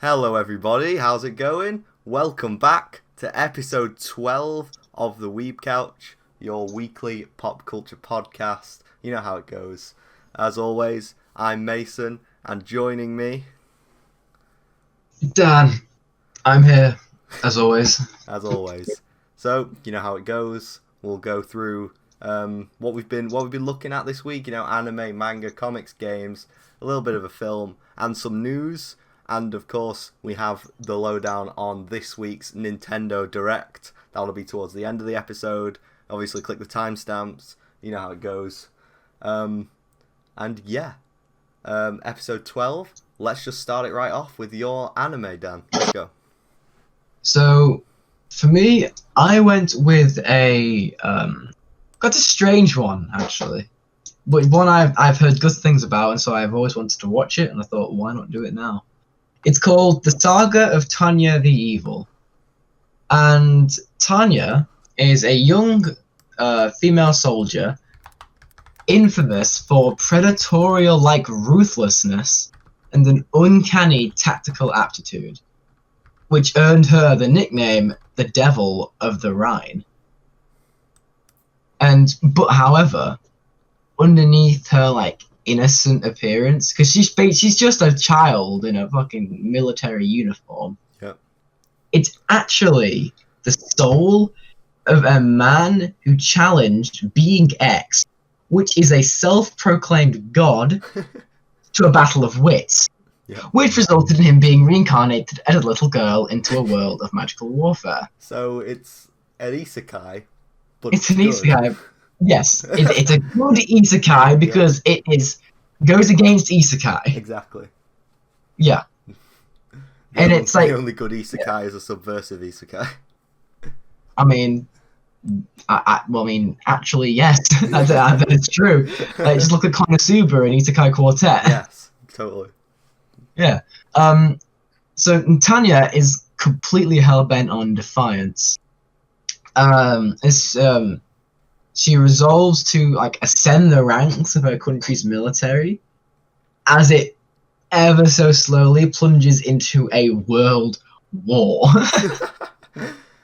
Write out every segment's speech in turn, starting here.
Hello everybody, how's it going? Welcome back to episode 12 of the Weeb Couch, your weekly pop culture podcast. You know how it goes. As always, I'm Mason, and joining me... Dan, I'm here, as always. As always. So, you know how it goes. We'll go through what we've been looking at this week. You know, anime, manga, comics, games, a little bit of a film, and some news. And of course, we have the lowdown on this week's Nintendo Direct. That'll be towards the end of the episode. Obviously, click the timestamps. You know how it goes. And yeah, episode 12. Let's just start it right off with your anime, Dan. Let's go. So, for me, I went with got a strange one, actually. But one I've heard good things about, and so I've always wanted to watch it, and I thought, why not do it now? It's called The Saga of Tanya the Evil. And Tanya is a young female soldier infamous for predatorial-like ruthlessness and an uncanny tactical aptitude, which earned her the nickname the Devil of the Rhine. But however, underneath her innocent appearance, because she's just a child in a fucking military uniform. Yep. It's actually the soul of a man who challenged Being X, which is a self-proclaimed god, to a battle of wits, Yep. which resulted in him being reincarnated as a little girl into a world of magical warfare. So it's an isekai, but It's an good. isekai. Yes, it's a good isekai because it goes against isekai. Exactly. Yeah. And it's the only good isekai is a subversive isekai. I mean, actually, yes, that is true. Just look at Konosuba and Isekai Quartet. Yes, totally. Yeah. So Tanya is completely hell-bent on defiance. She resolves to ascend the ranks of her country's military as it ever so slowly plunges into a world war.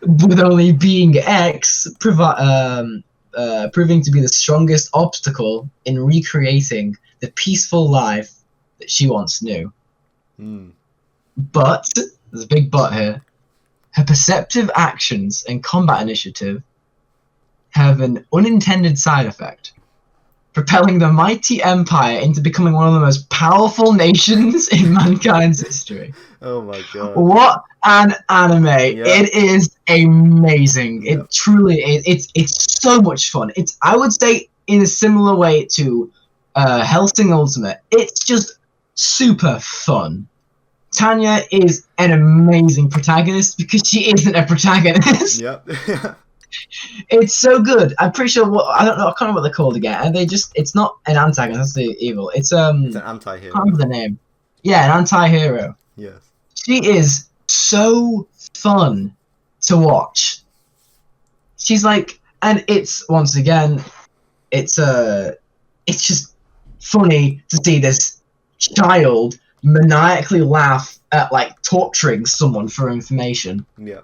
With only Being X proving to be the strongest obstacle in recreating the peaceful life that she once knew. But, there's a big but here, her perceptive actions and combat initiative have an unintended side effect, propelling the mighty empire into becoming one of the most powerful nations in mankind's history. Oh my god. What an anime. Yeah. It is amazing. Yeah. It truly is. It's so much fun. I would say in a similar way to Hellsing Ultimate, it's just super fun. Tanya is an amazing protagonist because she isn't a protagonist. Yep. It's so good. I'm pretty sure I can't remember what they're called again. And it's not an antagonist, that's the evil. It's an anti-hero. I can't remember the name. Yeah, an anti-hero. Yes. She is so fun to watch. She's and it's once again, it's just funny to see this child maniacally laugh at torturing someone for information. Yeah.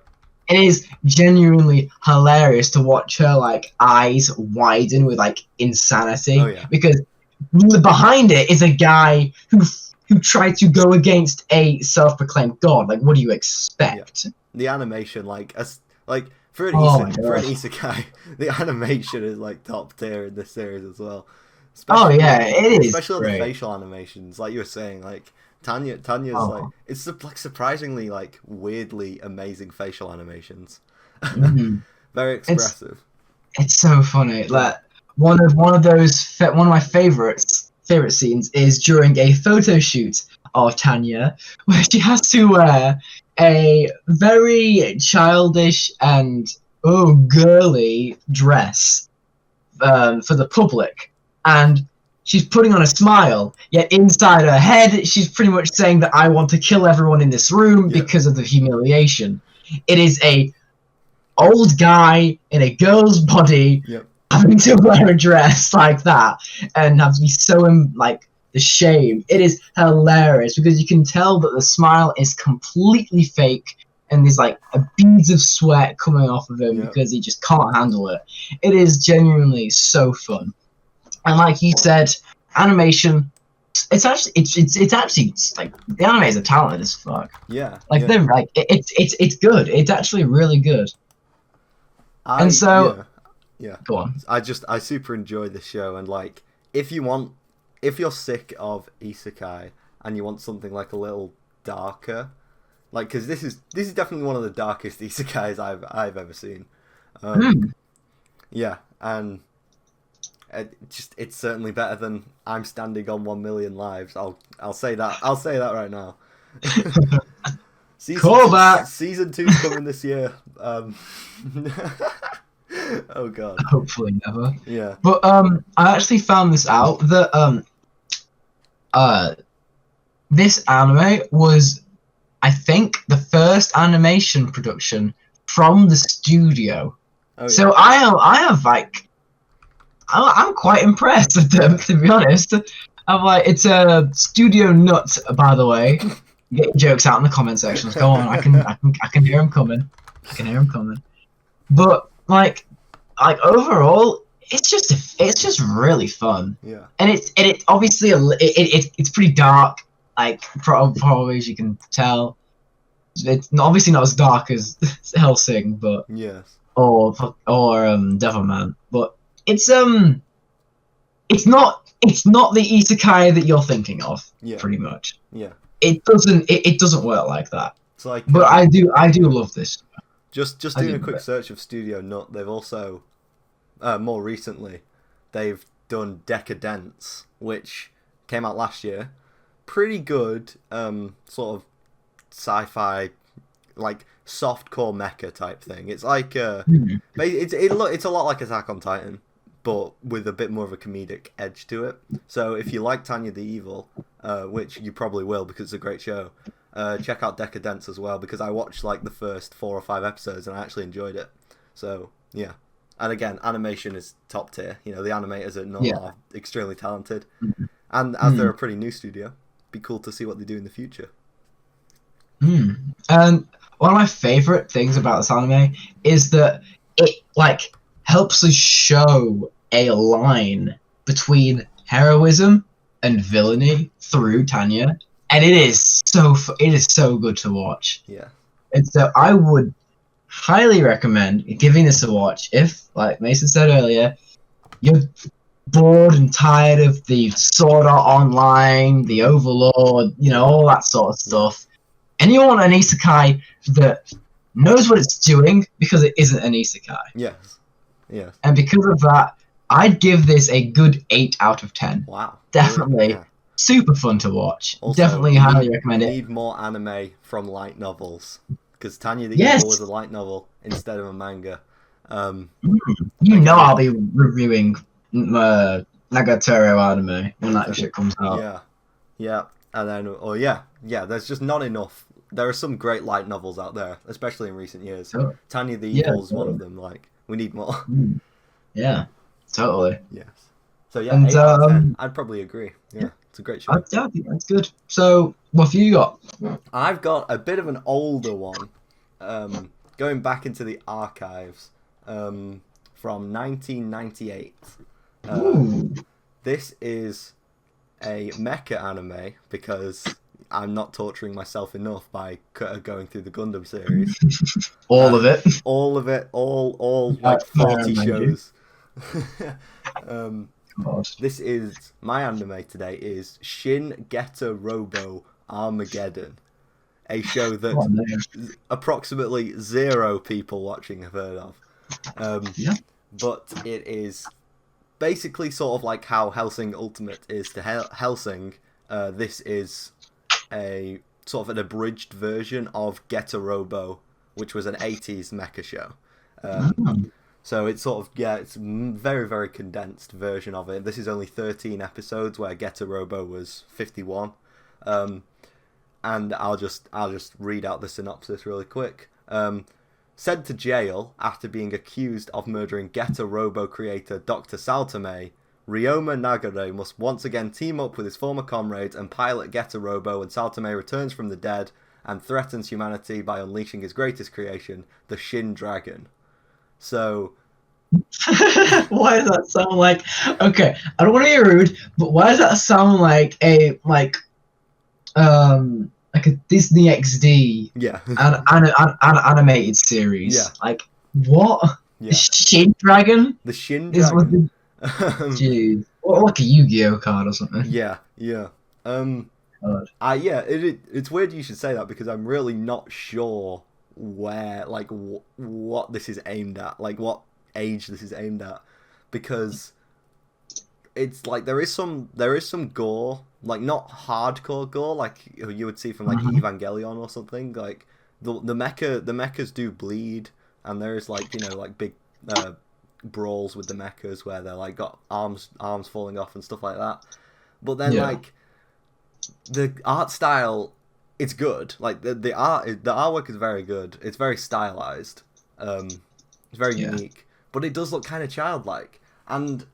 It is genuinely hilarious to watch her eyes widen with insanity. Oh, yeah. Because behind it is a guy who tried to go against a self-proclaimed god. What do you expect? Yeah. The animation, for an isekai, the animation is like top tier in this series as well. Especially, it is. Especially great. the facial animations, like you were saying, Tanya's it's surprisingly weirdly amazing facial animations. Mm-hmm. Very expressive. It's so funny. One of my favorite scenes is during a photo shoot of Tanya, where she has to wear a very childish and girly dress for the public, and she's putting on a smile, yet inside her head, she's pretty much saying that I want to kill everyone in this room because of the humiliation. It is a old guy in a girl's body having to wear a dress like that and have to be so the shame. It is hilarious because you can tell that the smile is completely fake and there's like beads of sweat coming off of him because he just can't handle it. It is genuinely so fun. And like you said, animation, it's actually like the animators are talented as fuck. Yeah. Like they're like it's good. It's actually really good. And so go on. I super enjoy this show, and like if you're sick of isekai and you want something like a little darker, like because this is definitely one of the darkest isekais I've ever seen. Yeah, and it's certainly better than I'm Standing on 1 Million Lives. I'll say that right now. Season 2's coming this year. Oh god. Hopefully never. Yeah. But I actually found this out that this anime was, I think, the first animation production from the studio. Oh, yeah. So I have like, I'm quite impressed with them, to be honest. I'm like, it's a studio nut, by the way. Get your jokes out in the comment sections. Go on, I can hear them coming. I can hear them coming. But like overall, it's just really fun. Yeah. And it's obviously it's pretty dark. Like probably as you can tell, it's obviously not as dark as Hellsing, but yes, or Devilman, but it's not the isekai that you're thinking of. Yeah. Pretty much. Yeah. It doesn't work like that. It's like, but I do love this. Just doing a quick search of Studio Nut, they've also more recently they've done Decadence, which came out last year. Pretty good, sort of sci-fi, like softcore mecha type thing. It's like it's a lot like Attack on Titan, but with a bit more of a comedic edge to it. So if you like Tanya the Evil, which you probably will because it's a great show, check out Decadence as well, because I watched like the first 4 or 5 episodes and I actually enjoyed it. So yeah, and again, animation is top tier. You know, the animators are extremely talented, and as they're a pretty new studio, be cool to see what they do in the future. And one of my favorite things about this anime is that it like helps us show a line between heroism and villainy through Tanya, and it is so good to watch. Yeah. And so I would highly recommend giving this a watch if, like Mason said earlier, you're bored and tired of the Sword Art Online, the Overlord, you know, all that sort of stuff, and you want an isekai that knows what it's doing because it isn't an isekai. Yes. Yes. And because of that, I'd give this a good 8 out of 10. Wow. Definitely. Yeah. Super fun to watch. Also, definitely highly recommend it. Need more anime from light novels, because Tanya the Evil was a light novel instead of a manga. You know I'll be reviewing Nagatoro anime when that shit comes out. Yeah. And then, there's just not enough. There are some great light novels out there, especially in recent years. Sure. Tanya the Evil is one of them. Like, we need more. Yeah, totally. Yes. So yeah, 8 out of 10. I'd probably agree. Yeah, it's a great show. Yeah, I think that's good. So, what have you got? I've got a bit of an older one, going back into the archives, from 1998. This is a mecha anime because I'm not torturing myself enough by going through the Gundam series. All of it, all like 40 shows. This is my anime today is Shin Robo Armageddon, a show that approximately 0 people watching have heard of. But it is basically sort of like how Hellsing Ultimate is to Hellsing. This is a sort of an abridged version of Robo, which was an 80s mecha show. So it's sort of, it's a very, very condensed version of it. This is only 13 episodes, where Robo was 51. And I'll just read out the synopsis really quick. Sent to jail after being accused of murdering Robo creator Dr. Saltame, Ryoma Nagare must once again team up with his former comrades and pilot Getter Robo when Saotome returns from the dead and threatens humanity by unleashing his greatest creation, the Shin Dragon. So... Why does that sound like... Okay, I don't want to be rude, but why does that sound like a Disney XD animated series? Yeah. Like, what? Yeah. The Shin Dragon? The Shin Dragon. Jeez. Or like a Yu-Gi-Oh card or something. Yeah. It's weird you should say that because I'm really not sure where, like, what this is aimed at, like what age this is aimed at, because it's like there is some gore, like not hardcore gore like you would see from like Evangelion or something. Like the mechas do bleed, and there is like, you know, like big brawls with the mechas where they're like got arms falling off and stuff like that. But then like the art style, it's good. Like the artwork is very good. It's very stylized. It's very unique. But it does look kind of childlike, and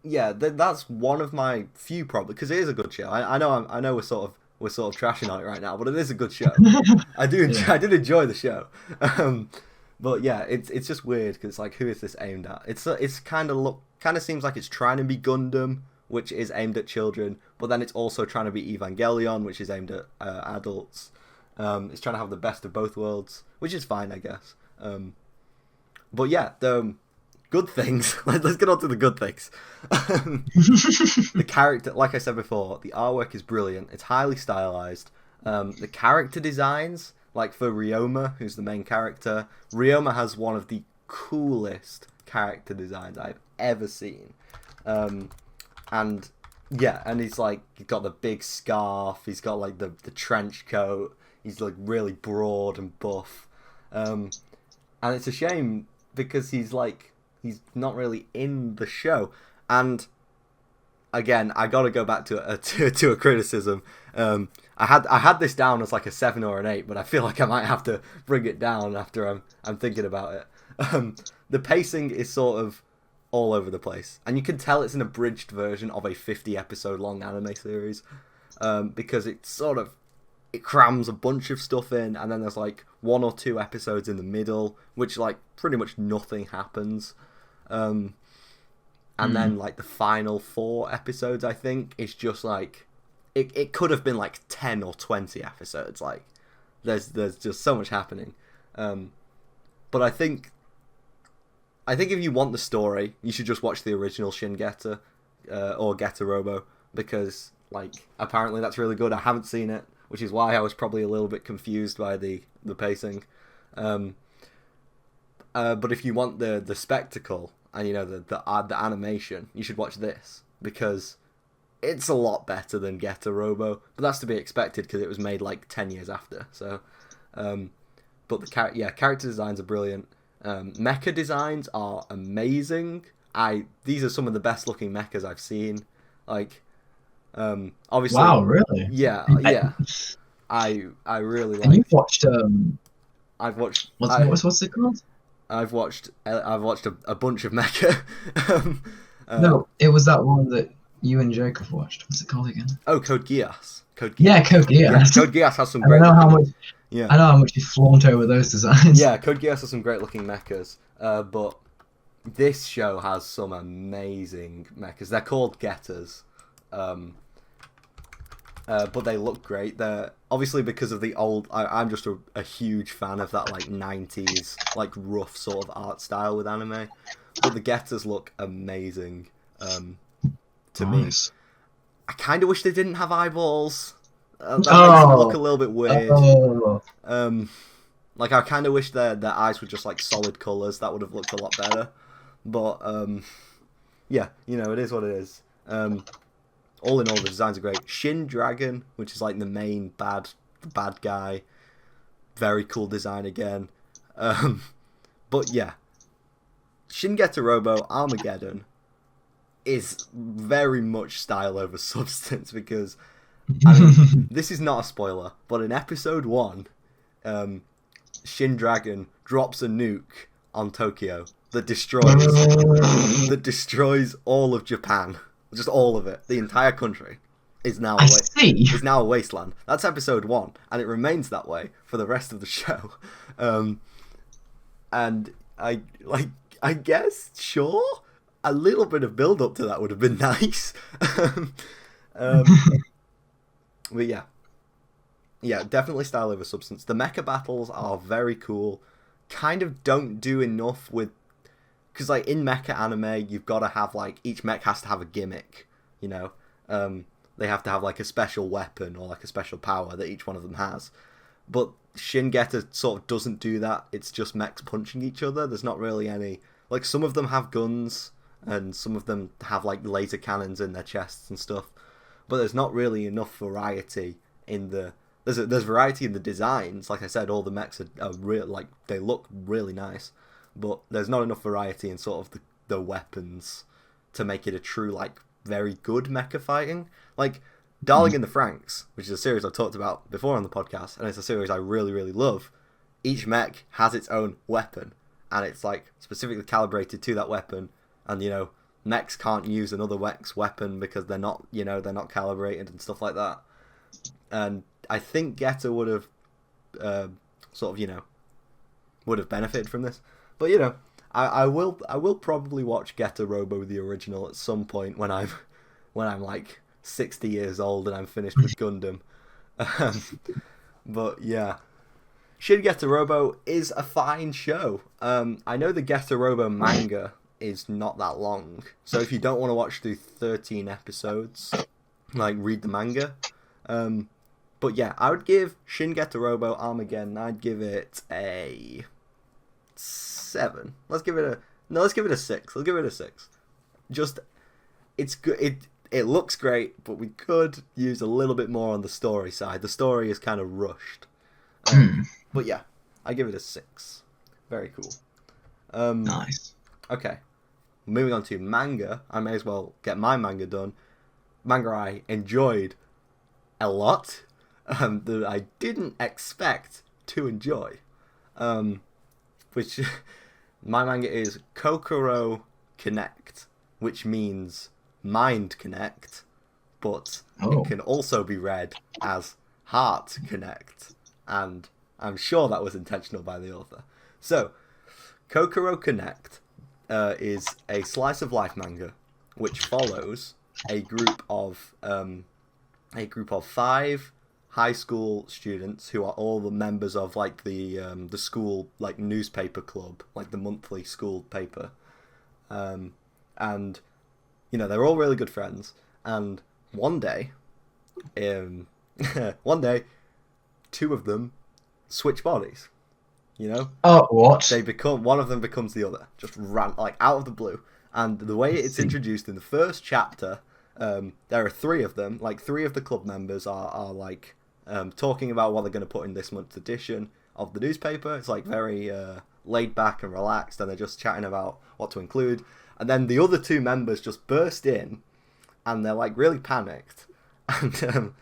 that's one of my few problems, because it is a good show. I know we're sort of trashing on it right now, but it is a good show. I did enjoy the show, but yeah, it's just weird because it's like, who is this aimed at? It's kind of seems like it's trying to be Gundam, which is aimed at children, but then it's also trying to be Evangelion, which is aimed at adults. It's trying to have the best of both worlds, which is fine, I guess. But yeah, the good things. Let's get on to the good things. The character, like I said before, the artwork is brilliant. It's highly stylized. The character designs, like for Ryoma, who's the main character, Ryoma has one of the coolest character designs I've ever seen. And he's like, he's got the big scarf, he's got like the trench coat, he's like really broad and buff. And it's a shame because he's not really in the show. And again, I gotta go back to a criticism. I had this down as like a 7 or an 8, but I feel like I might have to bring it down after I'm thinking about it. The pacing is sort of all over the place, and you can tell it's an abridged version of a 50 episode long anime series, because it crams a bunch of stuff in, and then there's like 1 or 2 episodes in the middle, which like pretty much nothing happens. And then like the final 4 episodes, I think, is just like it could have been like 10 or 20 episodes. Like there's just so much happening. But I think if you want the story, you should just watch the original Shin Getter or Getter Robo, because like apparently that's really good. I haven't seen it, which is why I was probably a little bit confused by the pacing. But if you want the spectacle and, you know, the animation, you should watch this, because it's a lot better than Getter Robo. But that's to be expected because it was made like 10 years after. So, but the character designs are brilliant. Mecha designs are amazing. These are some of the best looking mechas I've seen. Like, obviously. Wow, really? Yeah. I really like. And you've watched I've watched. What's it called? I've watched a bunch of mecha. No, it was that one that you and Jacob watched. What's it called again? Oh, Code Geass. Yeah, Code Geass. Yeah, Code Geass has some great. I know how much you flaunt over those designs. Yeah, Code Geass has some great looking mechas. But this show has some amazing mechas. They're called Getters. But they look great. They're obviously, because of the old. I'm just a huge fan of that like 90s like rough sort of art style with anime. But the Getters look amazing. To me, I kind of wish they didn't have eyeballs. That makes them look a little bit weird. Like I kind of wish their eyes were just like solid colours. That would have looked a lot better. But yeah, you know, it is what it is. All in all, the designs are great. Shin Dragon, which is like the main bad guy, very cool design again. But yeah, Shin Getter Robo Armageddon is very much style over substance, because I mean, this is not a spoiler, but in episode 1, Shin Dragon drops a nuke on Tokyo that destroys all of Japan. just all of it. The entire country is now I see. is now a wasteland. That's episode 1, and it remains that way for the rest of the show. And I guess, sure, a little bit of build up to that would have been nice. But yeah, definitely style over substance. The mecha battles are very cool. Kind of don't do enough with, because like in mecha anime, you've got to have like each mech has to have a gimmick. You know, they have to have like a special weapon or like a special power that each one of them has. But Shin Getter sort of doesn't do that. It's just mechs punching each other. There's not really any, like, some of them have guns and some of them have like laser cannons in their chests and stuff. But there's not really enough variety in the. There's variety in the designs. Like I said, all the mechs are real, like they look really nice, but there's not enough variety in sort of the weapons to make it a true like very good mecha fighting. Like Darling in the Franxx, which is a series I've talked about before on the podcast, and it's a series I really really love. Each mech has its own weapon, and it's like specifically calibrated to that weapon. And you know, mechs can't use another mech's weapon because they're not calibrated and stuff like that. And I think Getter would have would have benefited from this. But you know, I will probably watch Getter Robo the original at some point when I'm like 60 years old and I'm finished with Gundam. But yeah, Shin Getter Robo is a fine show. I know the Getter Robo manga is not that long, so if you don't want to watch through 13 episodes, like read the manga. But yeah, I would give Shin Getter Robo Armageddon, I'd give it a 7. Let's give it a 6. Let's give it a 6. Just, it's good. It looks great, but we could use a little bit more on the story side. The story is kind of rushed. But yeah, I give it a 6. Very cool. Nice. Okay, moving on to manga. I may as well get my manga done. Manga I enjoyed a lot, that I didn't expect to enjoy. Which my manga is Kokoro Connect, which means Mind Connect, but it can also be read as Heart Connect, and I'm sure that was intentional by the author. So, Kokoro Connect is a slice of life manga which follows a group of 5 high school students who are all the members of like the school like newspaper club, like the monthly school paper, and you know they're all really good friends. And one day, 2 of them switch bodies. You know? Oh, what? One of them becomes the other, just ran like out of the blue. And the way it's introduced in the first chapter, there are 3 of them. Like 3 of the club members are like talking about what they're going to put in this month's edition of the newspaper. It's like very laid back and relaxed, and they're just chatting about what to include. And then the other 2 members just burst in, and they're like really panicked, and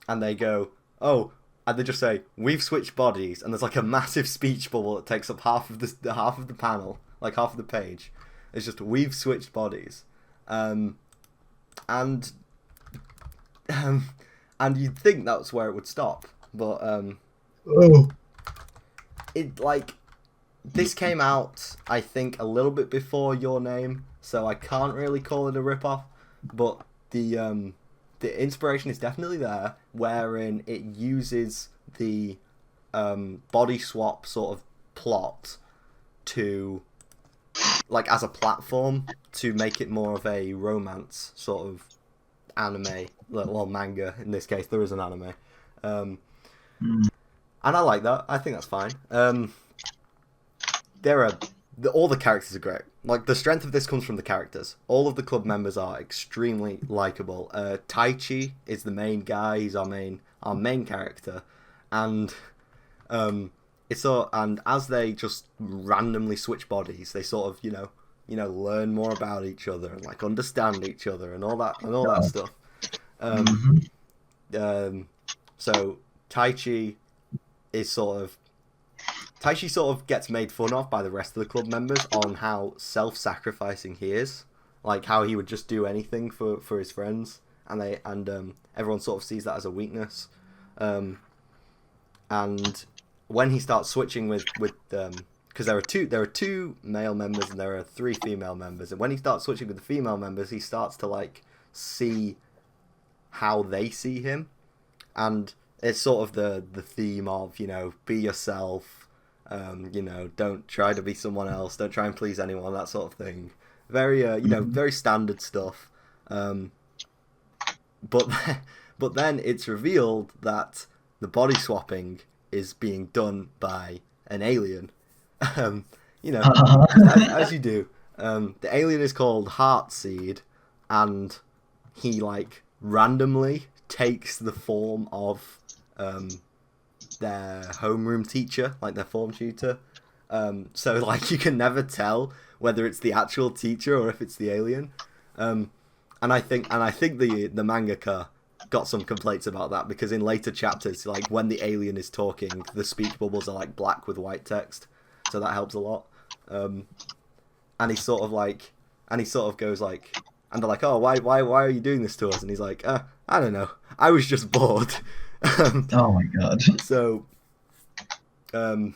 they go, oh. And they just say, "We've switched bodies," and there's like a massive speech bubble that takes up half of the panel, like half of the page. It's just "We've switched bodies," and you'd think that's where it would stop, but it like this came out I think a little bit before Your Name, so I can't really call it a ripoff, but the inspiration is definitely there, wherein it uses the body swap sort of plot to, like, as a platform to make it more of a romance sort of anime, well, manga in this case. There is an anime, and I like that. I think that's fine. All the characters are great. Like, the strength of this comes from the characters. All of the club members are extremely likable. Taichi is the main guy. He's our main character, and and as they just randomly switch bodies, they sort of learn more about each other and like understand each other and all that stuff. So Taichi sort of gets made fun of by the rest of the club members on how self-sacrificing he is like how he would just do anything for his friends, and everyone sort of sees that as a weakness. And when he starts switching with because there are two male members and there are three female members, and when he starts switching with the female members, he starts to like see how they see him, and it's sort of the theme of, you know, be yourself, you know, don't try to be someone else, don't try and please anyone, that sort of thing. Very you know, very standard stuff. But then it's revealed that the body swapping is being done by an alien. You know, as you do. The alien is called Heartseed, and he like randomly takes the form of their homeroom teacher, like their form tutor. So like you can never tell whether it's the actual teacher or if it's the alien. And I think the mangaka got some complaints about that, because in later chapters, like when the alien is talking, the speech bubbles are like black with white text, so that helps a lot. And he sort of goes like, and they're like, oh, why are you doing this to us? And he's like, I don't know, I was just bored. Oh my god. So, and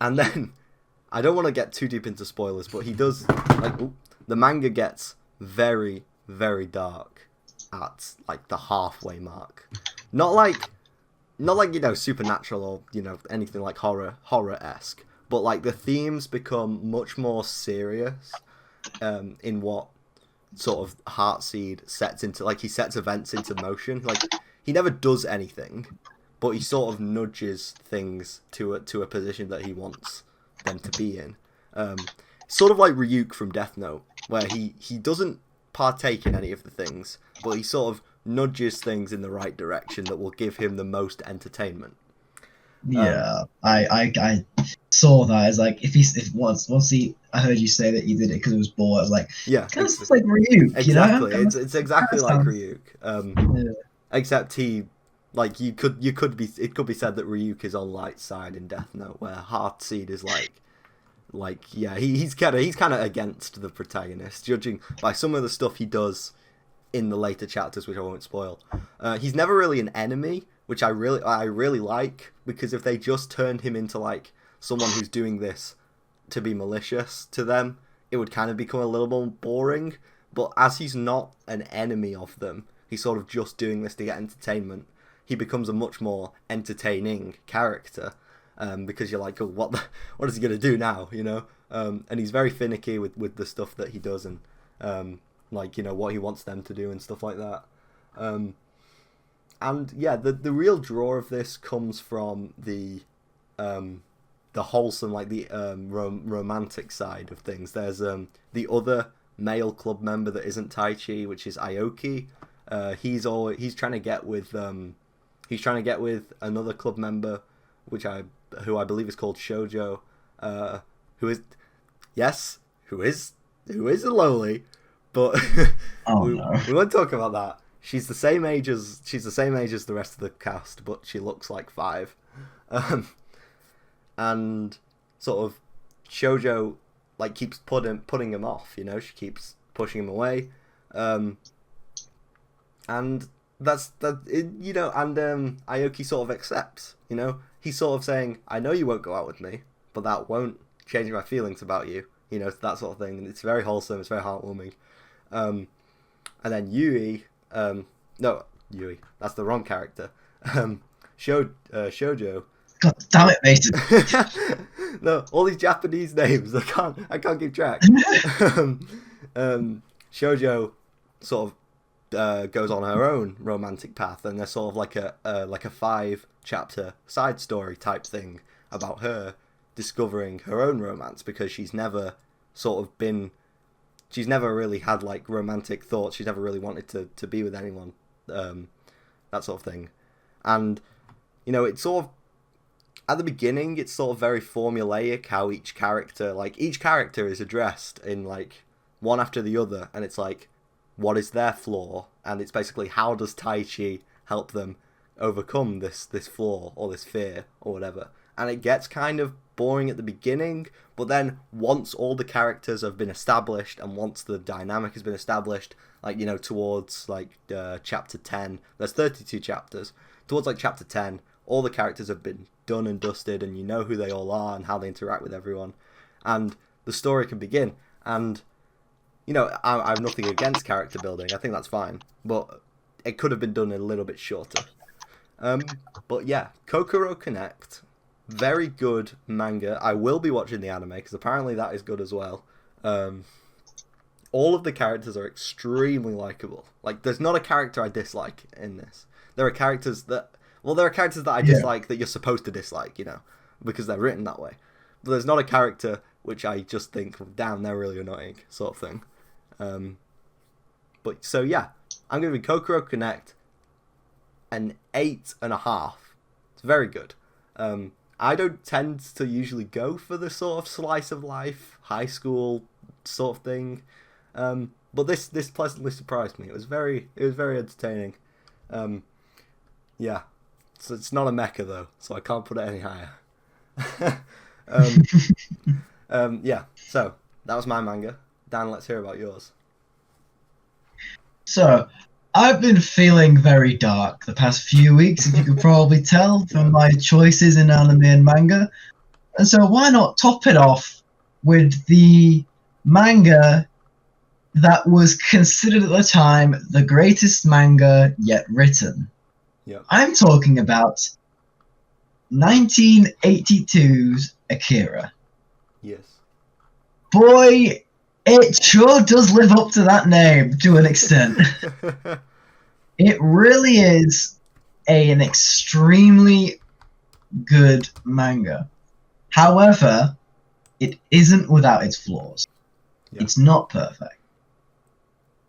then I don't want to get too deep into spoilers, but he does like the manga gets very, very dark at like the halfway mark. Not like you know, supernatural or, you know, anything like horror-esque, but like the themes become much more serious in what sort of Heartseed sets into, like he sets events into motion. Like he never does anything, but he sort of nudges things to a position that he wants them to be in. Sort of like Ryuk from Death Note, where he doesn't partake in any of the things, but he sort of nudges things in the right direction that will give him the most entertainment. Yeah, I saw that as like if once I heard you say that you did it because it was bored. I was like, yeah, kind of like Ryuk, exactly. You know? It's exactly like sounds... Ryuk. Yeah. Except he, like it could be said that Ryuk is on Light's side in Death Note, where Heartseed is like yeah, he's kind of against the protagonist, judging by some of the stuff he does in the later chapters, which I won't spoil. He's never really an enemy, which I really like, because if they just turned him into like someone who's doing this to be malicious to them, it would kind of become a little more boring. But as he's not an enemy of them, he's sort of just doing this to get entertainment, he becomes a much more entertaining character, because you're like, oh, what is he going to do now, you know? And he's very finicky with the stuff that he does, and like, you know, what he wants them to do and stuff like that. And yeah, the real draw of this comes from the wholesome, like the romantic side of things. There's the other male club member that isn't Taichi, which is Aoki. He's trying to get with another club member, who I believe is called Shoujo, who is a lowly, but we won't talk about that. She's the same age as the rest of the cast, but she looks like 5. And sort of Shoujo like keeps putting him off, you know, she keeps pushing him away. And that's you know, and Aoki sort of accepts, you know. He's sort of saying, I know you won't go out with me, but that won't change my feelings about you, you know, that sort of thing. And it's very wholesome, it's very heartwarming. And then Yui, that's the wrong character. Shoujo. God damn it, Mason. No, all these Japanese names, I can't keep track. Shoujo sort of goes on her own romantic path, and there's sort of like a 5-chapter side story type thing about her discovering her own romance, because she's never really had like romantic thoughts, she's never really wanted to be with anyone, that sort of thing. And you know, it's sort of at the beginning it's sort of very formulaic how each character is addressed in like one after the other, and it's like, what is their flaw? And it's basically, how does Taichi help them overcome this flaw or this fear or whatever? and it gets kind of boring at the beginning, but then once all the characters have been established and once the dynamic has been established, like, you know, towards like chapter 10, there's 32 chapters, towards like chapter 10, all the characters have been done and dusted, and you know who they all are and how they interact with everyone, and the story can begin. And you know, I have nothing against character building, I think that's fine, but it could have been done a little bit shorter. But yeah, Kokoro Connect, very good manga. I will be watching the anime because apparently that is good as well. All of the characters are extremely likable. Like, there's not a character I dislike in this. There are characters that I dislike that you're supposed to dislike, you know, because they're written that way. But there's not a character which I just think, damn, they're really annoying, sort of thing. But so yeah, I'm giving Kokoro Connect an 8.5. It's very good. I don't tend to usually go for the sort of slice of life, high school sort of thing. But this pleasantly surprised me. It was very entertaining. Yeah. So it's not a mecha though, so I can't put it any higher. Yeah. So that was my manga. Dan, let's hear about yours. So, I've been feeling very dark the past few weeks, if you could probably tell from my choices in anime and manga. And so why not top it off with the manga that was considered at the time the greatest manga yet written. Yep. I'm talking about 1982's Akira. Yes. Boy, it sure does live up to that name to an extent. It really is an extremely good manga. However, it isn't without its flaws. Yeah. It's not perfect.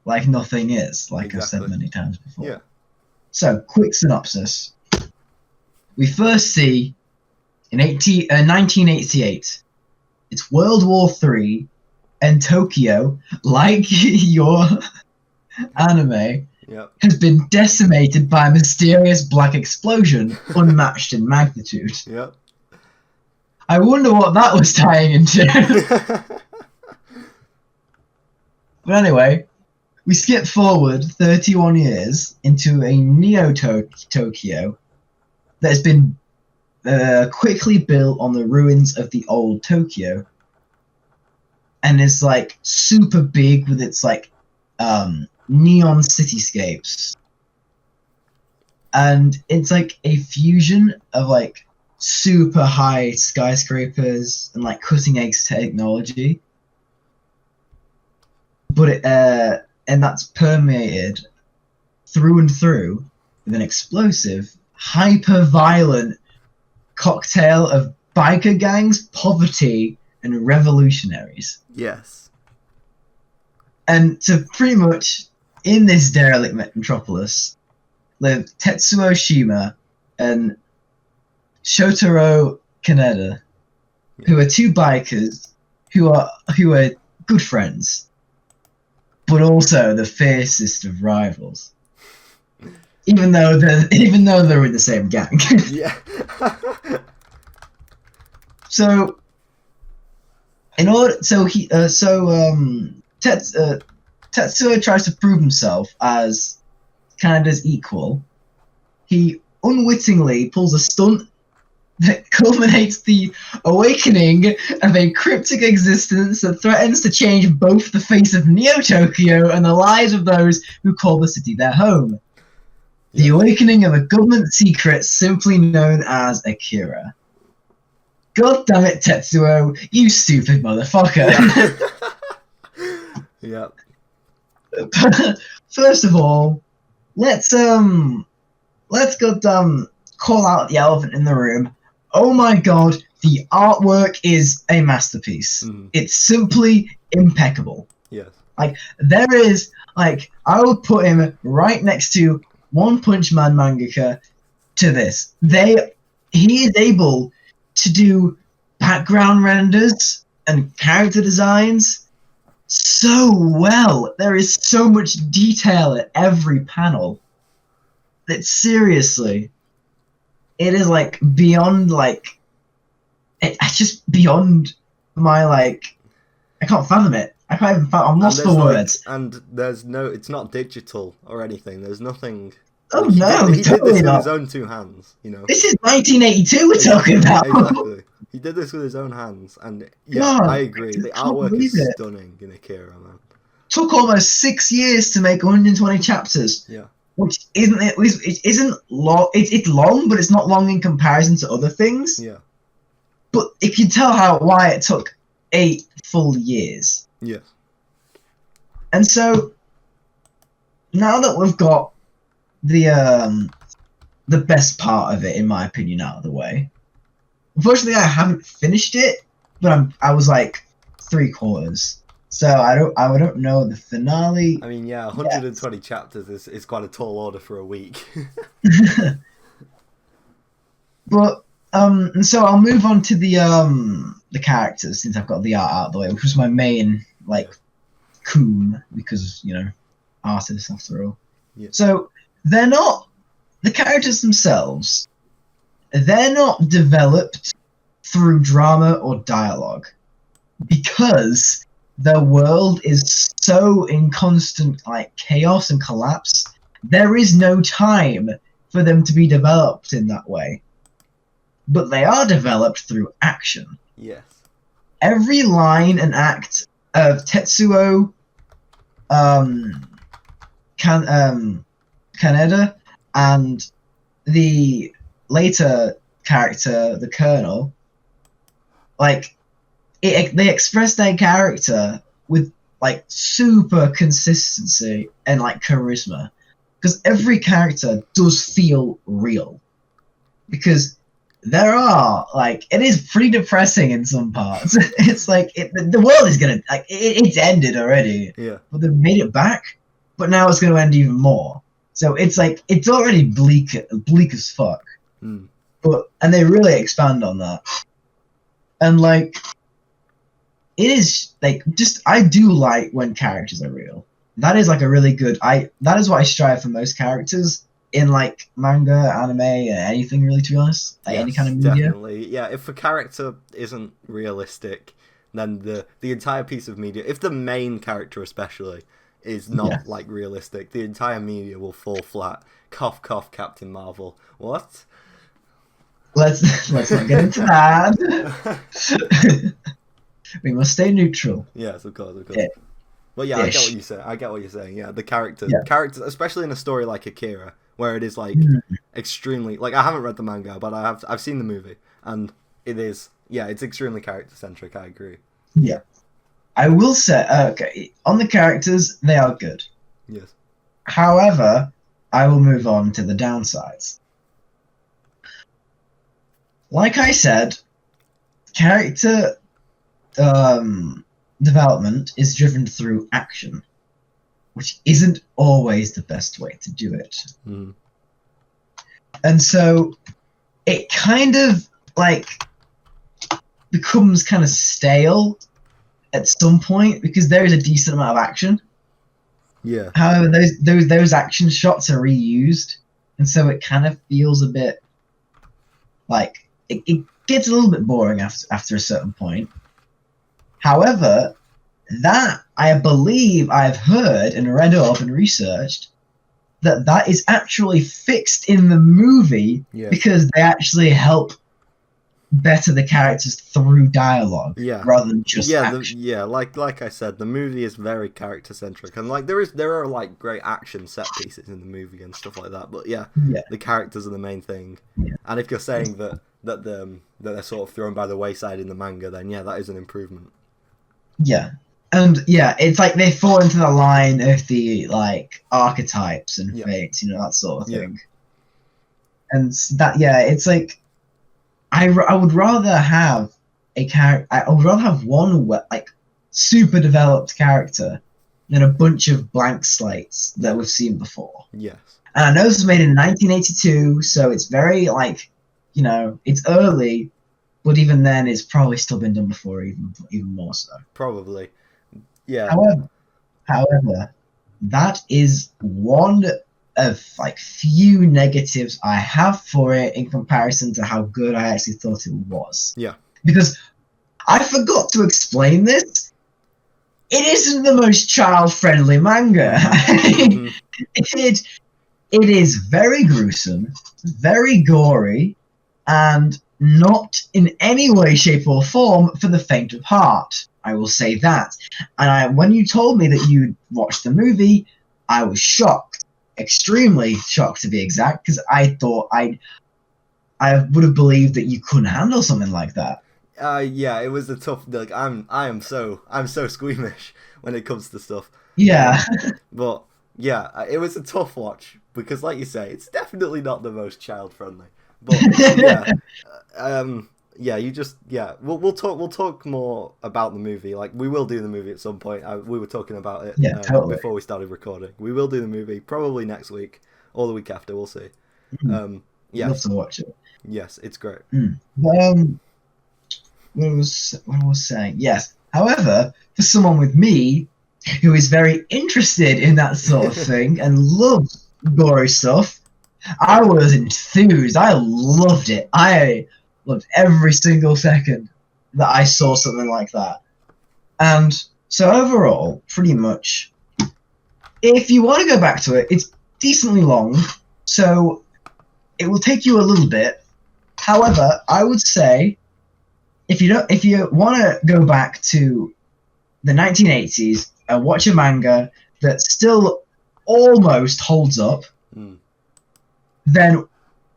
Like nothing is, like Exactly. I've said many times before. Yeah. So, quick synopsis. We first see in 1988, it's World War III, and Tokyo, like your anime, Yep. has been decimated by a mysterious black explosion unmatched in magnitude. Yep. I wonder what that was tying into. But anyway, we skip forward 31 years into a Neo-Tokyo that has been quickly built on the ruins of the old Tokyo, and is like super big with its like neon cityscapes, and it's like a fusion of like super high skyscrapers and like cutting edge technology, but and that's permeated through and through with an explosive, hyper violent cocktail of biker gangs, poverty, and revolutionaries. Yes. And so pretty much in this derelict metropolis live Tetsuo Shima and Shotaro Kaneda, who are two bikers who are good friends, but also the fiercest of rivals. Even though they're in the same gang. Yeah. So Tetsuo tries to prove himself as Canada's equal. He unwittingly pulls a stunt that culminates the awakening of a cryptic existence that threatens to change both the face of Neo-Tokyo and the lives of those who call the city their home. The awakening of a government secret simply known as Akira. God damn it, Tetsuo, you stupid motherfucker. Yeah. First of all, let's call out the elephant in the room. Oh my god, the artwork is a masterpiece. It's simply impeccable. Yes. Like, there is, like, I would put him right next to One Punch Man mangaka to this. He is able to do background renders and character designs so well. There is so much detail at every panel that seriously, it is like beyond like it's just beyond my like. I can't fathom it. I can't even fathom. I'm lost for words. And there's no. It's not digital or anything. There's nothing. Oh like, no, he did this not. with his own two hands. You know. This is 1982. We're talking about. Exactly. He did this with his own hands, and yeah, God, I agree. The artwork is stunning in Akira, man. Took almost 6 years to make 120 chapters. Yeah. Which isn't it isn't long. It's long, but it's not long in comparison to other things. Yeah. But if you tell why it took 8 full years. Yeah. And so now that we've got the best part of it, in my opinion, out of the way. Unfortunately, I haven't finished it, but I was like 3/4. So I don't know the finale. I mean, yeah, 120 chapters is quite a tall order for a week. But and so I'll move on to the characters since I've got the art out of the way, which was my main coom because artists after all. Yeah. So they're not the characters themselves. They're not developed through drama or dialogue because their world is so in constant chaos and collapse. There is no time for them to be developed in that way. But they are developed through action. Yes. Every line and act of Tetsuo Kaneda and the later character, the Colonel, they express their character with super consistency and charisma, because every character does feel real. Because there are it is pretty depressing in some parts. It's the world is gonna it's ended already. Yeah. But they've made it back, but now it's gonna end even more. So it's it's already bleak as fuck. Mm. And they really expand on that. And it is I do like when characters are real. That is a really good that is what I strive for most characters in manga, anime, anything really, to be honest. Any kind of media. Definitely. Yeah, if a character isn't realistic, then the entire piece of media, if the main character especially is not realistic, the entire media will fall flat. Cough cough, Captain Marvel. What? Let's not get into that. We must stay neutral. Yes, of course. Yeah. But yeah, I get what you're saying. Yeah, the characters, especially in a story like Akira, where it is extremely I haven't read the manga, but I've seen the movie, and it is it's extremely character centric. I agree. Yeah, I will say on the characters, they are good. Yes. However, I will move on to the downsides. Like I said, character development is driven through action, which isn't always the best way to do it. Mm. And so it kind of becomes kind of stale at some point because there is a decent amount of action. Yeah. However, those action shots are reused, and so it kind of feels a bit it gets a little bit boring after a certain point. However, that I believe I've heard and read up and researched that is actually fixed in the movie because they actually help better the characters through dialogue rather than just action. Like I said, the movie is very character centric, and there are great action set pieces in the movie and stuff like that. But the characters are the main thing. Yeah. And if you're saying that they're sort of thrown by the wayside in the manga, then that is an improvement. Yeah. And it's they fall into the line of the archetypes and fates, that sort of thing. And that it's I would rather have a character. I would rather have one super developed character than a bunch of blank slates that we've seen before. Yes. And I know this was made in 1982, so it's very it's early, but even then, it's probably still been done before, even more so. Probably. Yeah. However, that is one of few negatives I have for it in comparison to how good I actually thought it was. Yeah. because I forgot to explain this. It isn't the most child-friendly manga. Mhm. It is very gruesome, very gory, and not in any way, shape, or form for the faint of heart. I will say that. And when you told me that you watched the movie, I was shocked, extremely shocked to be exact, because I thought I would have believed that you couldn't handle something like that. Yeah, it was a tough. Like, I'm so squeamish when it comes to stuff. Yeah. But yeah, it was a tough watch because, like you say, it's definitely not the most child friendly. But yeah, yeah, we'll talk more about the movie. Like, we will do the movie at some point. We were talking about it Totally. before we started recording. We will do the movie probably next week or the week after. We'll see. Yeah, Love to watch it. yes, it's great. But, what I was saying? Yes. However, for someone with me, who is very interested in that sort of thing and loves gory stuff, I was enthused. I loved it. I loved every single second that I saw something like that. And so overall, pretty much, if you want to go back to it, it's decently long, so it will take you a little bit. However, I would say if you want to go back to the 1980s and watch a manga that still almost holds up, then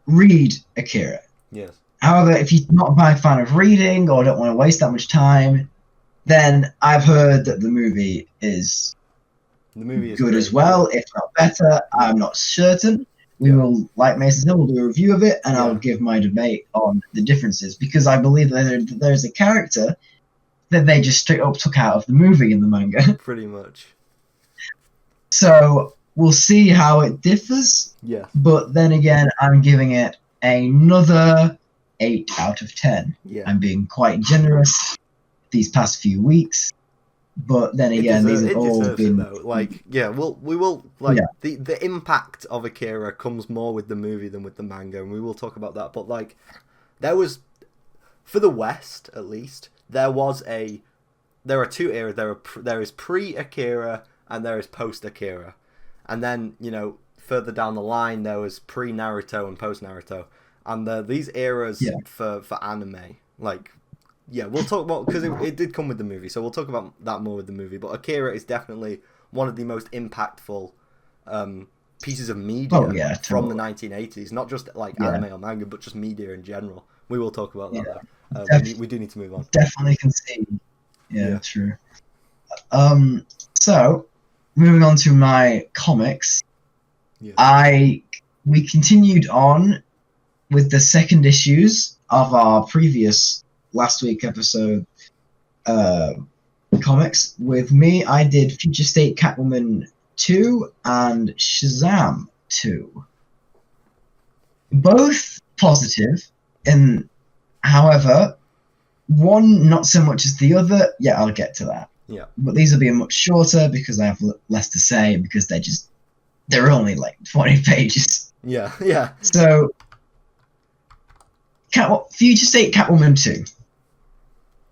read Akira. Yes. However, if you're not a big fan of reading or don't want to waste that much time, then I've heard that the movie is good great, as well, if not better. I'm not certain. We will, like Mason said, we'll do a review of it, and I'll give my debate on the differences, because I believe that there's a character that they just straight up took out of the movie in the manga. Pretty much. So we'll see how it differs. Yeah. But then again, I'm giving it another 8 out of 10. Yeah. I'm being quite generous these past few weeks. But then again, these have all been... Like, yeah, we will the impact of Akira comes more with the movie than with the manga, and we will talk about that. But like, there was, for the West at least, there are two eras. There is pre-Akira and there is post-Akira, and then further down the line there was pre-Naruto and post-Naruto, and these eras for anime, like. Yeah, we'll talk about, because it did come with the movie, so we'll talk about that more with the movie. But Akira is definitely one of the most impactful pieces of media from the 1980s. Not just like anime or manga, but just media in general. We will talk about that. We do need to move on. Definitely can see. Yeah, true. So, moving on to my comics, we continued on with the second issues of our previous last week episode comics. With me, I did Future State Catwoman 2 and Shazam 2. Both positive, and however, one not so much as the other. Yeah, I'll get to that. Yeah. But these will be much shorter because I have less to say, because they're only like 20 pages. Yeah, yeah. So, Future State Catwoman 2.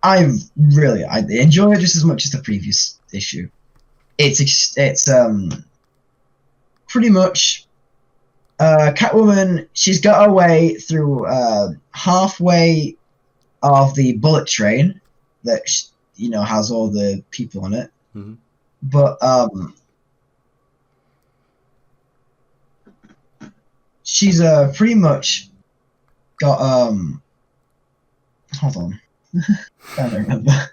I enjoy it just as much as the previous issue. It's pretty much Catwoman. She's got her way through halfway of the bullet train that has all the people on it. Mm-hmm. But she's pretty much got hold on. I don't remember.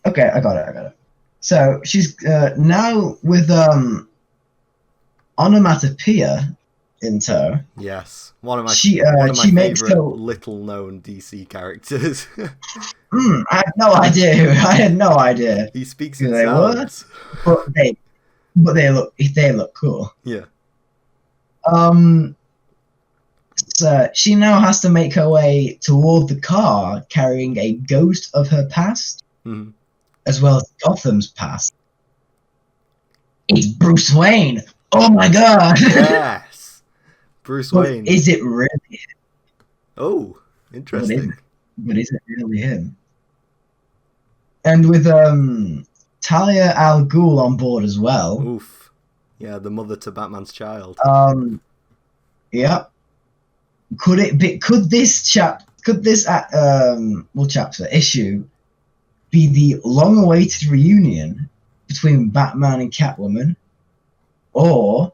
Okay, I got it. So she's now with Onomatopoeia in tow. Yes, one of my makes favorite little-known DC characters. I had no idea. I had no idea. He speaks in sounds. But they look cool. Yeah. So she now has to make her way toward the car, carrying a ghost of her past, as well as Gotham's past. It's Bruce Wayne. Oh my god! Yes, Bruce But Wayne. is it really? Oh, interesting. But is it really him? And with Talia al Ghul on board as well. Oof. Yeah, the mother to Batman's child. Yeah. Could it be? Could this chapter issue be the long-awaited reunion between Batman and Catwoman, or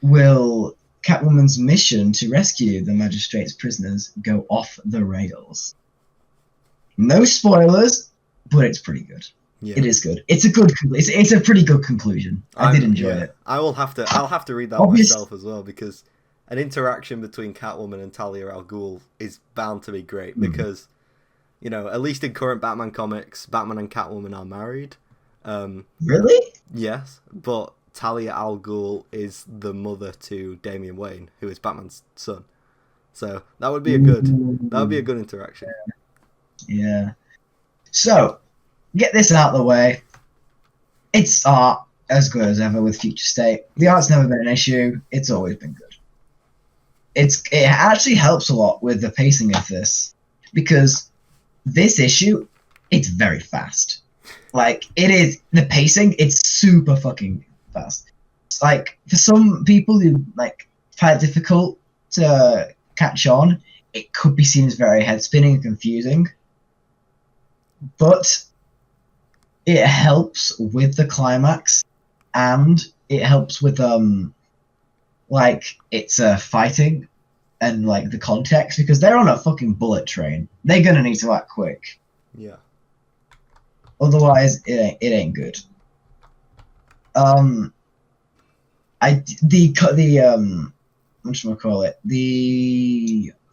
will Catwoman's mission to rescue the Magistrate's prisoners go off the rails? No spoilers, but it's pretty good. Yeah. It is good. It's a pretty good conclusion. I did enjoy it. I'll have to read that myself as well, because an interaction between Catwoman and Talia al Ghul is bound to be great, because, you know, at least in current Batman comics, Batman and Catwoman are married. Really? Yes, but Talia al Ghul is the mother to Damian Wayne, who is Batman's son. So that would be a good interaction. Yeah. So, get this out of the way. It's art as good as ever with Future State. The art's never been an issue. It's always been good. It actually helps a lot with the pacing of this, because this issue, it's very fast. Like, it is, the pacing, it's super fucking fast. It's like, for some people who, like, find it difficult to catch on, it could be seen as very head-spinning and confusing. But it helps with the climax, and it helps with, like, it's fighting and, like, the context, because they're on a fucking bullet train. They're gonna need to act quick. Yeah. Otherwise, it ain't good. The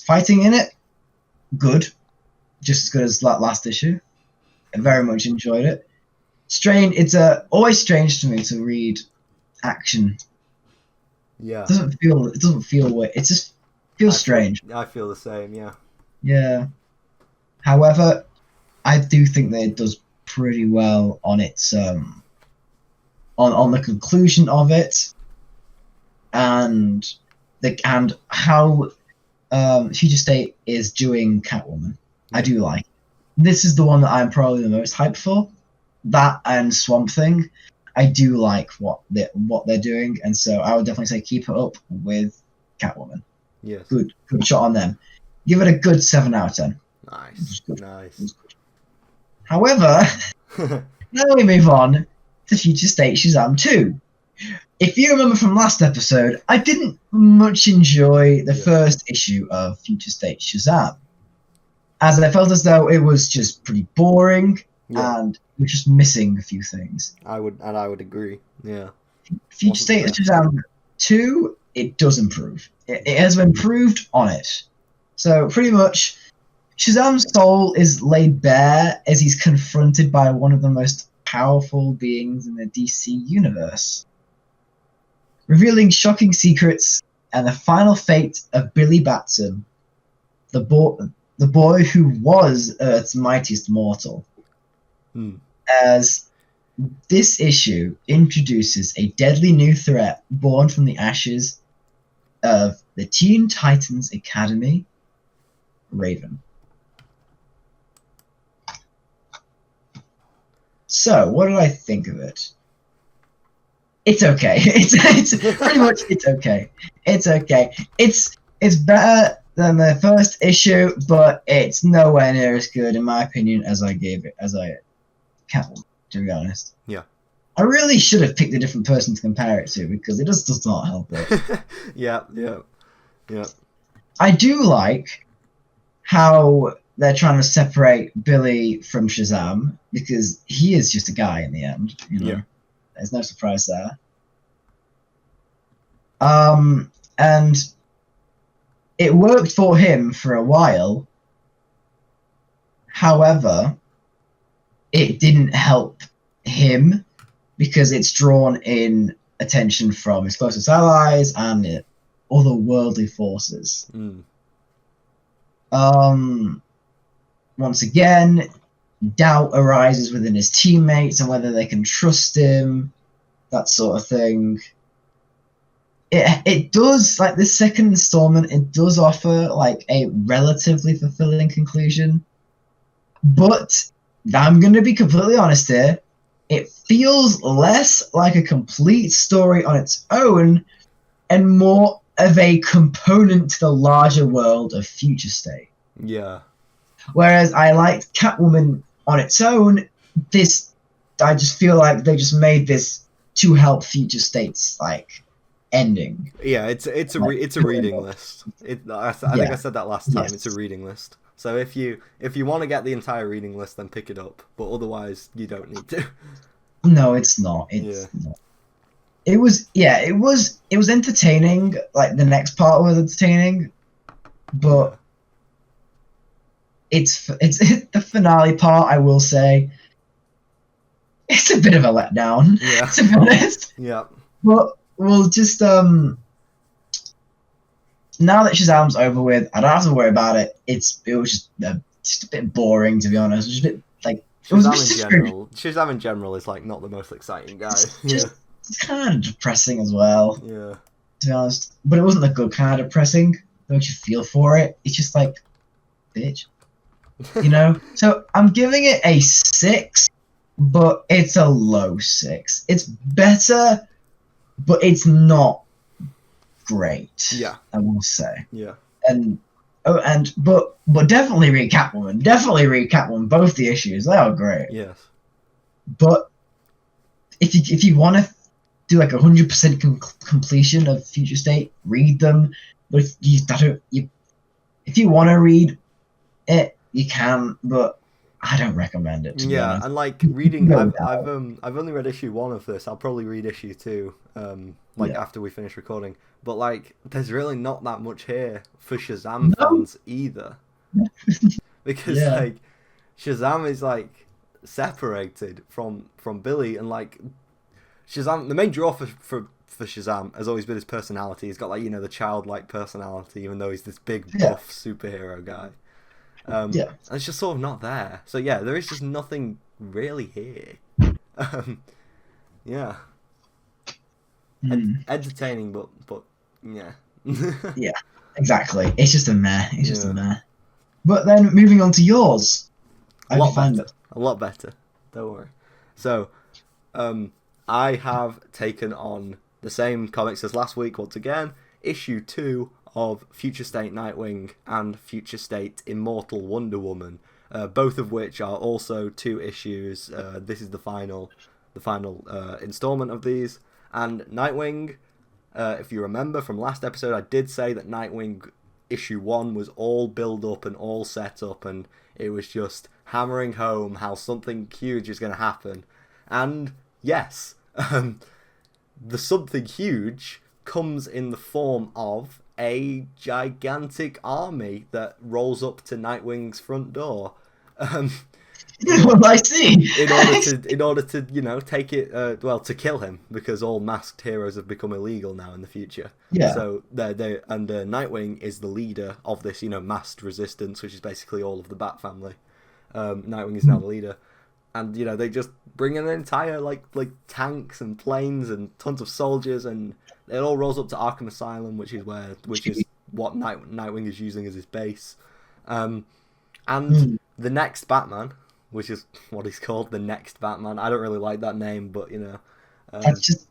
fighting in it, good, just as good as that last issue. I very much enjoyed it. Strange. It's always strange to me to read action. Yeah. It doesn't feel weird. It just feels strange. I feel the same. Yeah. Yeah. However, I do think that it does pretty well on its on the conclusion of it, and how Future State is doing Catwoman. I do like. This is the one that I'm probably the most hyped for. That and Swamp Thing, I do like what they're doing, and so I would definitely say keep it up with Catwoman. Yes. Good shot on them. Give it a good 7 out of 10. Nice. Nice. However, now we move on to Future State Shazam 2. If you remember from last episode, I didn't much enjoy the first issue of Future State Shazam, as I felt as though it was just pretty boring and we're just missing a few things. I would agree. Yeah. Future State Shazam 2, it does improve. It has improved on it. So pretty much, Shazam's soul is laid bare as he's confronted by one of the most powerful beings in the DC universe, revealing shocking secrets and the final fate of Billy Batson, the boy who was Earth's mightiest mortal. As this issue introduces a deadly new threat born from the ashes of the Teen Titans Academy, Raven. So, what did I think of it? It's okay. It's pretty much it's okay. It's okay. It's better than the first issue, but it's nowhere near as good, in my opinion, as I Catwoman, to be honest. Yeah. I really should have picked a different person to compare it to, because it just does not help it. Yeah. I do like how they're trying to separate Billy from Shazam, because he is just a guy in the end. You know? Yeah. There's no surprise there. And it worked for him for a while. However, it didn't help him, because it's drawn in attention from his closest allies and other worldly forces. Once again, doubt arises within his teammates and whether they can trust him, that sort of thing. it does, like, this second installment, it does offer like a relatively fulfilling conclusion, but I'm going to be completely honest here, it feels less like a complete story on its own and more of a component to the larger world of Future State. Yeah. Whereas I liked Catwoman on its own, I just feel like they just made this to help Future State's like ending. Yeah, it's a reading list. I think I said that last time. Yes. It's a reading list. So if you want to get the entire reading list, then pick it up. But otherwise, you don't need to. No, it's not. It's not. It was entertaining. Like, the next part was entertaining, but it's the finale part, I will say, it's a bit of a letdown. Yeah. To be honest. Yeah. But we'll just now that Shazam's over with, I don't have to worry about it. It was just a bit boring, to be honest. It was a bit like Shazam in general is like not the most exciting guy. It's kind of depressing as well. Yeah. To be honest, but it wasn't the good kind of depressing. Don't you feel for it? It's just like, bitch, you know. So I'm giving it a 6, but it's a low 6. It's better, but it's not great. Yeah. I will say. Yeah. But definitely read Catwoman. Definitely read Catwoman. Both the issues, they are great. Yes. But if you want to do like 100% completion of Future State, read them. But if you want to read it, you can. But I don't recommend it. Yeah, and like reading, I've only read issue 1 of this. I'll probably read issue 2, after we finish recording. But like, there's really not that much here for Shazam fans either, because like Shazam is like separated from Billy, and like Shazam, the main draw for Shazam has always been his personality. He's got like, the childlike personality, even though he's this big buff superhero guy. And it's just sort of not there. So yeah, there is just nothing really here. Yeah. Entertaining, but yeah. Yeah, exactly. It's just a meh. It's just a meh. But then moving on to yours. A lot better. Don't worry. So, I have taken on the same comics as last week once again. Issue 2 of Future State Nightwing and Future State Immortal Wonder Woman, both of which are also 2 issues. This is the final installment of these. And Nightwing, if you remember from last episode, I did say that Nightwing issue 1 was all build up and all set up, and it was just hammering home how something huge is going to happen. And yes, the something huge comes in the form of a gigantic army that rolls up to Nightwing's front door. I see. In order to take it, to kill him, because all masked heroes have become illegal now in the future. Yeah. So Nightwing is the leader of this, masked resistance, which is basically all of the Bat family. Nightwing is now the leader, and they just bring in an entire like tanks and planes and tons of soldiers, and it all rolls up to Arkham Asylum, which is what Nightwing is using as his base. And the next Batman, which is what he's called, the next Batman. I don't really like that name, but just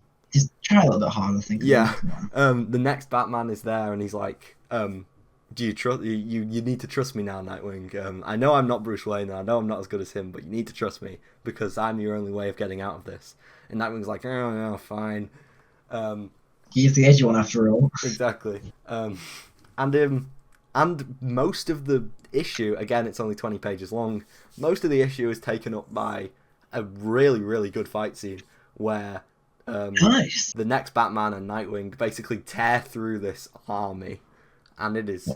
try a little bit harder. Think. Yeah. The next Batman is there, and he's like, "Do you trust? You need to trust me now, Nightwing. I know I'm not Bruce Wayne, and I know I'm not as good as him, but you need to trust me because I'm your only way of getting out of this." And Nightwing's like, "Oh, no, fine." He's the edgy one after all. Exactly. And most of the issue, again, it's only 20 pages long, most of the issue is taken up by a really, really good fight scene where the next Batman and Nightwing basically tear through this army, and it is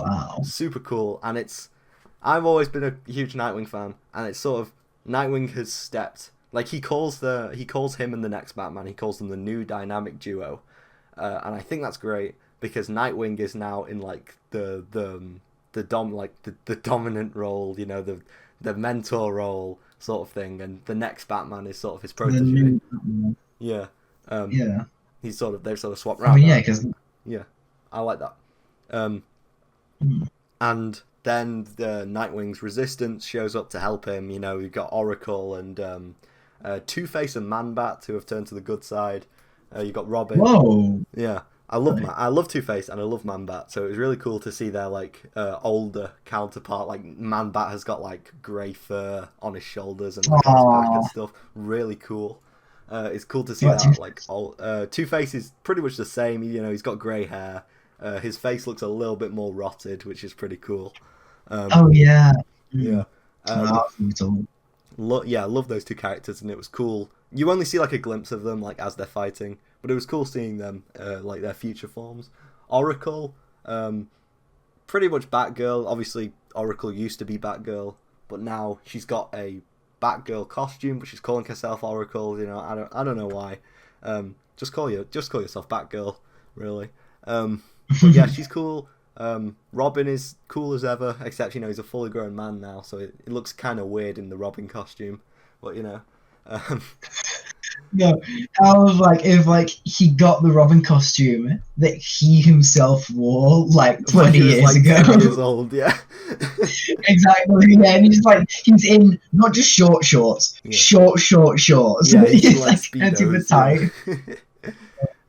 super cool. And I've always been a huge Nightwing fan, and it's sort of, Nightwing has stepped, like he calls him and the next Batman, he calls them the new dynamic duo, and I think that's great, because Nightwing is now in like the dominant role, the mentor role sort of thing, and the next Batman is sort of his protege. Yeah. He's they've sort of swapped around. I mean, yeah, because Yeah, I like that. Um, Hmm. and then the Nightwing's resistance shows up to help him. You know, you've got Oracle and Two-Face and Man-Bat who have turned to the good side. You've got Robin. Whoa. Yeah, Really? I love Two-Face and I love Man-Bat. So it was really cool to see their like older counterpart. Like Man-Bat has got like grey fur on his shoulders and like on his back and Aww. stuff. Really cool. It's cool to see What that. Like Two-Face is pretty much the same. You know, he's got grey hair. His face looks a little bit more rotted, which is pretty cool. Oh yeah. Yeah. Mm. Um, Oh, brutal. yeah, I love those two characters, and it was cool. You only see like a glimpse of them, like as they're fighting, but it was cool seeing them, like their future forms. Oracle, pretty much Batgirl. Obviously, Oracle used to be Batgirl, but now she's got a Batgirl costume, but she's calling herself Oracle. You know, I don't know why. Just call yourself Batgirl, really. But yeah, she's cool. Robin is cool as ever, except you know he's a fully grown man now, so it looks kind of weird in the Robin costume. But you know, um, No, I was like, if like he got the Robin costume that he himself wore like when 20 he was years like ago. 10 years old, yeah, Exactly, yeah, and he's in not just short shorts, yeah, short shorts. yeah, he's in He's like like super speedos, tight. yeah,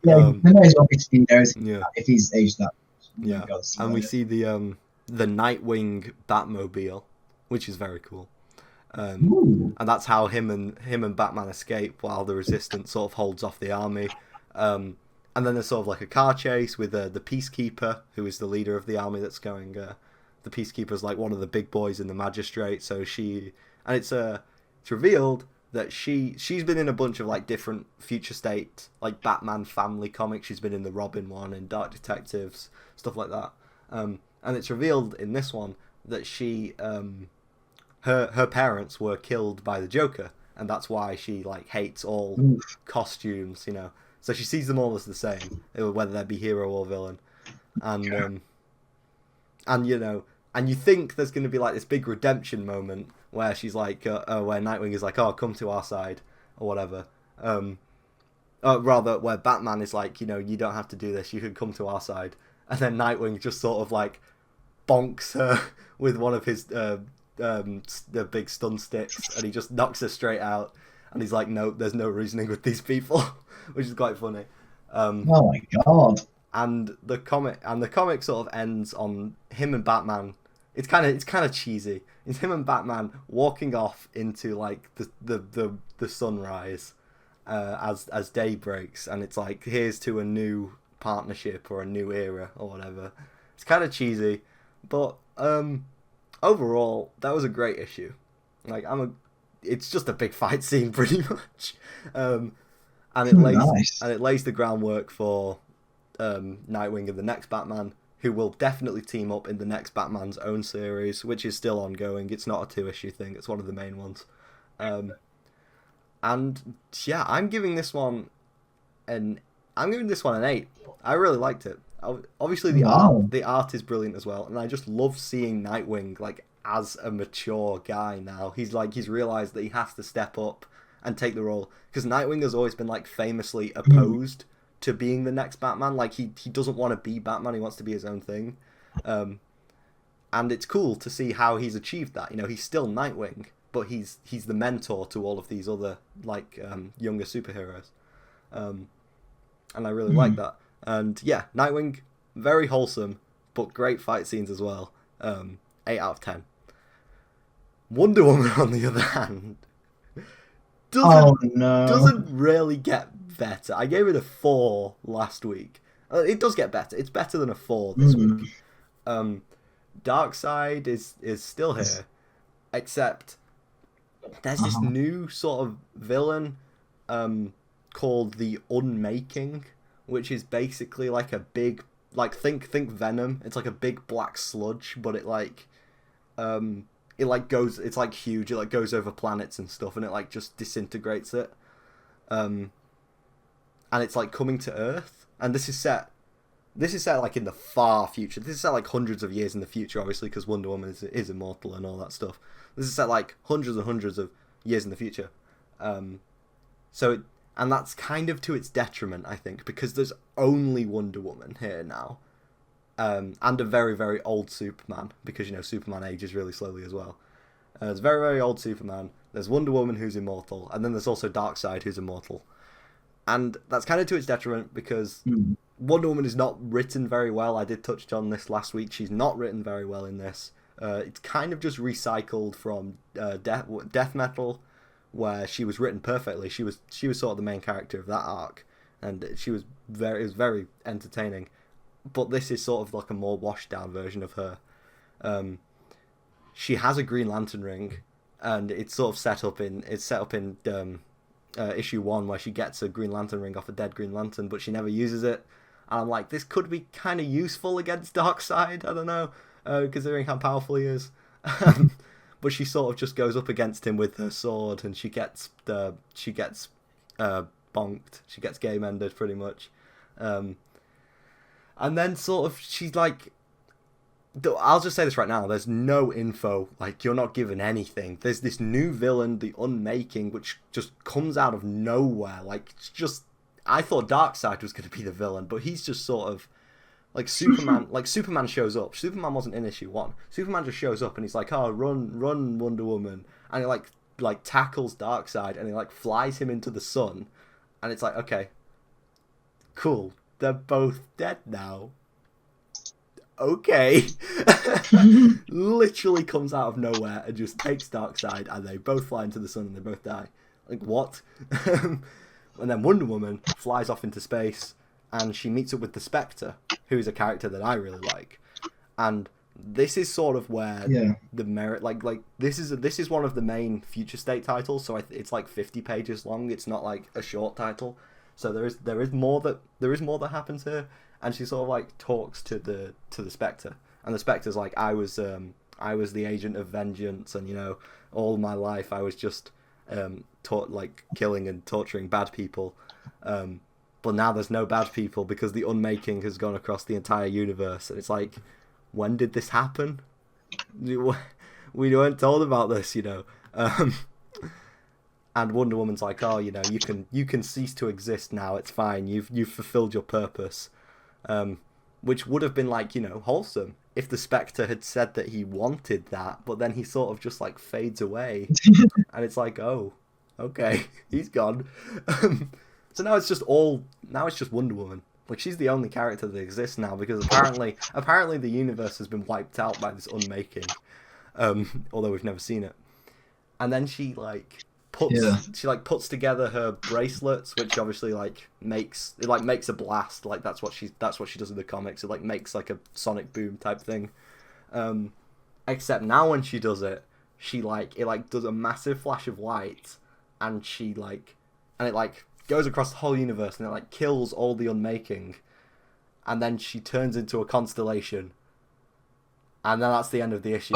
Yeah, um, the may as well be speedos yeah, if he's aged that. Oh my yeah, God, it's and we hilarious. see the Nightwing Batmobile, which is very cool. Um, Ooh. and that's how him and Batman escape while the Resistance sort of holds off the army. And then there's sort of like a car chase with the Peacekeeper, who is the leader of the army that's going. The Peacekeeper's like one of the big boys in the Magistrate, so it's revealed that she's been in a bunch of like different future state like Batman family comics. She's been in the Robin one and Dark Detectives, stuff like that. And it's revealed in this one that her parents were killed by the Joker, and that's why she like hates all Oof. costumes, you know. So she sees them all as the same, whether they be hero or villain, and and you know, and you think there's going to be like this big redemption moment where she's like, where Nightwing is like, oh, come to our side or whatever. Rather, where Batman is like, you know, you don't have to do this, you can come to our side, and then Nightwing just sort of like bonks her with one of his the big stun sticks, and he just knocks her straight out. And he's like, no, there's no reasoning with these people, which is quite funny. Oh my God. And the comic sort of ends on him and Batman. It's kind of cheesy. It's him and Batman walking off into like the sunrise as day breaks, and it's like, here's to a new partnership or a new era or whatever. It's kind of cheesy, but overall that was a great issue. Like it's just a big fight scene pretty much, and Nice. it lays the groundwork for Nightwing and the next Batman, who will definitely team up in the next Batman's own series, which is still ongoing. It's not a 2-issue thing; it's one of the main ones. And yeah, I'm giving this one an 8. I really liked it. Obviously, Wow. the art is brilliant as well, and I just love seeing Nightwing like as a mature guy now. He's realized that he has to step up and take the role, because Nightwing has always been like famously opposed to being the next Batman. Like he doesn't want to be Batman. He wants to be his own thing. And it's cool to see how he's achieved that. You know, he's still Nightwing, but he's the mentor to all of these other like younger superheroes. And I really like that. And yeah, Nightwing, very wholesome, but great fight scenes as well. 8 out of 10. Wonder Woman, on the other hand, Oh no. doesn't really get better. I gave it a 4 last week. It does get better. It's better than a 4 this week. Darkseid is still here, except there's this new sort of villain called the Unmaking, which is basically like a big, like think Venom. It's like a big black sludge, but it like goes, it's like huge. It like goes over planets and stuff, and it like just disintegrates it. And it's like coming to Earth, and this is set like in the far future. This is set like hundreds of years in the future, obviously, because Wonder Woman is immortal and all that stuff. This is set like hundreds and hundreds of years in the future. So And that's kind of to its detriment, I think, because there's only Wonder Woman here now. And a very, very old Superman, because, Superman ages really slowly as well. There's very, very old Superman, there's Wonder Woman who's immortal, and then there's also Darkseid who's immortal. And that's kind of to its detriment, because Wonder Woman is not written very well. I did touch on this last week. She's not written very well in this. It's kind of just recycled from Death Metal, where she was written perfectly. She was sort of the main character of that arc, and it was very entertaining. But this is sort of like a more washed down version of her. She has a Green Lantern ring, and it's sort of set up in issue 1, where she gets a Green Lantern ring off a dead Green Lantern, but she never uses it. And I'm like, this could be kind of useful against Darkseid. I don't know, considering how powerful he is. But she sort of just goes up against him with her sword, and she gets bonked. She gets game ended pretty much. And then sort of she's like, I'll just say this right now, there's no info, like, you're not given anything. There's this new villain, the Unmaking, which just comes out of nowhere. Like, it's just, I thought Darkseid was going to be the villain, but he's just sort of like Superman. Like, Superman shows up. Superman wasn't in issue 1. Superman just shows up and he's like, oh, run Wonder Woman, and he like tackles Darkseid, and he like flies him into the sun, and it's like, okay, cool, they're both dead now. Okay. Literally comes out of nowhere and just takes Darkseid, and they both fly into the sun and they both die. Like, what? And then Wonder Woman flies off into space, and she meets up with the Spectre, who is a character that I really like. And this is sort of where the merit, like this is one of the main Future State titles, so it's like 50 pages long. It's not like a short title, so there is more that happens here. And she sort of like talks to the Spectre, and the Spectre's like, I was the agent of vengeance, and all my life I was just killing and torturing bad people, but now there's no bad people because the Unmaking has gone across the entire universe. And it's like, when did this happen? We weren't told about this, And Wonder Woman's like, oh, you can cease to exist now. It's fine. You've fulfilled your purpose. Which would have been like, wholesome if the Spectre had said that he wanted that, but then he sort of just like fades away, and it's like, oh, okay, he's gone. So now it's just Wonder Woman. Like, she's the only character that exists now, because apparently the universe has been wiped out by this Unmaking, although we've never seen it. And then she puts together her bracelets, which obviously makes a blast. Like, that's what she does in the comics. It makes like a sonic boom type thing. Except now when she does it, it does a massive flash of light, and it goes across the whole universe, and it kills all the Unmaking, and then she turns into a constellation, and then that's the end of the issue.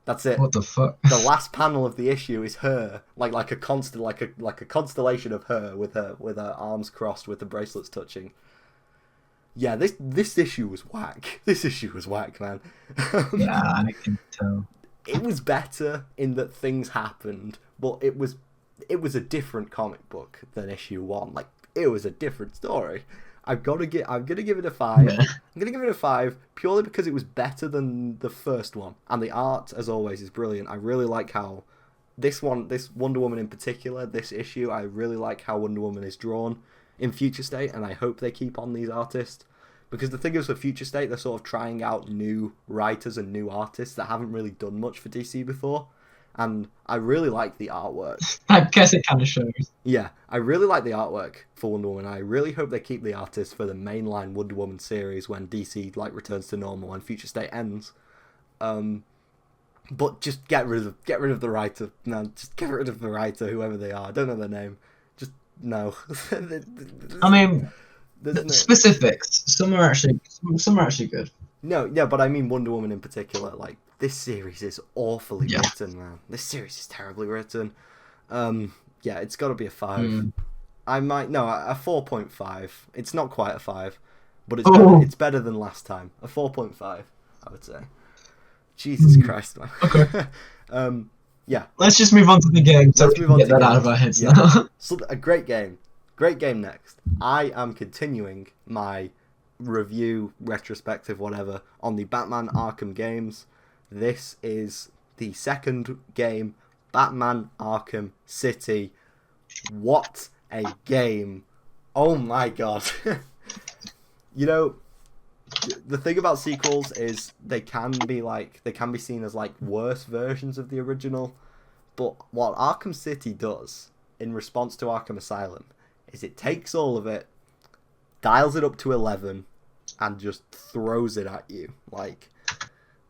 That's it. What the fuck? The last panel of the issue is her, like a constellation of her with her arms crossed, with the bracelets touching. Yeah, this issue was whack. This issue was whack, man. Yeah, I can tell. It was better in that things happened, but it was a different comic book than issue 1. Like, it was a different story. I'm gonna give it a 5. Yeah. I'm gonna give it a 5 purely because it was better than the first one, and the art, as always, is brilliant. I really like how this Wonder Woman in particular, this issue, I really like how Wonder Woman is drawn in Future State, and I hope they keep on these artists, because the thing is, with Future State, they're sort of trying out new writers and new artists that haven't really done much for DC before. And I really like the artwork. I guess it kind of shows. Yeah, I really like the artwork for Wonder Woman. I really hope they keep the artist for the mainline Wonder Woman series when DC returns to normal and Future State ends. But just get rid of the writer. No, just get rid of the writer, whoever they are. I don't know their name. Just no. I mean, specifics. Some are actually good. No, yeah, but I mean Wonder Woman in particular. This series is awfully written, man. This series is terribly written. Yeah, it's got to be a 5. A 4.5. It's not quite a 5, but it's better than last time. A 4.5, I would say. Jesus Christ, man. Okay. Yeah. Let's just move on to the game so Let's we move can on get to that out games. of our heads Yeah. now. So a great game. Great game next. I am continuing my review, retrospective, whatever, on the Batman Arkham games. This is the second game, Batman Arkham City. What a game. Oh my god. You know, the thing about sequels is they can be seen as like worse versions of the original. But what Arkham City does in response to Arkham Asylum is it takes all of it, dials it up to 11, and just throws it at you. Like,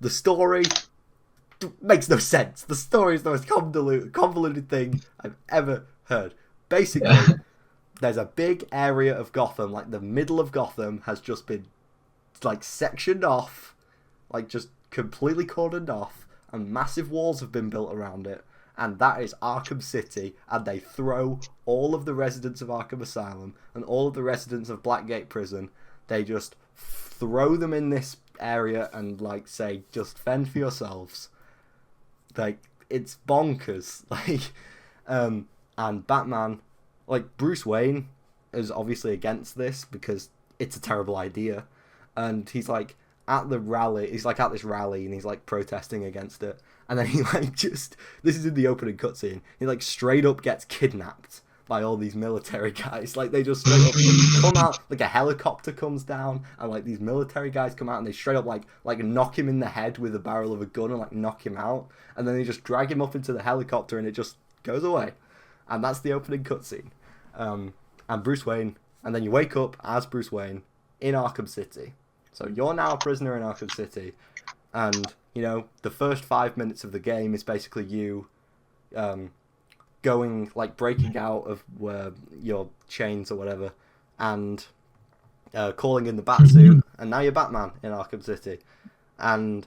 the story makes no sense. The story is the most convoluted thing I've ever heard. Basically, there's a big area of Gotham, like the middle of Gotham has just been like sectioned off, like just completely cordoned off, and massive walls have been built around it. And that is Arkham City, and they throw all of the residents of Arkham Asylum and all of the residents of Blackgate Prison, they just throw them in this area and like say, just fend for yourselves. Like, it's bonkers. Like, and Batman, like, Bruce Wayne is obviously against this because it's a terrible idea. And he's like at the rally, he's like at this rally and he's like protesting against it. And then he like this is in the opening cutscene, he like straight up gets kidnapped by all these military guys. Like, they just straight up come out, like a helicopter comes down and like these military guys come out and they straight up like knock him in the head with the barrel of a gun and like knock him out. And then they just drag him up into the helicopter and it just goes away. And that's the opening cutscene. And Bruce Wayne, and then you wake up as Bruce Wayne in Arkham City. So you're now a prisoner in Arkham City, and, you know, the first 5 minutes of the game is basically you going, like, breaking out of your chains or whatever, and calling in the Batsuit, and now you're Batman in Arkham City. And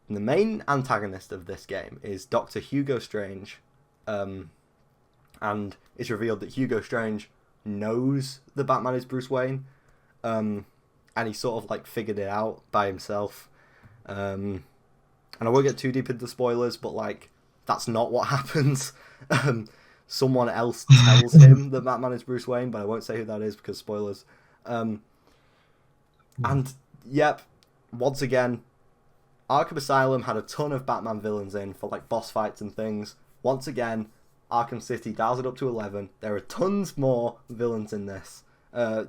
the main antagonist of this game is Dr. Hugo Strange, and it's revealed that Hugo Strange knows that Batman is Bruce Wayne, and he sort of like figured it out by himself. And I won't get too deep into spoilers, but like, that's not what happens. Someone else tells him that Batman is Bruce Wayne, but I won't say who that is because spoilers. And yep, once again, Arkham Asylum had a ton of Batman villains in for like boss fights and things. Once again, Arkham City dials it up to 11. There are tons more villains in this.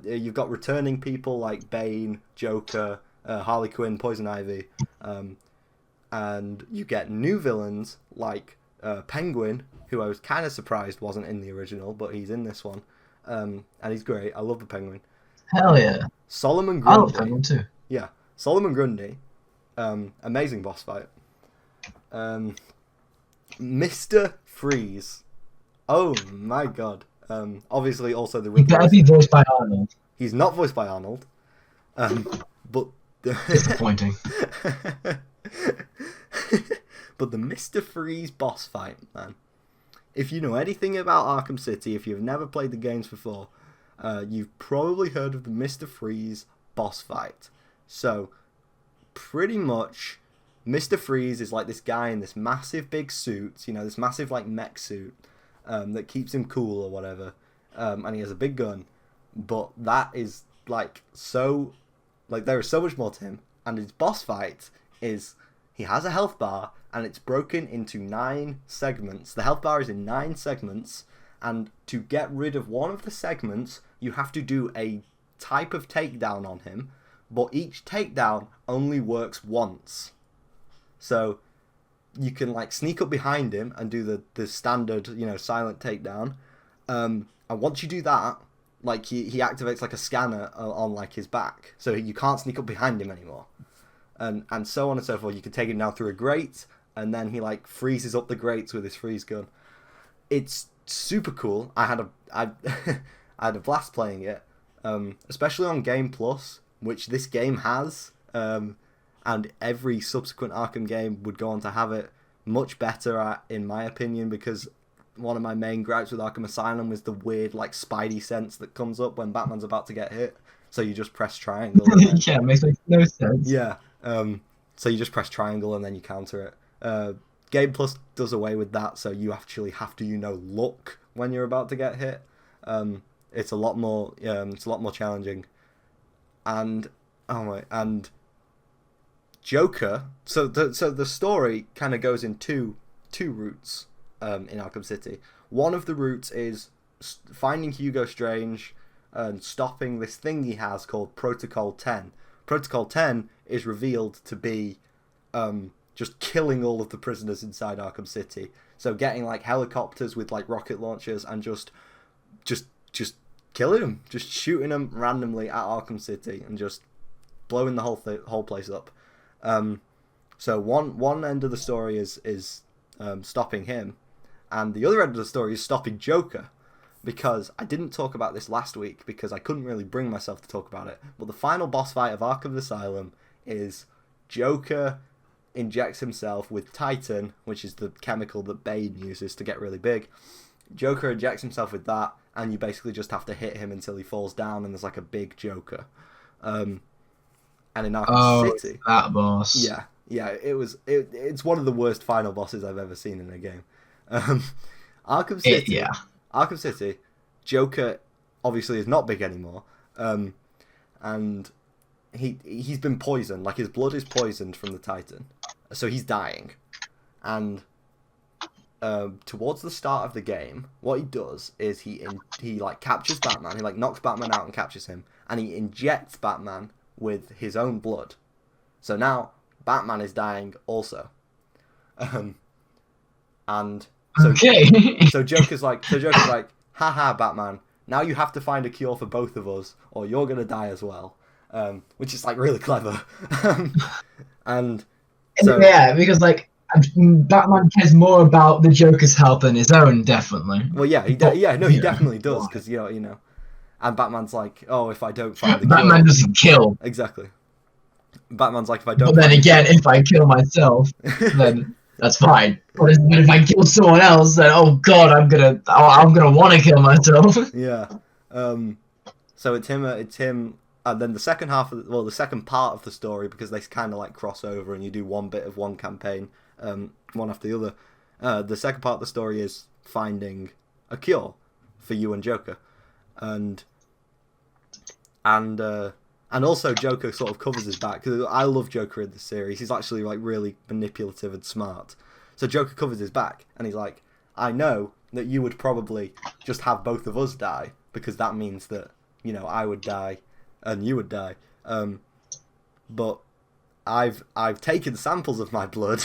You've got returning people like Bane, Joker, Harley Quinn, Poison Ivy, and you get new villains like Penguin, who I was kind of surprised wasn't in the original, but he's in this one, and he's great. I love the Penguin. Hell yeah. Solomon Grundy. I love Penguin too. Yeah, Solomon Grundy, amazing boss fight. Mr. Freeze. Oh my god. Obviously also the He better be voiced by Arnold. He's not voiced by Arnold. But disappointing. But the Mr. Freeze boss fight, man. If you know anything about Arkham City, if you've never played the games before, you've probably heard of the Mr. Freeze boss fight. So, pretty much, Mr. Freeze is like this guy in this massive big suit, you know, this massive like mech suit, that keeps him cool or whatever, and he has a big gun, but that is like so, like there is so much more to him, and his boss fight is, he has a health bar, and it's broken into 9 segments. The health bar is in 9 segments, and to get rid of one of the segments, you have to do a type of takedown on him, but each takedown only works once. So you can like sneak up behind him and do the standard, you know, silent takedown. And once you do that, like he activates like a scanner on like his back, so you can't sneak up behind him anymore. And so on and so forth. You can take him down through a grate, and then he like freezes up the grates with his freeze gun. It's super cool. I had a blast playing it, especially on Game Plus, which this game has. And every subsequent Arkham game would go on to have it much better at, in my opinion, because one of my main gripes with Arkham Asylum was the weird like spidey sense that comes up when Batman's about to get hit. So you just press triangle. Then, yeah, it makes no sense. Yeah. So you just press triangle and then you counter it. Game Plus does away with that, so you actually have to look when you're about to get hit. It's a lot more challenging, and Joker. So the story kind of goes in two routes in Arkham City. One of the routes is finding Hugo Strange and stopping this thing he has called Protocol 10. Protocol 10 is revealed to be just killing all of the prisoners inside Arkham City. So getting like helicopters with like rocket launchers and just killing them, just shooting them randomly at Arkham City and just blowing the whole place up. So one end of the story is stopping him, and the other end of the story is stopping Joker. Because I didn't talk about this last week because I couldn't really bring myself to talk about it. But the final boss fight of Arkham Asylum is Joker injects himself with Titan, which is the chemical that Bane uses to get really big. Joker injects himself with that, and you basically just have to hit him until he falls down, and there's like a big Joker. And in Arkham City, that boss. Yeah, it's one of the worst final bosses I've ever seen in a game. Arkham City. Arkham City, Joker obviously is not big anymore, and he's been poisoned. Like his blood is poisoned from the Titan, so he's dying. And towards the start of the game, what he does is he like captures Batman. He like knocks Batman out and captures him, and he injects Batman with his own blood. So now Batman is dying also, and. So Joker's like, haha, Batman, now you have to find a cure for both of us, or you're gonna die as well. Which is like really clever. And so, yeah, because like Batman cares more about the Joker's help than his own, definitely. Well, yeah, he definitely does, because you know, and Batman's like, oh, if I don't find the Batman cure, doesn't kill. Exactly. Batman's like, if I don't. But then again, if I kill myself, then. That's fine. But if I kill someone else, then oh god, I'm gonna want to kill myself. Yeah. So it's him, and then the second part of the story, because they kind of like cross over, and you do one bit of one campaign, one after the other. The second part of the story is finding a cure for you and Joker, and also Joker sort of covers his back, because I love Joker in this series. He's actually like really manipulative and smart. So Joker covers his back, and he's like, I know that you would probably just have both of us die, because that means that, you know, I would die and you would die. But I've taken samples of my blood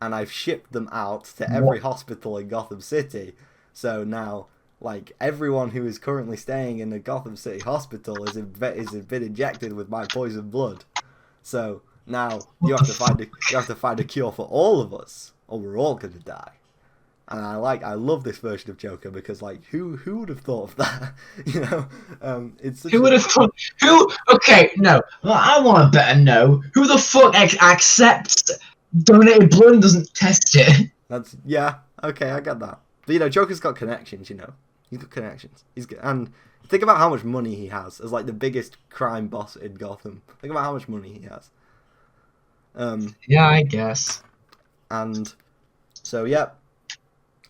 and I've shipped them out to every hospital in Gotham City. So now, like, everyone who is currently staying in the Gotham City hospital is been injected with my poison blood. So now you have to find a cure for all of us, or we're all gonna die. And I love this version of Joker, because like who would have thought of that? You know, it's such who would have thought? Who? Okay, no. Well, I want to better know who the fuck accepts donated blood and doesn't test it. That's okay, I get that. But you know, Joker's got connections. You know. He's got connections. He's good. And think about how much money he has as like the biggest crime boss in Gotham. Think about how much money he has. Yeah, I guess. And so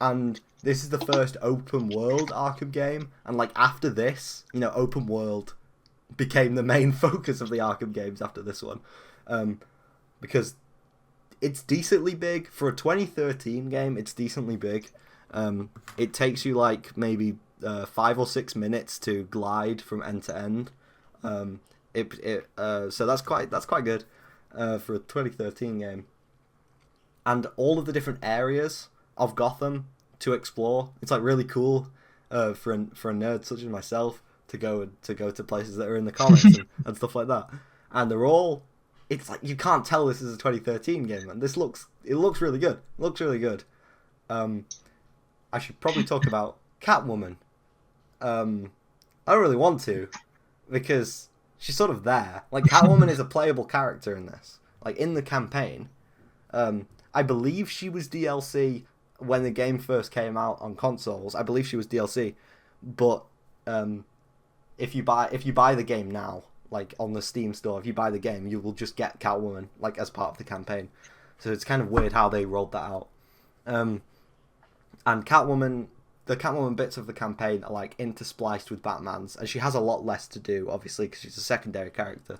and this is the first open world Arkham game. And like after this, you know, open world became the main focus of the Arkham games after this one, because it's decently big for a 2013 game. It's decently big. It takes you like maybe 5 or 6 minutes to glide from end to end. So that's quite good for a 2013 game. And all of the different areas of Gotham to explore, it's like really cool for a nerd such as myself to go to places that are in the comics and stuff like that. And they're all, it's like you can't tell this is a 2013 game, man. It looks really good. It looks really good. I should probably talk about Catwoman. I don't really want to, because she's sort of there. Like, Catwoman is a playable character in this. Like, in the campaign. I believe she was DLC when the game first came out on consoles. I believe she was DLC. But if you buy the game now, like on the Steam store, if you buy the game, you will just get Catwoman like as part of the campaign. So it's kind of weird how they rolled that out. And Catwoman, the Catwoman bits of the campaign are like interspliced with Batman's, and she has a lot less to do, obviously, because she's a secondary character.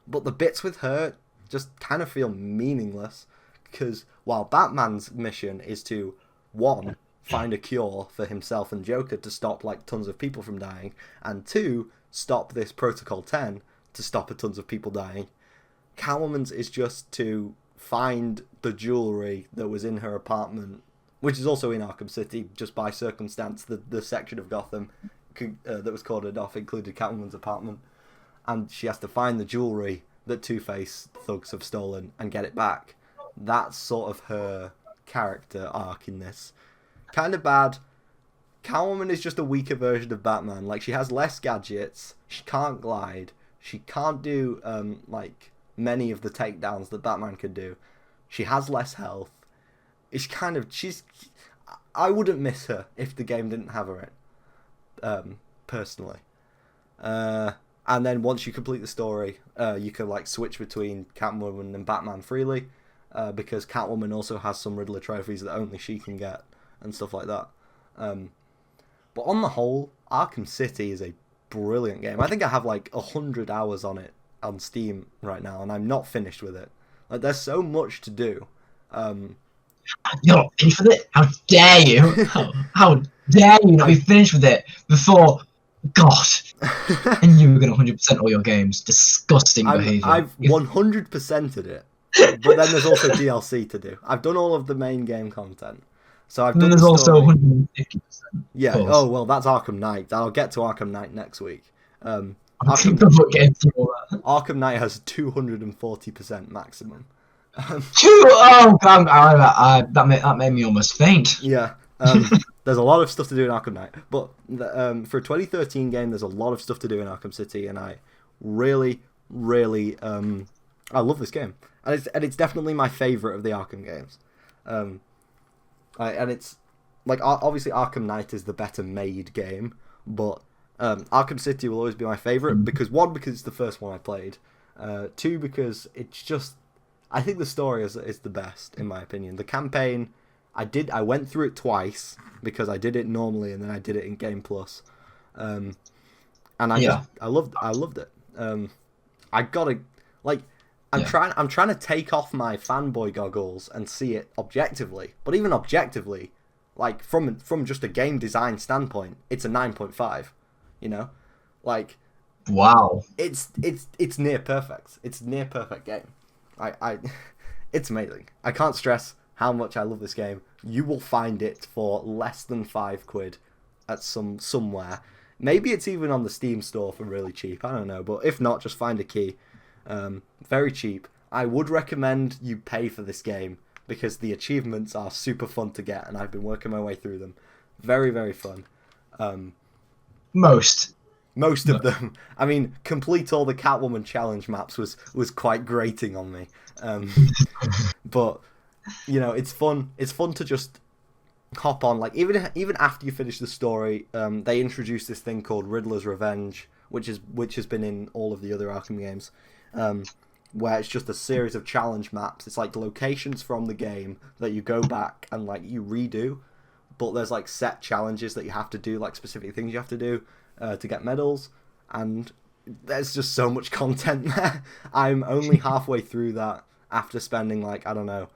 But the bits with her just kind of feel meaningless, because while Batman's mission is to, one, find a cure for himself and Joker to stop like tons of people from dying, and two, stop this Protocol 10 to stop tons of people dying, Catwoman's is just to find the jewellery that was in her apartment, which is also in Arkham City, just by circumstance. The section of Gotham that was cordoned off included Catwoman's apartment, and she has to find the jewellery that Two-Face thugs have stolen and get it back. That's sort of her character arc in this. Kind of bad. Catwoman is just a weaker version of Batman. Like, she has less gadgets, she can't glide, she can't do like many of the takedowns that Batman can do. She has less health. I wouldn't miss her if the game didn't have her in, personally. And then once you complete the story, you can like switch between Catwoman and Batman freely, because Catwoman also has some Riddler trophies that only she can get and stuff like that. But on the whole, Arkham City is a brilliant game. I think I have like 100 hours on it on Steam right now, and I'm not finished with it. Like, there's so much to do. You're not finished with it? How dare you? How dare you not be finished with it before... God. And you were going to 100% all your games. Disgusting behaviour. I've 100%ed it. But then there's also DLC to do. I've done all of the main game content. So I've done. There's also 150%. Yeah. Oh well, that's Arkham Knight. I'll get to Arkham Knight next week. Arkham Knight has 240% maximum. Oh God! That made me almost faint. Yeah. There's a lot of stuff to do in Arkham Knight, but for a 2013 game, there's a lot of stuff to do in Arkham City, and I really, really, I love this game, and it's definitely my favorite of the Arkham games. And it's like, obviously Arkham Knight is the better made game, but Arkham City will always be my favorite because it's the first one I played, two, because it's just, I think the story is the best in my opinion. The campaign, I went through it twice because I did it normally and then I did it in Game Plus, and I loved it. I gotta, like, I'm trying to take off my fanboy goggles and see it objectively, but even objectively, like from just a game design standpoint, it's a 9.5. You know, like, wow, it's near perfect. It's near perfect game. It's amazing. I can't stress how much I love this game. You will find it for less than £5 at somewhere. Maybe it's even on the Steam store for really cheap. I don't know, but if not, just find a key. Very cheap. I would recommend you pay for this game because the achievements are super fun to get, and I've been working my way through them. Very, very fun. Most of them. I mean, complete all the Catwoman challenge maps was quite grating on me. But you know, it's fun. It's fun to just hop on. Like, even after you finish the story, they introduce this thing called Riddler's Revenge, which has been in all of the other Arkham games, where it's just a series of challenge maps. It's like locations from the game that you go back and like you redo, but there's like set challenges that you have to do, like specific things you have to do to get medals, and there's just so much content there. I'm only halfway through that after spending, like, I don't know,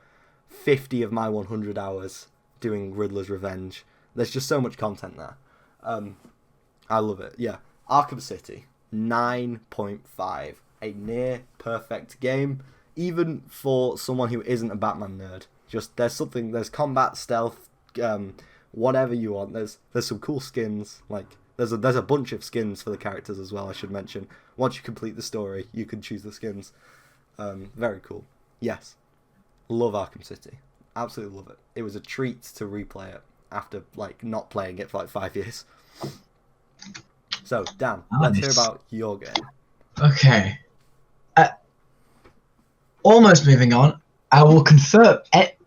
50 of my 100 hours doing Riddler's Revenge. There's just so much content there. I love it. Yeah, Arkham City, 9.5. A near perfect game, even for someone who isn't a Batman nerd. Just there's combat, stealth, whatever you want. There's some cool skins. Like, there's a bunch of skins for the characters as well, I should mention. Once you complete the story, you can choose the skins. Very cool. Yes, love Arkham City. Absolutely love it. It was a treat to replay it after like not playing it for like 5 years. So, Dan, let's hear about your game. Okay. Almost moving on. I will confirm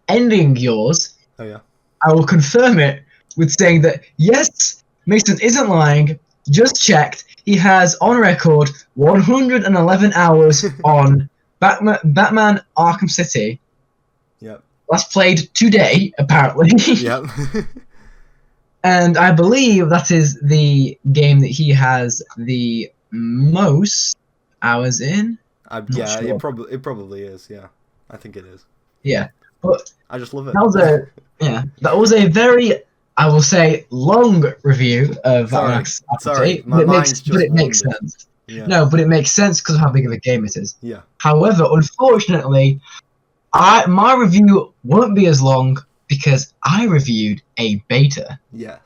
ending yours. Oh yeah. I will confirm it with saying that yes, Mason isn't lying. Just checked. He has on record 111 hours on Batman Arkham City. Yep. last played today, apparently. Yep. And I believe that is the game that he has the most hours in. Yeah, sure. it probably is. Yeah, I think it is. Yeah, but I just love it. That was a very, I will say, long review of Sorry, Armageddon, my mind's but it makes wandered. sense. Yeah. No, but it makes sense because of how big of a game it is. Yeah. However, unfortunately, my review won't be as long because I reviewed a beta. Yes.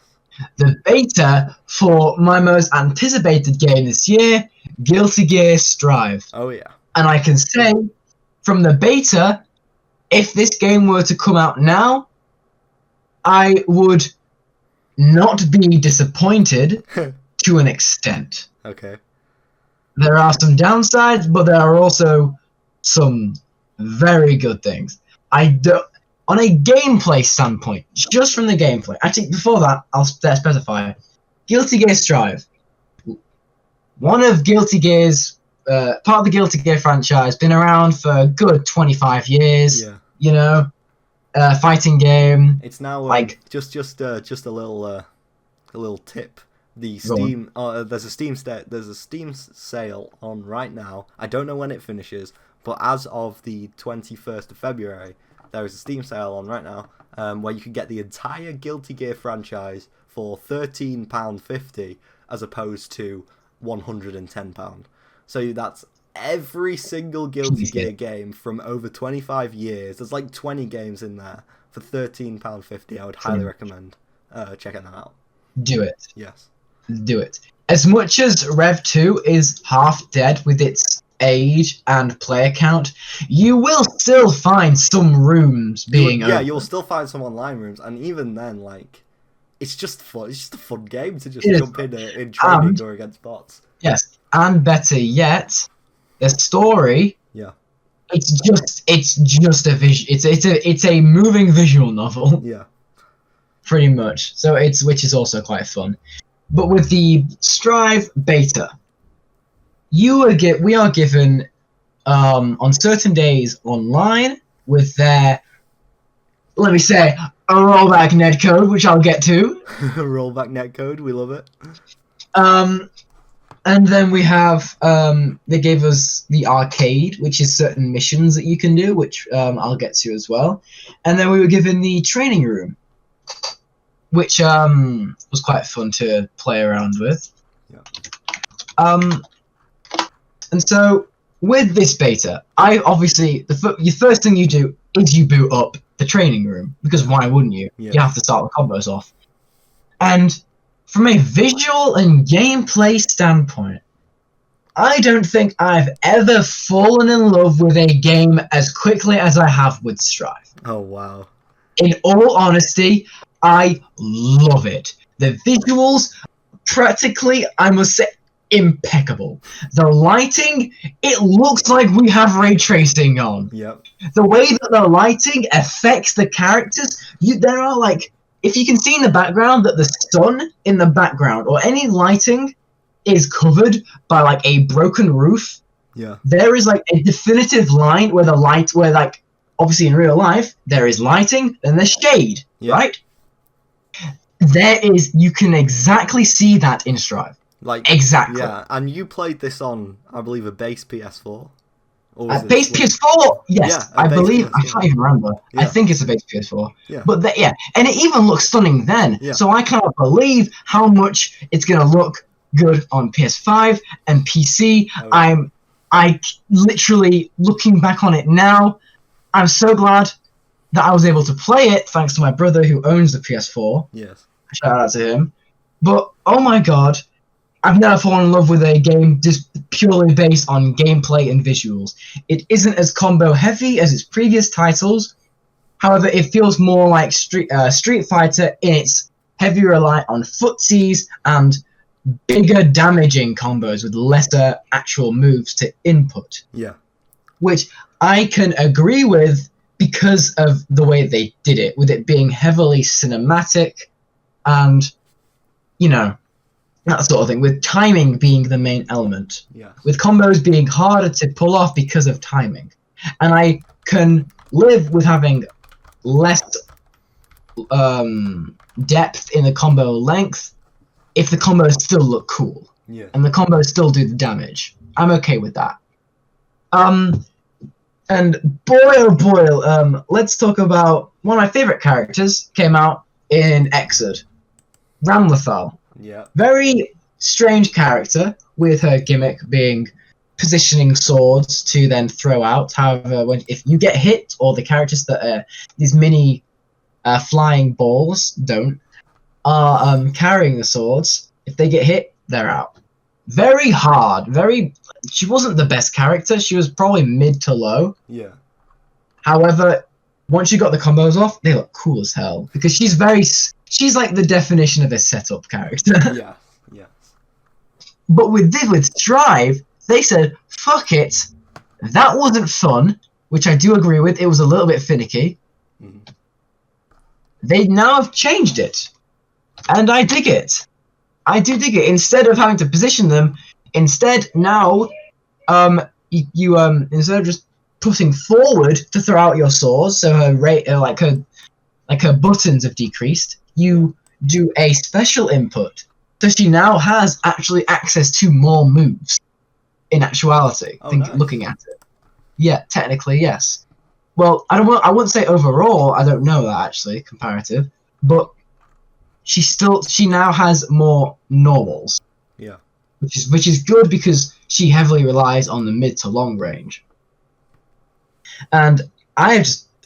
The beta for my most anticipated game this year, Guilty Gear Strive. Oh yeah. And I can say, from the beta, if this game were to come out now, I would not be disappointed to an extent. Okay. There are some downsides, but there are also some very good things. On a gameplay standpoint, just from the gameplay. Actually, before that, I'll specify. Guilty Gear Strive. One of Guilty Gear's, part of the Guilty Gear franchise, been around for a good 25 years. Yeah. You know, fighting game. It's now just a little tip. The Steam there's a Steam sale on right now. I don't know when it finishes, but as of the 21st of February, there is a Steam sale on right now where you can get the entire Guilty Gear franchise for £13.50 as opposed to £110. So that's every single Guilty Gear game from over 25 years. There's like 20 games in there for £13.50. I would highly recommend checking that out. Do it. Yes. Do it. As much as Rev 2 is half dead with its age and player count, you will still find some rooms being open. You'll still find some online rooms, and even then, like, it's just fun. It's just a fun game to just jump in training or against bots. Yes, and better yet, the story. Yeah. It's just a it's a moving visual novel. Yeah. Pretty much. So which is also quite fun. But with the Strive beta, we are given on certain days online with their, let me say, a rollback netcode, which I'll get to. Rollback netcode, we love it. And then we have they gave us the arcade, which is certain missions that you can do, which I'll get to as well. And then we were given the training room, which was quite fun to play around with. Yeah. And so with this beta, the first thing you do is you boot up the training room, because why wouldn't you? Yeah. You have to start the combos off. And from a visual and gameplay standpoint, I don't think I've ever fallen in love with a game as quickly as I have with Strive. Oh wow. In all honesty, I love it. The visuals, practically, I must say, impeccable. The lighting, it looks like we have ray tracing on. Yep. The way that the lighting affects the characters, there are like, if you can see in the background that the sun in the background or any lighting is covered by like a broken roof, yeah, there is like a definitive line where like obviously in real life there is lighting and there's shade, right? You can exactly see that in Strive. Like exactly. Yeah, and you played this on, I believe, a base PS4. Base PS4, yes, yeah, I believe. PS4. I can't even remember. Yeah. I think it's a base PS4. Yeah. But and it even looks stunning then. Yeah. So I can't believe how much it's gonna look good on PS5 and PC. Oh, yeah. I literally, looking back on it now, I'm so glad that I was able to play it thanks to my brother who owns the PS4. Yes. Shout out to him. But oh my god, I've never fallen in love with a game just purely based on gameplay and visuals. It isn't as combo heavy as its previous titles. However, it feels more like Street Fighter in its heavier reliance on footsies and bigger damaging combos with lesser actual moves to input. Yeah. Which I can agree with because of the way they did it, with it being heavily cinematic and, you know, that sort of thing, with timing being the main element. Yeah. With combos being harder to pull off because of timing. And I can live with having less depth in the combo length if the combos still look cool. Yeah. And the combos still do the damage. I'm okay with that. And boy, oh boy, let's talk about one of my favorite characters. Came out in Exod, Ramlethal. Yeah. Very strange character, with her gimmick being positioning swords to then throw out. However, if you get hit, or the characters that these mini flying balls are carrying the swords, if they get hit, they're out. Very hard. She wasn't the best character. She was probably mid to low. Yeah. However, once you got the combos off, they look cool as hell, because she's like the definition of a setup character. Yeah. Yeah. But with Strive, they said, fuck it, that wasn't fun, which I do agree with. It was a little bit finicky. Mm-hmm. They now have changed it, and I dig it. I do dig it. Instead of having to position them, now, you instead of just putting forward to throw out your swords, so her rate, like her buttons have decreased, you do a special input. So she now has actually access to more moves. In actuality, Nice. Looking at it, yeah, technically yes. Well, I wouldn't say overall. I don't know that actually comparative, but she now has more normals. Yeah. Which is good, because she heavily relies on the mid to long range. And I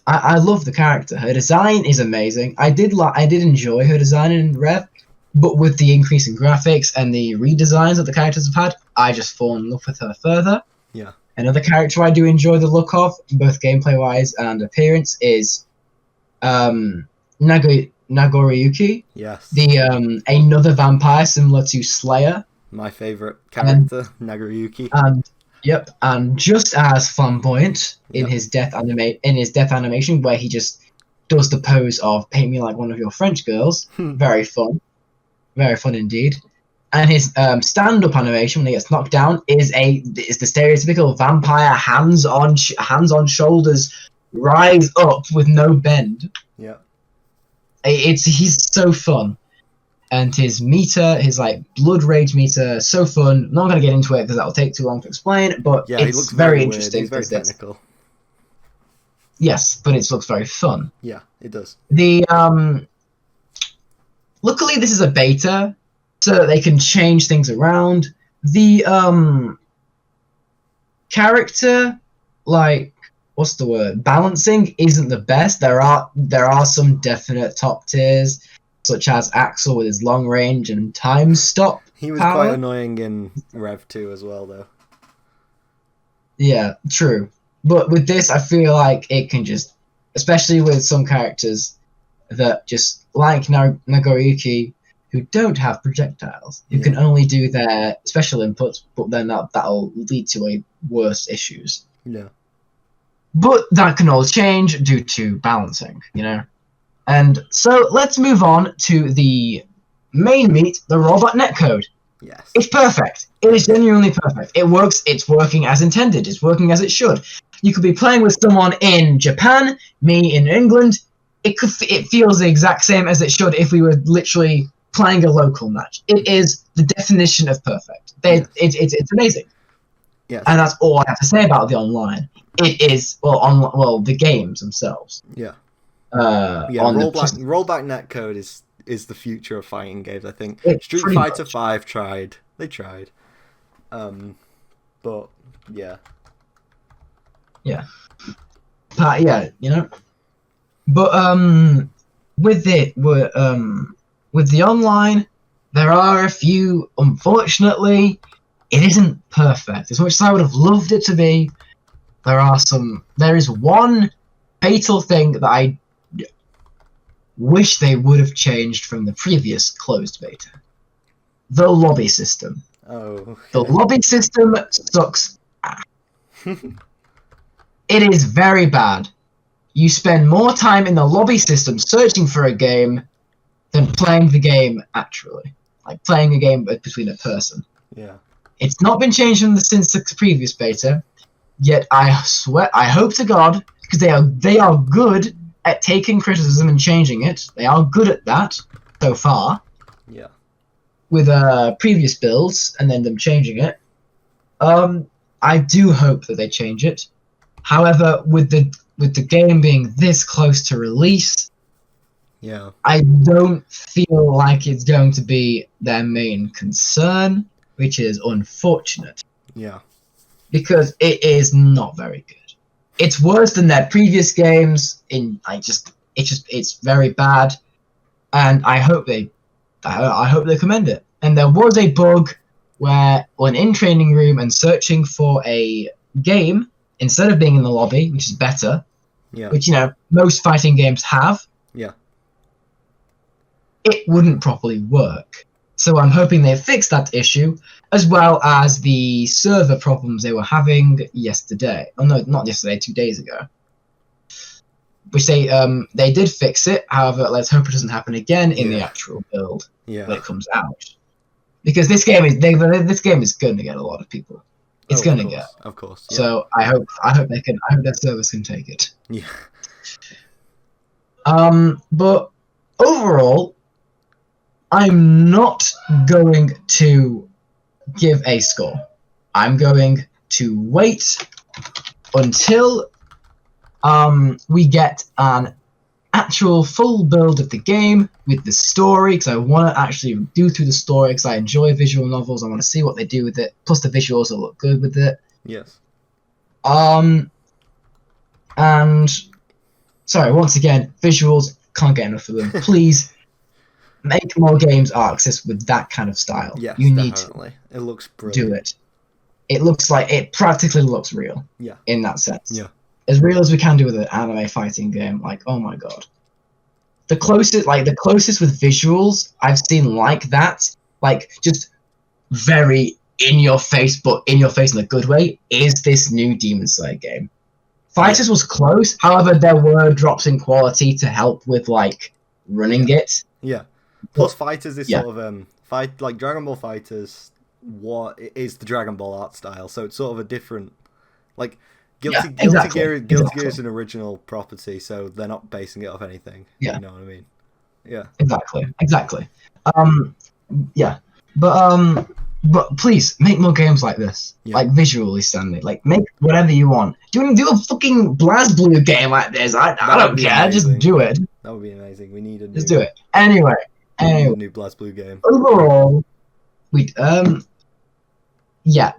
love the character. Her design is amazing. I did enjoy her design in Rev, but with the increase in graphics and the redesigns that the characters have had, I just fall in love with her further. Yeah. Another character I do enjoy the look of, both gameplay wise and appearance, is Nagoriyuki. Yes. The another vampire similar to Slayer. My favorite character, Nagoriyuki. And just as flamboyant in his death animation, where he just does the pose of "paint me like one of your French girls." Very fun indeed. And his stand-up animation when he gets knocked down is the stereotypical vampire hands on shoulders, rise up with no bend. Yeah. He's so fun. And his meter, his like blood rage meter, so fun. I'm not gonna get into it because that will take too long to explain. But Yeah, he it's looks very weird. interesting. He's very technical. Yes, but it looks very fun. Yeah, it does. The luckily this is a beta, so that they can change things around. The character, like, what's the word? Balancing isn't the best. There are some definite top tiers, such as Axel with his long range and time stop. He was power. quite annoying in Rev 2 as well, though. Yeah, true. But with this, I feel like it can just, especially with some characters that just, like Nagoriyuki, who don't have projectiles, who can only do their special inputs, but then that'll lead to worse issues. Yeah. But that can all change due to balancing, you know? And so let's move on to the main meat, the robot netcode. Yes. It's perfect. It is genuinely perfect. It works. It's working as intended. It's working as it should. You could be playing with someone in Japan, me in England. It feels the exact same as it should if we were literally playing a local match. It is the definition of perfect. It's amazing. Yes. And that's all I have to say about the online. It is the games themselves. Yeah. Rollback netcode is the future of fighting games, I think. It Street pretty Fighter much. 5 tried. They tried. But yeah. Yeah. Yeah, you know. But with the online, there are a few, unfortunately, it isn't perfect. As much as I would have loved it to be, there is one fatal thing that I wish they would have changed from the previous closed beta. The lobby system. Oh. Okay. The lobby system sucks ass. It is very bad. You spend more time in the lobby system searching for a game than playing the game actually. Like playing a game between a person. Yeah. It's not been changed since the previous beta, yet I hope to God, because they are good, at taking criticism and changing it. They are good at that so far. Yeah. With previous builds and then them changing it. I do hope that they change it. However, with the game being this close to release, yeah, I don't feel like it's going to be their main concern, which is unfortunate. Yeah. Because it is not very good. It's worse than their previous games. It's very bad, and I hope they commend it. And there was a bug where when in training room and searching for a game instead of being in the lobby, which is better, which most fighting games have, it wouldn't properly work. So I'm hoping they fix that issue, as well as the server problems they were having yesterday. Oh no, not yesterday, 2 days ago. Which they did fix it. However, let's hope it doesn't happen again in the actual build when it comes out. Because this game is going to get a lot of people. It's going to get. Of course. Yeah. So I hope their servers can take it. Yeah. But overall, I'm not going to give a score. I'm going to wait until we get an actual full build of the game with the story, because I want to actually do through the story, because I enjoy visual novels. I want to see what they do with it. Plus, the visuals will look good with it. Yes. And sorry, once again, visuals, can't get enough of them. Please make more games Arxis with that kind of style. Yes, you definitely. Need to it looks brilliant. do it. It practically looks real. Yeah. In that sense. Yeah. As real as we can do with an anime fighting game. Like, oh my god. The closest with visuals I've seen like that, like just very in your face, but in your face in a good way, is this new Demon Slayer game. Fighters was close, however, there were drops in quality to help with like running it. Yeah. Plus, Fighters is sort of like Dragon Ball Fighters. What is the Dragon Ball art style? So it's sort of a different, like Guilty Gear is an original property, so they're not basing it off anything. Yeah. You know what I mean? Yeah. Exactly. Yeah. But please make more games like this, like visually stunning. Like make whatever you want. Do a fucking BlazBlue game like this. I don't care. Just do it. That would be amazing. We need a new. Just do it. Anyway. New BlazBlue game. Overall, we do. I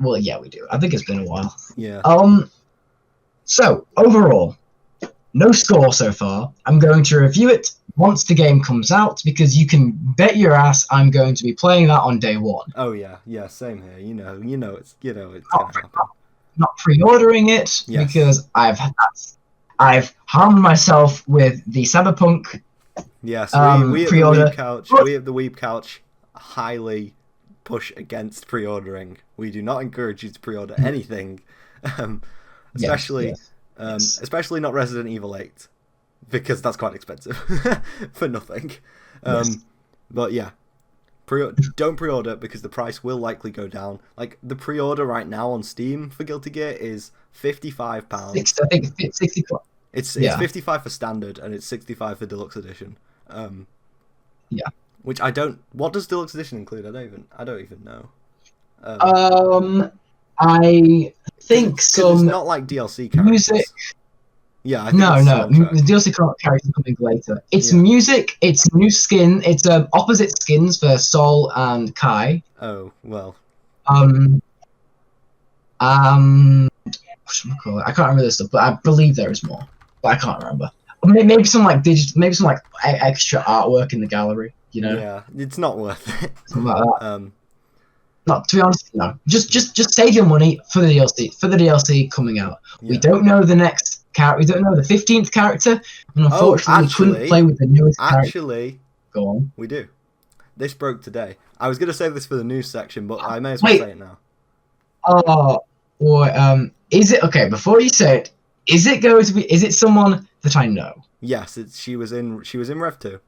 think it's been a while. Yeah. So overall, no score so far. I'm going to review it once the game comes out, because you can bet your ass I'm going to be playing that on day one. Oh yeah, same here. You know, it's gonna happen. Not pre-ordering it because I've harmed myself with the Cyberpunk. Yes, we at the Weeb Couch highly push against pre-ordering. We do not encourage you to pre-order anything, especially not Resident Evil 8. Because that's quite expensive for nothing. But yeah, don't pre-order because the price will likely go down. Like the pre-order right now on Steam for Guilty Gear is £55. I think it's 65. It's 55 for standard and it's 65 for deluxe edition. Which I don't. What does deluxe edition include? I don't even know. I think some. It's not like DLC characters. Music. Yeah, no. The DLC characters coming later. It's music. It's new skin. It's opposite skins for Sol and Kai. Oh well. Whatchamacallit? I can't remember this stuff, but I believe there is more, but I can't remember. Maybe some like extra artwork in the gallery. You know. Yeah, it's not worth it. Something like that. Not to be honest, no. Just save your money for the DLC. For the DLC coming out, we don't know the next. We don't know the 15th character, and unfortunately, we couldn't play with the newest character. Actually, go on. We do. This broke today. I was going to save this for the news section, but I may as well say it now. Is it okay? Before you say it, is it going to be? Is it someone that I know? Yes, she was in Rev 2.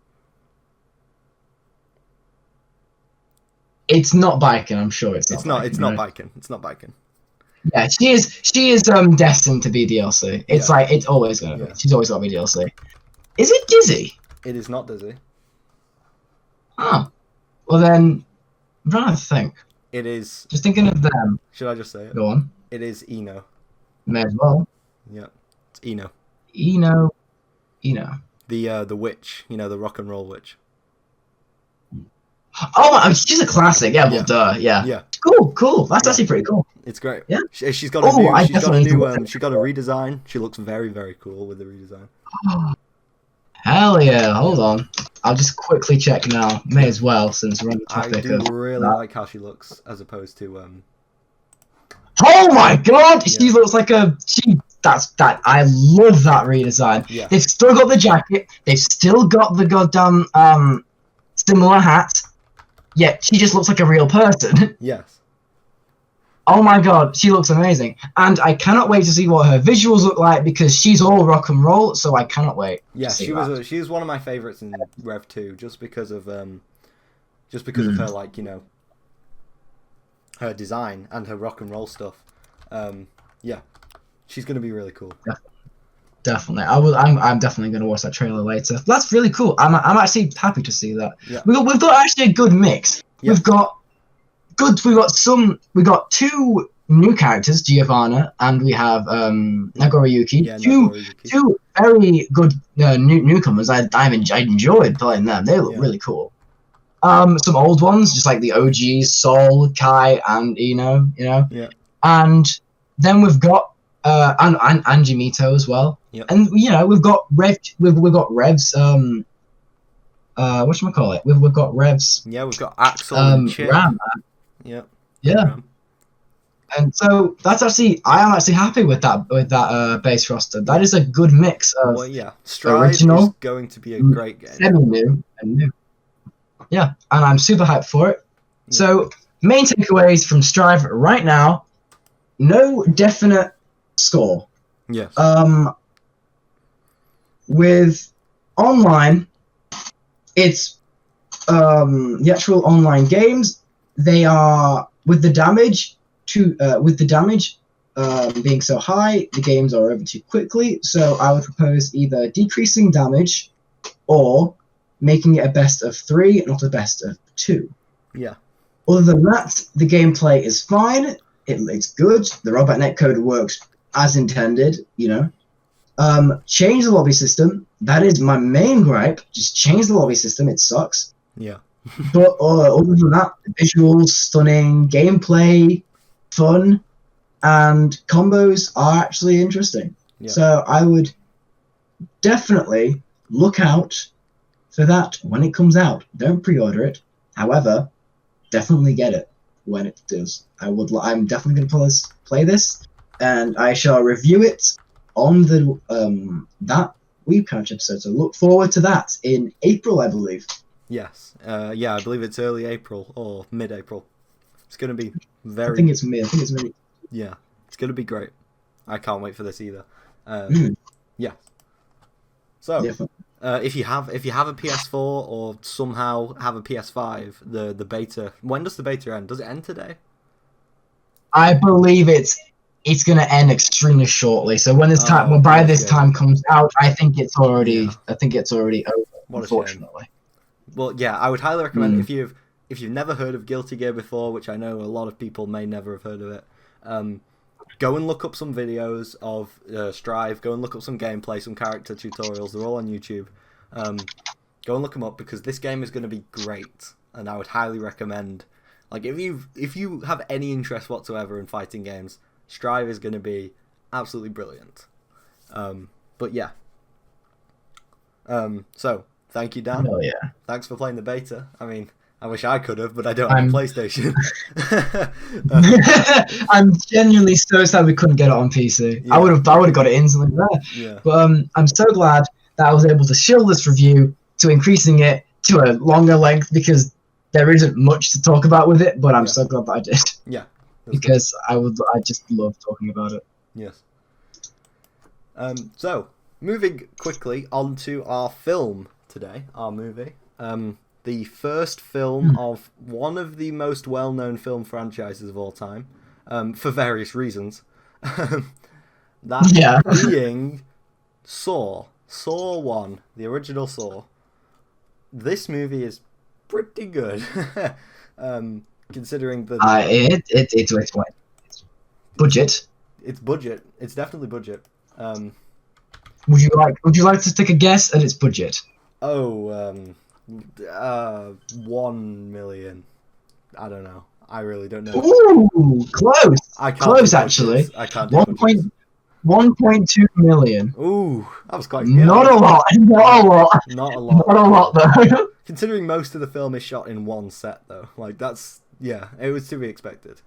It's not Biken, I'm sure it's not. It's not Biken. It's not Biken. Yeah, she is destined to be DLC. It's like it's always gonna be. She's always gotta be DLC. Is it Dizzy? It is not Dizzy. Oh. Well then, I'm trying to think. It is... Just thinking of them. Should I just say it? Go on. It is Eno. May as well. Yeah, it's Eno. Eno. The witch, the rock and roll witch. Oh, she's a classic. Yeah, well, duh. Yeah. Yeah. Cool. That's actually pretty cool. It's great. Yeah. She's got a redesign. She looks very, very cool with the redesign. Hell yeah! Hold on. I'll just quickly check now. May as well, since we're on the topic. I do really like how she looks, as opposed to Oh my god! She looks like a that. I love that redesign. Yeah. They've still got the jacket. They've still got the goddamn similar hat. Yet she just looks like a real person. Yes. Oh my god, she looks amazing. And I cannot wait to see what her visuals look like because she's all rock and roll, so I cannot wait. Yeah, she was one of my favorites in Rev 2 just because of her her design and her rock and roll stuff. Yeah. She's going to be really cool. Definitely. I'm definitely going to watch that trailer later. That's really cool. I'm actually happy to see that. Yeah. We've got actually a good mix. Yeah. We've got two new characters, Giovanna, and we have Nagoriyuki. Yeah, two very good newcomers. I enjoyed playing them. They look really cool. Some old ones, just like the OGs, Sol, Kai, and Eno, Yeah. And then we've got and Anjimito as well. Yep. And we've got Revs whatchamacallit? We've got Revs. Yeah, we've got Axel and Chin. Ram. Yeah. Yeah. And so I am actually happy with that base roster. That is a good mix of Strive original is going to be a great game. Semi-new and new. Yeah, and I'm super hyped for it. Yeah. So main takeaways from Strive right now: no definite score. Yes. With online, it's the actual online games. They are with the damage being so high, the games are over too quickly. So I would propose either decreasing damage or making it a best of 3, not a best of 2. Yeah. Other than that, the gameplay is fine. It's good. The robot netcode works as intended. Change the lobby system. That is my main gripe. Just change the lobby system. It sucks. Yeah. But other than that, the visuals, stunning, gameplay, fun, and combos are actually interesting. Yeah. So I would definitely look out for that when it comes out. Don't pre-order it. However, definitely get it when it does. I'm definitely going to play this, and I shall review it on the that Weeb Couch episode. So look forward to that in April, I believe. Yes. I believe it's early April or mid-April. It's going to be very... I think it's mid. Yeah. It's going to be great. I can't wait for this either. Yeah. So, if you have a PS4 or somehow have a PS5, the beta... When does the beta end? Does it end today? I believe it's going to end extremely shortly. So when this time, by this time comes out, I think it's already over. Unfortunately. Well, yeah, I would highly recommend if you've never heard of Guilty Gear before, which I know a lot of people may never have heard of it. Go and look up some videos of Strive. Go and look up some gameplay, some character tutorials. They're all on YouTube. Go and look them up because this game is going to be great, and I would highly recommend. Like if you have any interest whatsoever in fighting games, Strive is going to be absolutely brilliant. But yeah. So thank you, Dan. Oh, yeah. Thanks for playing the beta. I mean, I wish I could have, but I don't have a PlayStation. I'm genuinely so sad we couldn't get it on PC. Yeah. I would have got it instantly there. Yeah. But I'm so glad that I was able to shield this review to increasing it to a longer length because there isn't much to talk about with it. But I'm so glad that I did. Yeah. Because good. I just love talking about it. Yes. So moving quickly on to our film today, our movie. The first film of one of the most well-known film franchises of all time, for various reasons. That being Saw, Saw 1, the original Saw. This movie is pretty good. Considering the it's budget. it's budget. It's definitely budget. Would you like to take a guess at its budget? 1 million. I don't know. I really don't know. Ooh, close. I can't Close do actually. budgets. I can't do budgets. 1.2 million. Ooh, that was quite Not a lot. Not a lot. Not a lot. Not a lot though. Considering most of the film is shot in one set, though, like that's it was to be expected.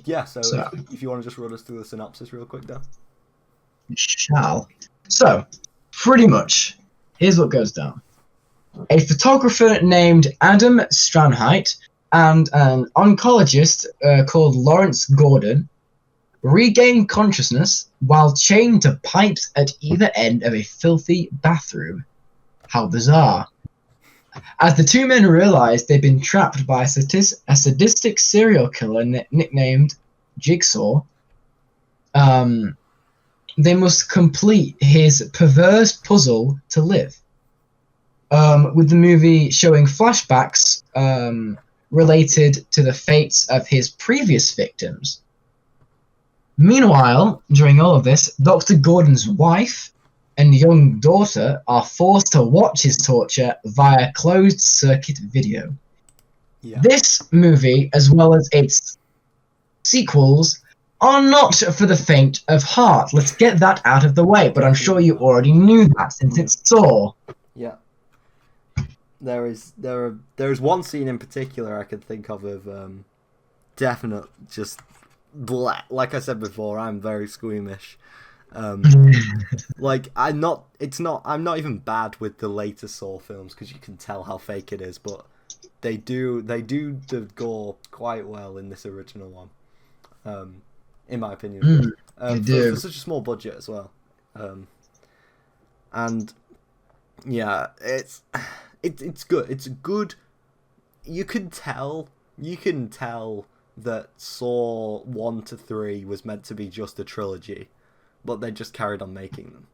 Yeah. So if you want to just run us through the synopsis real quick, Dan. Shall. So, pretty much, here's what goes down. A photographer named Adam Stranheit and an oncologist called Lawrence Gordon regain consciousness while chained to pipes at either end of a filthy bathroom. How bizarre. As the two men realize they've been trapped by a sadistic serial killer nicknamed Jigsaw, they must complete his perverse puzzle to live. With the movie showing flashbacks related to the fates of his previous victims. Meanwhile, during all of this, Dr. Gordon's wife and young daughter are forced to watch his torture via closed-circuit video. Yeah. This movie, as well as its sequels, are not for the faint of heart. Let's get that out of the way, but I'm sure you already knew that since it's Saw. Yeah. There is one scene in particular I could think of definite just like I said before, I'm very squeamish. Like I'm not even bad with the later Saw films because you can tell how fake it is, but they do the gore quite well in this original one. In my opinion, for such a small budget as well. And yeah, it's good. It's good. You can tell that Saw 1 to 3 was meant to be just a trilogy, but they just carried on making them.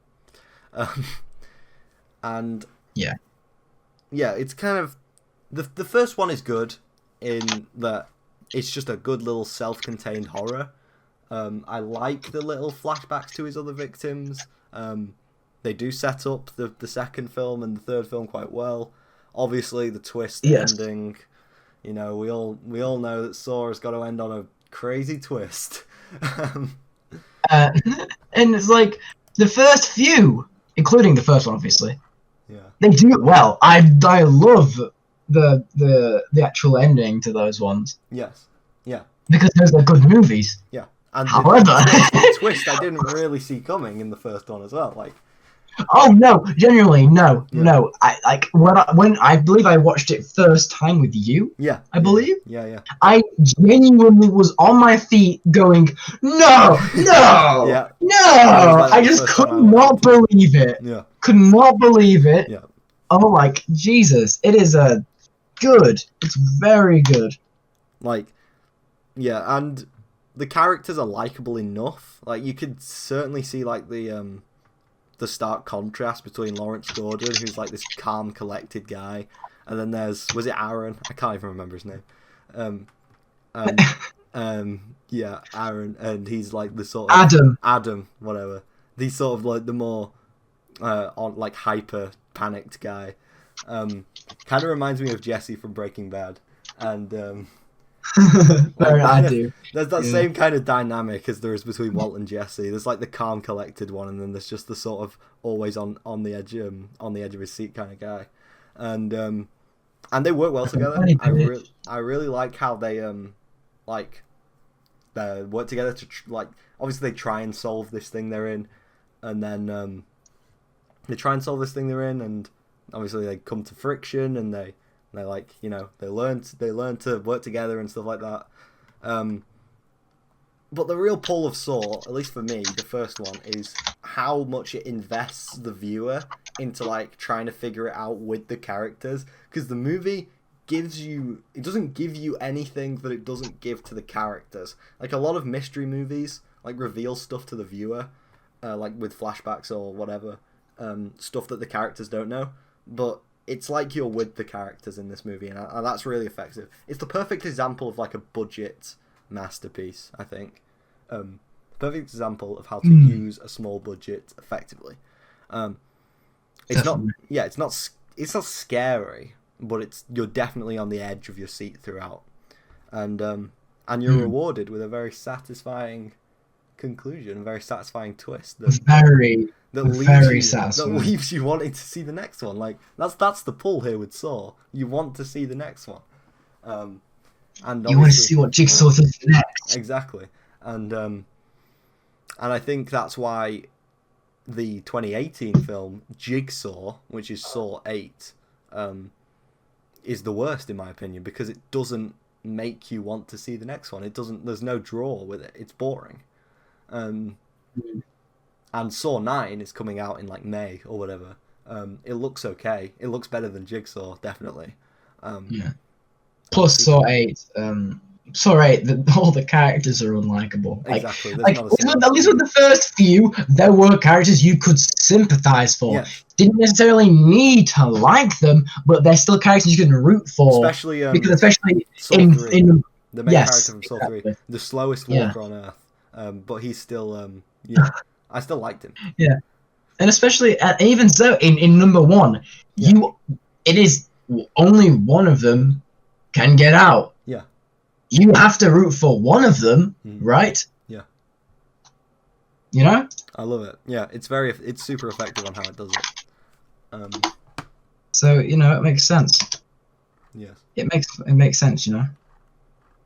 And yeah, it's kind of the first one is good in that it's just a good little self-contained horror. I like the little flashbacks to his other victims. They do set up the second film and the third film quite well. Obviously, the twist ending. You know, we all know that Saw has got to end on a crazy twist. And it's like the first few, including the first one, obviously. Yeah. They do it well. I love the actual ending to those ones. Yes. Yeah. Because those are good movies. Yeah. And however, the twist I didn't really see coming in the first one as well. Like, oh no, genuinely no. I when I believe I watched it first time with you. Yeah. I believe. Yeah. I genuinely was on my feet going, no. Yeah. No. I just could not believe it. Yeah. Could not believe it. Yeah. Oh my Jesus! It is good. It's very good. Like, yeah, and the characters are likable enough. Like, you could certainly see like the stark contrast between Lawrence Gordon, who's like this calm, collected guy, and then was it Aaron? I can't even remember his name. Yeah, Aaron, and he's like the sort of Adam, whatever. He's sort of like the more on like hyper panicked guy. Kind of reminds me of Jesse from Breaking Bad, and I do. There's that same kind of dynamic as there is between Walt and Jesse. There's like the calm, collected one, and then there's just the sort of always on the edge of his seat kind of guy, and they work well together. I really like how they work together to obviously they try and solve this thing they're in, and then they try and solve this thing they're in, and obviously they come to friction, and they like, you know, they learn to work together and stuff like that. But the real pull of Saw, at least for me, the first one, is how much it invests the viewer into like trying to figure it out with the characters, because the movie doesn't give you anything that it doesn't give to the characters. Like a lot of mystery movies like reveal stuff to the viewer, like with flashbacks or whatever, stuff that the characters don't know. But it's like you're with the characters in this movie, and that's really effective. It's the perfect example of like a budget masterpiece, I think. Perfect example of how to use a small budget effectively. It's Definitely. it's not scary, but you're definitely on the edge of your seat throughout, and you're rewarded with a very satisfying conclusion, a very satisfying twist Very that satisfying. leaves you wanting to see the next one. Like that's the pull here with Saw. You want to see the next one, and You want to see what Jigsaw does next. exactly, and I think that's why the 2018 film Jigsaw, which is Saw 8, is the worst in my opinion, because it doesn't make you want to see the next one. It doesn't. There's no draw with it. It's boring. And Saw 9 is coming out in like May or whatever. It looks okay. It looks better than Jigsaw, definitely. Yeah. Plus Saw 8. Saw 8. All the characters are unlikable. Exactly. At least with the first few, there were characters you could sympathize for. Yeah. Didn't necessarily need to like them, but they're still characters you can root for. Especially in the main character from Saw 3, exactly. the slowest walker on Earth. But he's still I still liked him. Yeah, and especially even so in number 1, it is only one of them can get out. Yeah. You have to root for one of them, right? Yeah. You know? I love it. Yeah, it's super effective on how it does it. So, it makes sense. Yes. It makes sense,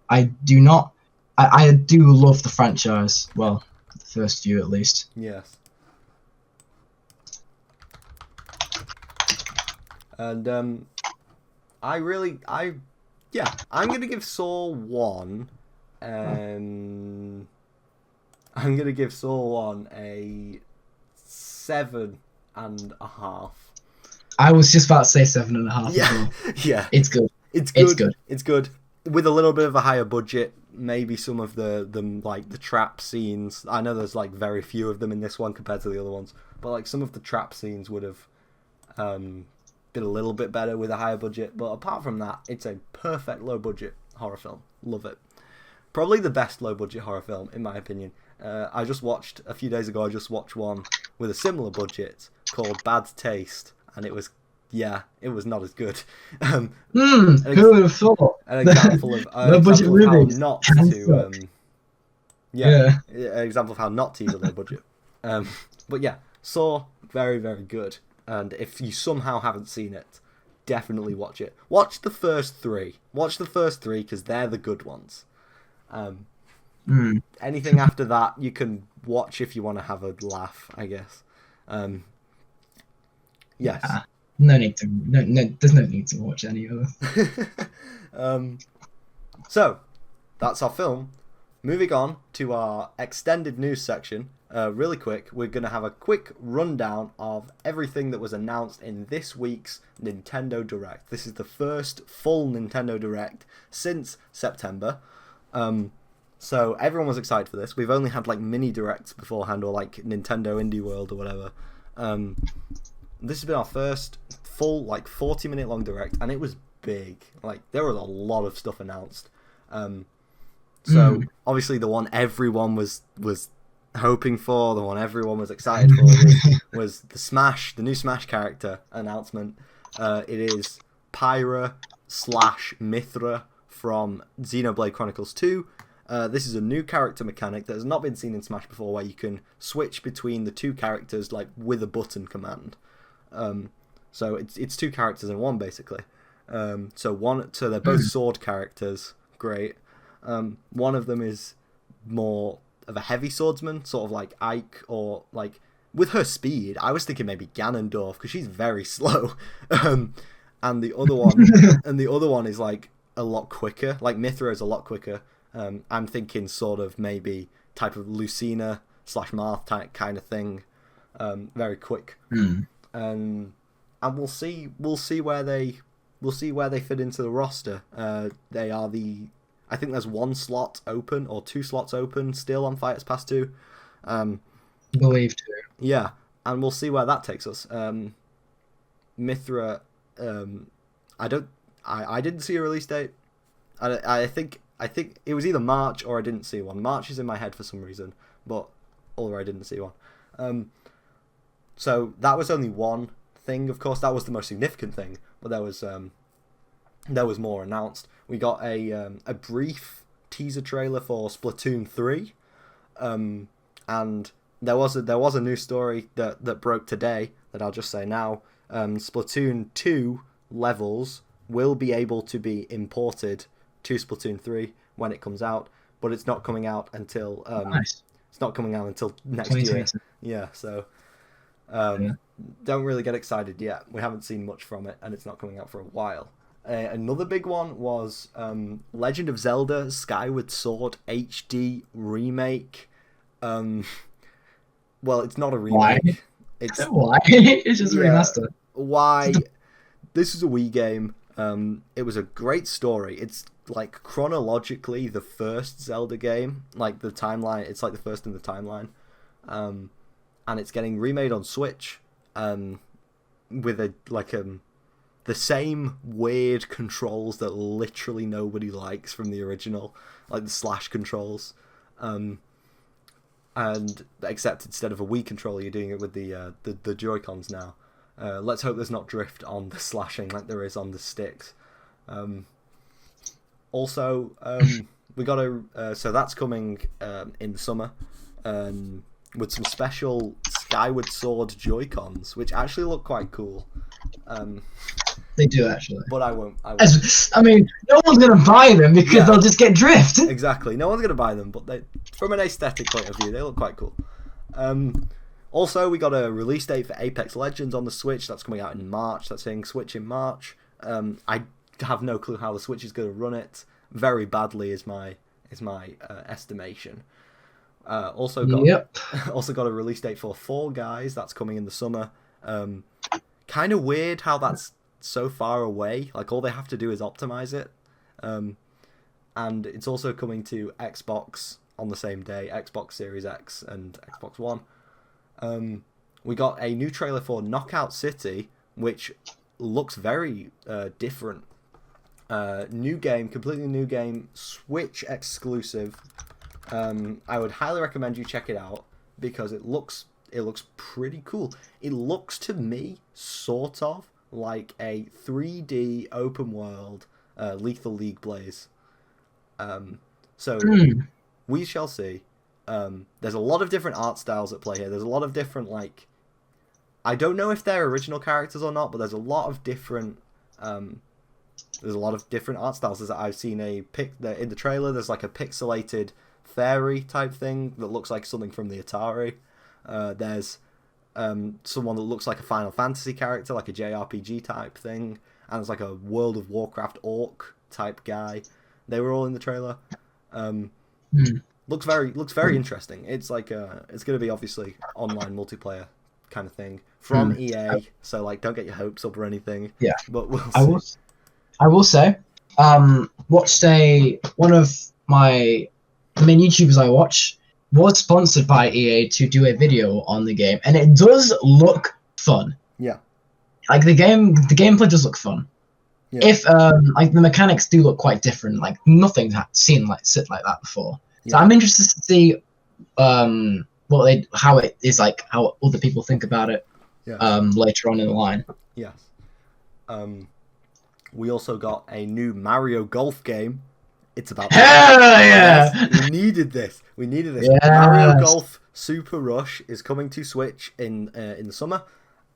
I do love the franchise. Well, the first few at least. Yes. And I'm gonna give Saw 1 I'm gonna give Saw 1 a 7.5. I was just about to say 7.5. Yeah. As well. Yeah. It's good. It's good. With a little bit of a higher budget, maybe some of the trap scenes. I know there's like very few of them in this one compared to the other ones, but like some of the trap scenes would have been a little bit better with a higher budget. But apart from that, it's a perfect low budget horror film. Love it. Probably the best low budget horror film in my opinion. I just watched a few days ago. I just watched one with a similar budget called Bad Taste, and it was not as good. Who would have thought? An example of how not to an example of how not to use a low budget. But yeah, Saw, very, very good. And if you somehow haven't seen it, definitely watch it. Watch the first 3. Watch the first 3 because they're the good ones. Anything after that you can watch if you want to have a laugh, I guess. Yes. No need to. No, there's no need to watch any of them. So, that's our film. Moving on to our extended news section. Really quick, we're going to have a quick rundown of everything that was announced in this week's Nintendo Direct. This is the first full Nintendo Direct since September. So everyone was excited for this. We've only had like mini directs beforehand, or like Nintendo Indie World or whatever. This has been our first full 40-minute long direct, and it was big. Like there was a lot of stuff announced. So obviously the one everyone was hoping for, the one everyone was excited for was the new Smash character announcement. It is Pyra / Mithra from Xenoblade Chronicles 2. This is a new character mechanic that has not been seen in Smash before, where you can switch between the two characters with a button command. So it's two characters in one basically. So they're both sword characters. Great. One of them is more of a heavy swordsman, sort of like Ike, or like with her speed, I was thinking maybe Ganondorf because she's very slow. And the other one is like a lot quicker. Like Mithra is a lot quicker. I'm thinking sort of maybe type of Lucina / Marth type kind of thing. Very quick. And we'll see where they fit into the roster. They are I think there's 1 slot open or 2 slots open still on Fighters Pass 2. Believe too. Yeah, and we'll see where that takes us. Mithra, I didn't see a release date. I think it was either March or I didn't see one. March is in my head for some reason, or I didn't see one. So that was only one thing. Of course, that was the most significant thing, but there was more announced. We got a brief teaser trailer for Splatoon 3, and there was a new story that broke today that I'll just say now. Splatoon 2 levels will be able to be imported to Splatoon 3 when it comes out, but it's not coming out until Nice. it's not coming out until next year. Yeah, so don't really get excited yet. We haven't seen much from it, and it's not coming out for a while. Another big one was Legend of Zelda Skyward Sword HD remake. Well, it's not a remake. Why? It's Why? It's just remastered. Why? This is a Wii game. It was a great story. It's like chronologically the first Zelda game, like the timeline. It's like the first in the timeline, and it's getting remade on Switch, with the same weird controls that literally nobody likes from the original, like the slash controls, and except instead of a Wii controller, you're doing it with the Joy-Cons now. Let's hope there's not drift on the slashing like there is on the sticks. Also, we got so that's coming in the summer, with some special Skyward Sword Joy-Cons, which actually look quite cool. They do actually. But I won't. I mean, no one's gonna buy them because they'll just get drift. Exactly. No one's gonna buy them, but from an aesthetic point of view, they look quite cool. Also, we got a release date for Apex Legends on the Switch. That's coming out in March. That's saying Switch in March. I have no clue how the Switch is going to run it. Very badly is my estimation. Also got a release date for Fall Guys. That's coming in the summer. Kind of weird how that's so far away. Like all they have to do is optimize it. And it's also coming to Xbox on the same day. Xbox Series X and Xbox One. We got a new trailer for Knockout City, which looks very different. New game, completely new game, Switch exclusive. I would highly recommend you check it out because it looks pretty cool. It looks to me sort of like a 3D open world Lethal League Blaze. We shall see. There's a lot of different art styles at play here. There's a lot of different, like, I don't know if they're original characters or not, but there's a lot of different art styles. I've seen in the trailer. There's like a pixelated fairy type thing that looks like something from the Atari. There's someone that looks like a Final Fantasy character, like a JRPG type thing, and there's like a World of Warcraft orc type guy. They were all in the trailer. Looks very interesting. It's like it's going to be obviously online multiplayer kind of thing from EA. So like, don't get your hopes up or anything. Yeah, but we'll see. I will say, watched one of my main YouTubers I watch was sponsored by EA to do a video on the game, and it does look fun. Yeah, like the gameplay does look fun. Yeah. If like the mechanics do look quite different, like nothing's seen like that before. So I'm interested to see how it is, like how other people think about it later on in the line. Yes. We also got a new Mario Golf game. It's about we needed this. Yes. Mario Golf Super Rush is coming to Switch in the summer.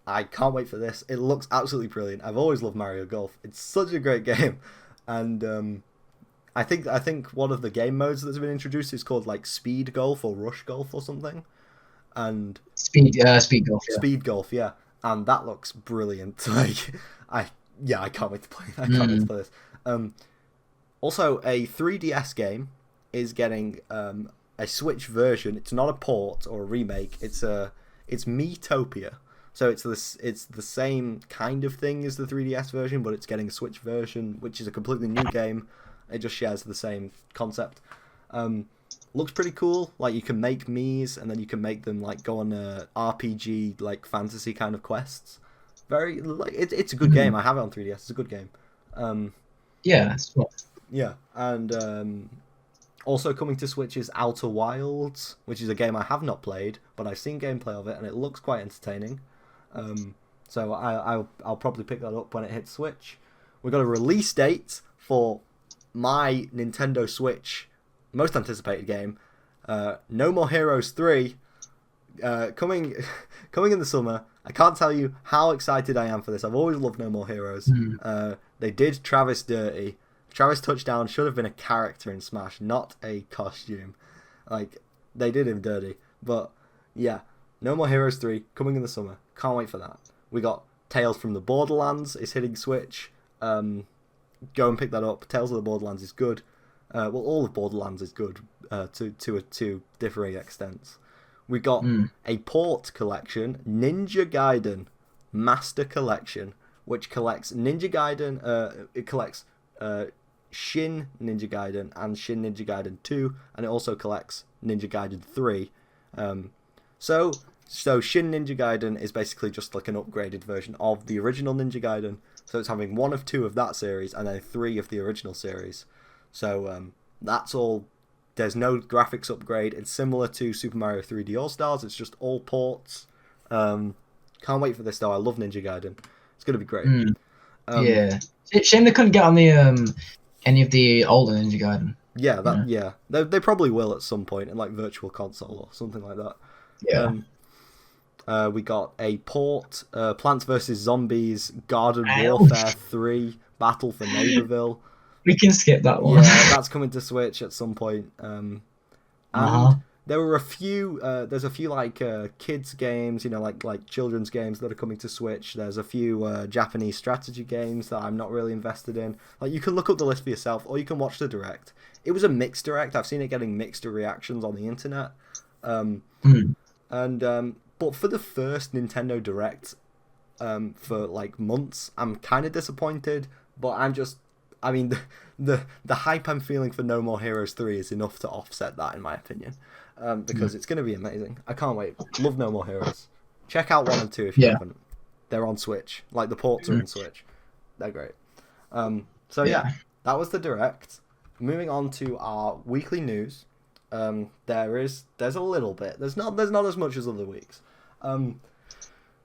I can't wait for this. It looks absolutely brilliant. I've always loved Mario Golf. It's such a great game, and I think one of the game modes that's been introduced is called like Speed Golf or Rush Golf or something, and Speed Golf. Yeah. Speed Golf, yeah, and that looks brilliant. Like I can't wait to play. I can't wait to play this. Also, a 3DS game is getting a Switch version. It's not a port or a remake. It's Miitopia. So it's the same kind of thing as the 3DS version, but it's getting a Switch version, which is a completely new game. It just shares the same concept. Looks pretty cool. Like, you can make Miis, and then you can make them like go on RPG like fantasy kind of quests. Very like it's a good game. I have it on 3DS. It's a good game. Yeah, it's fun. Yeah, and also coming to Switch is Outer Wilds, which is a game I have not played, but I've seen gameplay of it, and it looks quite entertaining. So I'll probably pick that up when it hits Switch. We've got a release date for my Nintendo Switch most anticipated game, No More Heroes 3, coming in the summer. I can't tell you how excited I am for this. I've always loved No More Heroes. They did Travis dirty. Travis Touchdown should have been a character in Smash, not a costume. Like, they did him dirty. But, yeah, No More Heroes 3, coming in the summer. Can't wait for that. We got Tales from the Borderlands is hitting Switch. Go and pick that up. Tales of the Borderlands is good. Well, all of Borderlands is good to differing extents. We got a port collection, Ninja Gaiden Master Collection, which collects Ninja Gaiden. It collects Shin Ninja Gaiden and Shin Ninja Gaiden 2, and it also collects Ninja Gaiden 3. So Shin Ninja Gaiden is basically just like an upgraded version of the original Ninja Gaiden. So it's having 1 of 2 of that series and then 3 of the original series. So that's all. There's no graphics upgrade. It's similar to Super Mario 3D All-Stars. It's just all ports. Can't wait for this though. I love Ninja Gaiden. It's gonna be great. Yeah. Shame they couldn't get on the any of the older Ninja Gaiden. Yeah, they probably will at some point in like Virtual Console or something like that. Yeah. We got a port, Plants vs Zombies Garden Warfare 3 Battle for Neighborville. We can skip that one. Yeah, that's coming to Switch at some point. And there were a few. There's a few like kids games, like children's games that are coming to Switch. There's a few Japanese strategy games that I'm not really invested in. Like, you can look up the list for yourself, or you can watch the direct. It was a mixed direct. I've seen it getting mixed reactions on the internet. But for the first Nintendo Direct, for like months, I'm kind of disappointed. But the hype I'm feeling for No More Heroes 3 is enough to offset that, in my opinion. Because it's going to be amazing. I can't wait. Love No More Heroes. Check out 1 and 2 if you haven't. They're on Switch. Like, the ports are on Switch. They're great. That was the Direct. Moving on to our weekly news. There's a little bit. There's not as much as other weeks.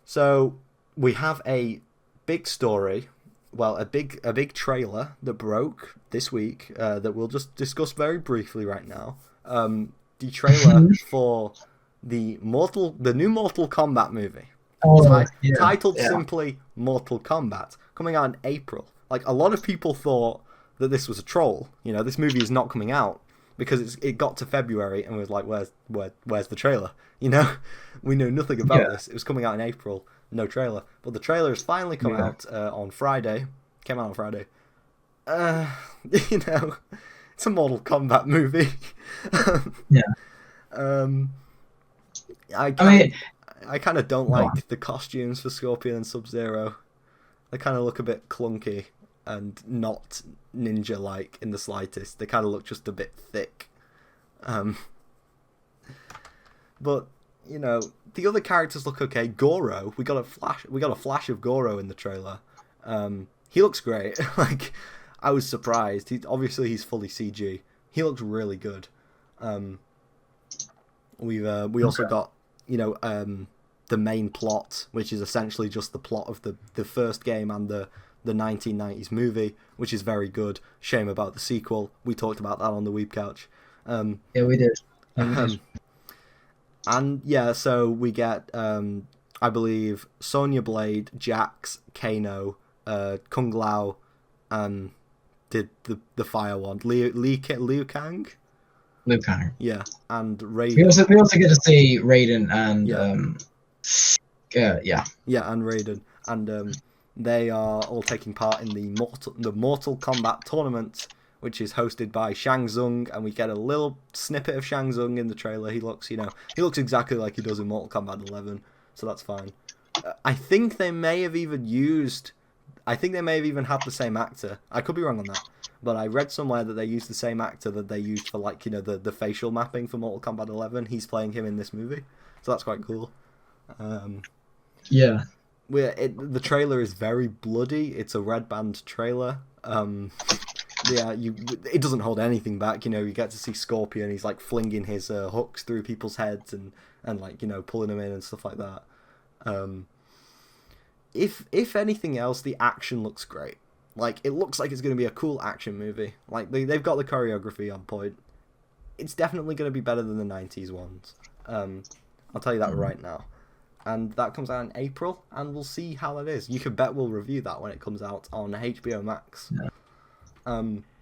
So we have a big story. Well, a big trailer that broke this week that we'll just discuss very briefly right now. The trailer for the new Mortal Kombat movie, titled simply Mortal Kombat, coming out in April. Like, a lot of people thought that this was a troll. This movie is not coming out because it got to February and was like, where's the trailer? We know nothing about this. It was coming out in April. No trailer, but the trailer has finally come out on Friday. Came out on Friday. It's a Mortal Kombat movie. I kind of don't like the costumes for Scorpion and Sub-Zero. They kind of look a bit clunky and not ninja-like in the slightest. They kind of look just a bit thick. But the other characters look okay. Goro, we got a flash of Goro in the trailer. He looks great. Like, I was surprised. He's fully CG. He looks really good. We also got the main plot, which is essentially just the plot of the first game and the 1990s movie, which is very good. Shame about the sequel. We talked about that on the Weeb Couch. Yeah, we did. And so we get, I believe, Sonya Blade, Jax, Kano, Kung Lao, did the fire one, Liu Kang. Liu Kang. Yeah, and Raiden. We also get to see Raiden and and Raiden, and they are all taking part in the Mortal Kombat tournament, which is hosted by Shang Tsung, and we get a little snippet of Shang Tsung in the trailer. He looks exactly like he does in Mortal Kombat 11, so that's fine. I think they may have even had the same actor. I could be wrong on that, but I read somewhere that they used the same actor that they used for, like, you know, the facial mapping for Mortal Kombat 11. He's playing him in this movie, so that's quite cool. Yeah. The trailer is very bloody. It's a red band trailer. Yeah, it doesn't hold anything back. You know, you get to see Scorpion. He's like flinging his hooks through people's heads and like, you know, pulling them in and stuff like that. If anything else, the action looks great. Like, it looks like it's going to be a cool action movie. Like, they've got the choreography on point. It's definitely going to be better than the 90s ones. I'll tell you that right now. And that comes out in April, and we'll see how that is. You can bet we'll review that when it comes out on HBO Max.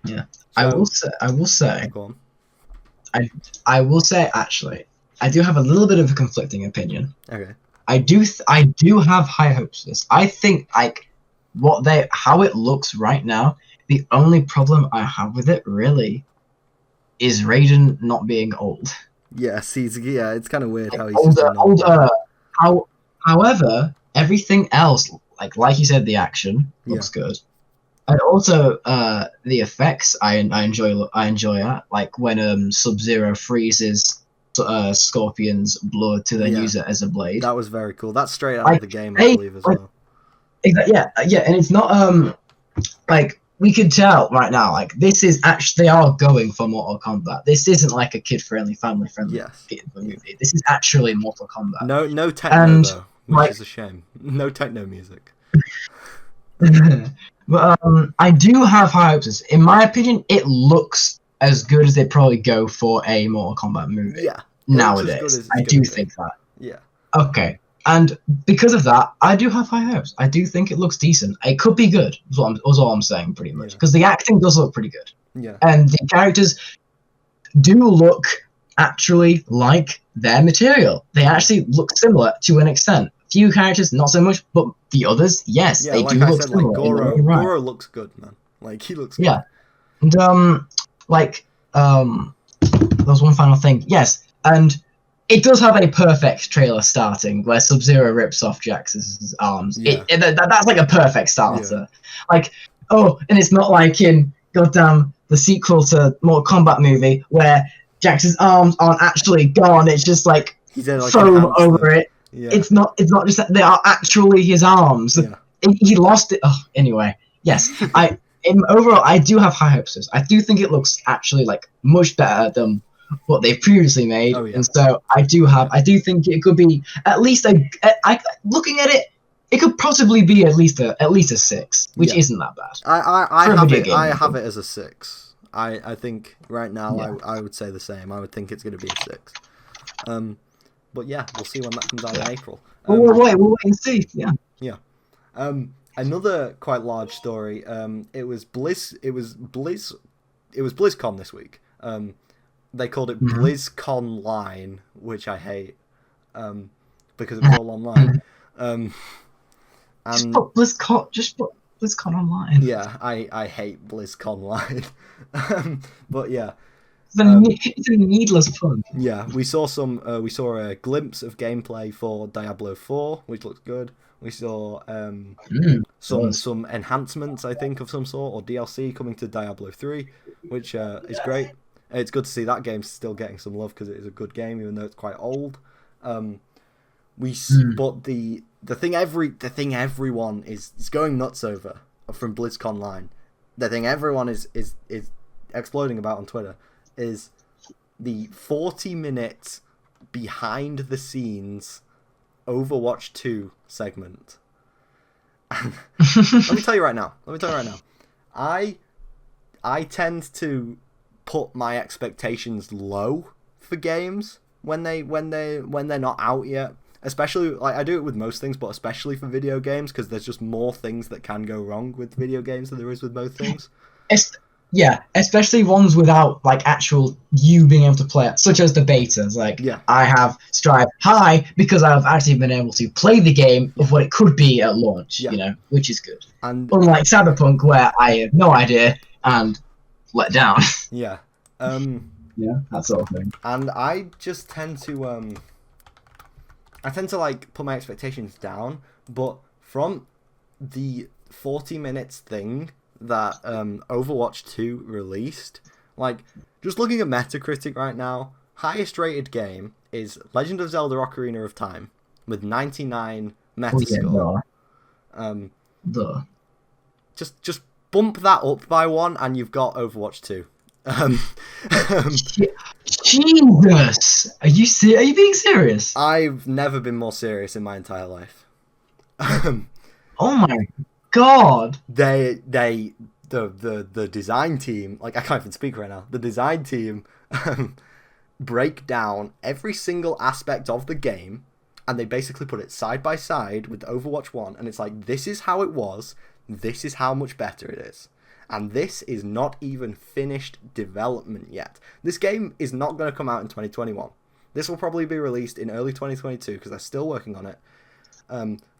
Yeah. So, I will say. Go on. I will say, actually, I do have a little bit of a conflicting opinion. Okay. I do have high hopes for this. I think, like, how it looks right now, the only problem I have with it really is Raiden not being old. Yeah, it's kind of weird how he's older. However, everything else, like you said, the action looks good, and also the effects I enjoy that. Like when Sub-Zero freezes Scorpion's blood to then use it as a blade. That was very cool. That's straight out of the game, I believe, as well. Yeah, and it's not like we can tell right now. Like this is actually they are going for Mortal Kombat. This isn't like a kid-friendly, family-friendly movie. This is actually Mortal Kombat. No techno though, which is a shame. No techno music. But I do have high hopes. In my opinion, it looks as good as they probably go for a Mortal Kombat movie. Yeah. Nowadays, I do think that. Yeah. Okay. And because of that, I do have high hopes. I do think it looks decent. It could be good, is all I'm saying, pretty much. Because the acting does look pretty good. Yeah. And the characters do look actually like their material. They actually look similar to an extent. Few characters, not so much, but the others, yes, they do look similar. Goro looks good, man. Like, he looks good. Yeah. And, there was one final thing. Yes, and it does have a perfect trailer starting where Sub-Zero rips off Jax's arms. Yeah. That's like a perfect starter. Yeah. Like, and it's not like in goddamn the sequel to Mortal Kombat movie where Jax's arms aren't actually gone. It's just like foam over it. Yeah. It's not just that they are actually his arms. Yeah. He lost it. Oh, anyway, yes. Overall, I do have high hopes. I do think it looks actually like much better than what they've previously made, and so I do think it could be at least looking at it, it could possibly be at least a 6, which isn't that bad. I have it as a 6. I think right now I would say the same. I would think it's going to be a 6. But yeah, we'll see when that comes out in April. We'll wait and see. Yeah. Yeah. Another quite large story. It was BlizzCon this week. They called it Blizzconline, which I hate, because it's all online. Just put BlizzCon online. Yeah, I hate BlizzConline. But yeah. It's a needless fun. Yeah, we saw a glimpse of gameplay for Diablo 4, which looks good. We saw some enhancements, I think, of some sort, or DLC coming to Diablo 3, which is great. It's good to see that game's still getting some love because it is a good game, even though it's quite old. But the thing everyone is going nuts over from BlizzConline, the thing everyone is exploding about on Twitter is the 40-minute behind the scenes Overwatch 2 segment. Let me tell you right now. I tend to put my expectations low for games when they're not out yet. Especially, like, I do it with most things, but especially for video games, because there's just more things that can go wrong with video games than there is with most things. Yeah, especially ones without, like, actual you being able to play it, such as the betas. Like, I have Strive High because I've actually been able to play the game of what it could be at launch, which is good. And unlike Cyberpunk, where I have no idea and let down. Yeah. That sort of thing. And I just tend to, like, put my expectations down, but from the 40 minutes thing that Overwatch 2 released. Like, just looking at Metacritic right now, highest rated game is Legend of Zelda Ocarina of Time with 99 Metascore. Duh. Just bump that up by one, and you've got Overwatch 2. Jesus! Are you being serious? I've never been more serious in my entire life. Oh my god! The design team, like, I can't even speak right now. The design team break down every single aspect of the game, and they basically put it side by side with Overwatch 1, and it's like, this is how it was, this is how much better it is. And this is not even finished development yet. This game is not going to come out in 2021. This will probably be released in early 2022 because they're still working on it.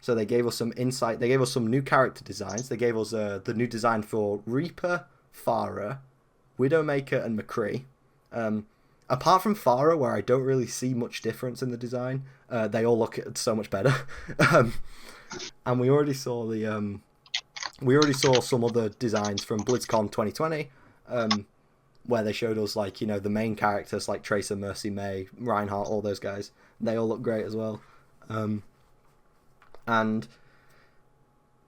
So they gave us some insight. They gave us some new character designs. They gave us the new design for Reaper, Pharah, Widowmaker, and McCree. Apart from Pharah, where I don't really see much difference in the design, they all look so much better. And we already saw some other designs from Blizzcon 2020, where they showed us, like, the main characters like Tracer, Mercy, May, Reinhardt, all those guys. They all look great as well. And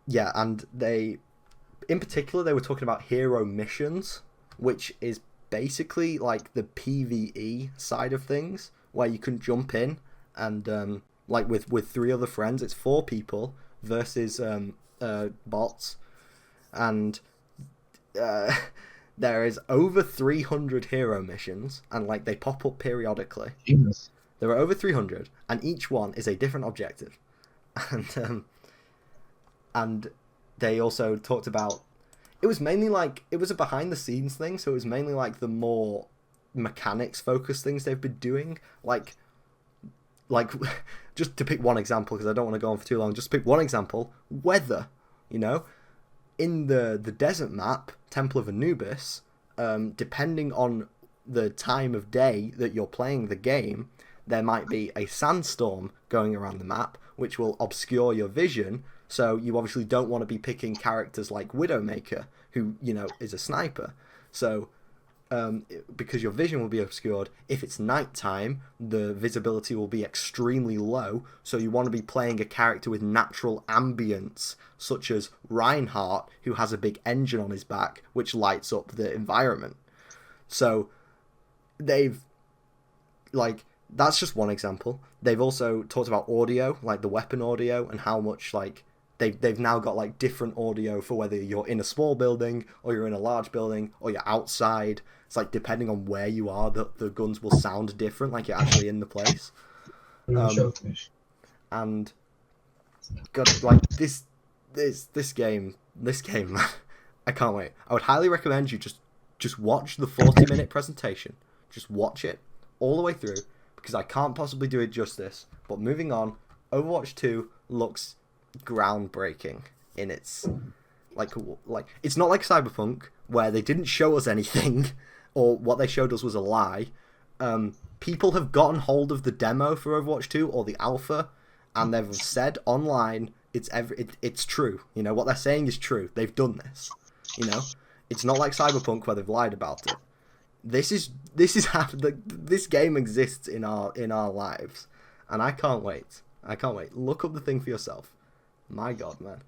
they, in particular, they were talking about hero missions, which is basically like the PvE side of things, where you can jump in and like with 3 other friends, it's 4 people versus bots, and there is over 300 hero missions, and like they pop up periodically. Jesus. There are over 300, and each one is a different objective. And they also talked about, it was mainly like, it was a behind the scenes thing, so it was mainly like the more mechanics focused things they've been doing, like just to pick one example, because I don't want to go on for too long, just pick one example: weather. In the desert map, Temple of Anubis, depending on the time of day that you're playing the game, there might be a sandstorm going around the map, which will obscure your vision. So you obviously don't want to be picking characters like Widowmaker, who, is a sniper. So, because your vision will be obscured, if it's nighttime, the visibility will be extremely low. So you want to be playing a character with natural ambience, such as Reinhardt, who has a big engine on his back, which lights up the environment. So they've, like, that's just one example. They've also talked about audio, like the weapon audio, and how much, like, they've now got, like, different audio for whether you're in a small building, or you're in a large building, or you're outside. It's like, depending on where you are, the guns will sound different, like you're actually in the place. And God, like, this game, man, I can't wait. I would highly recommend you just watch the 40-minute presentation. Just watch it all the way through, because I can't possibly do it justice. But moving on, Overwatch 2 looks groundbreaking in its, like it's not like Cyberpunk, where they didn't show us anything, or what they showed us was a lie. People have gotten hold of the demo for Overwatch 2 or the alpha, and they've said online it's true. What they're saying is true. They've done this. It's not like Cyberpunk, where they've lied about it. This is how this game exists in our lives, and I can't wait. Look up the thing for yourself. My God, man.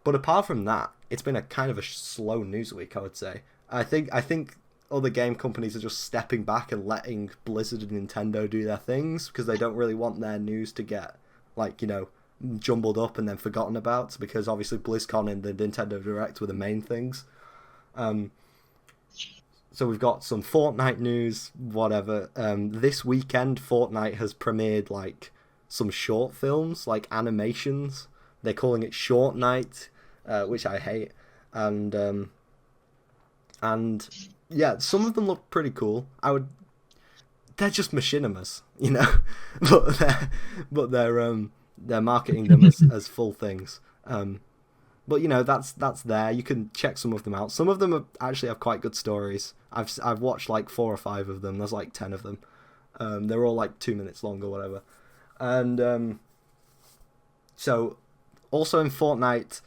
But apart from that, it's been a kind of a slow news week, I would say. I think other game companies are just stepping back and letting Blizzard and Nintendo do their things, because they don't really want their news to get, like, jumbled up and then forgotten about, because obviously BlizzCon and the Nintendo Direct were the main things. So we've got some Fortnite news, whatever. This weekend, Fortnite has premiered, like, some short films, like animations. They're calling it Short Night, which I hate. And yeah, some of them look pretty cool. They're just machinimas, but they're marketing them as full things. But that's there. You can check some of them out. Some of them actually have quite good stories. I've watched like 4 or 5 of them. There's like 10 of them. They're all like 2 minutes long or whatever. And so also in Fortnite,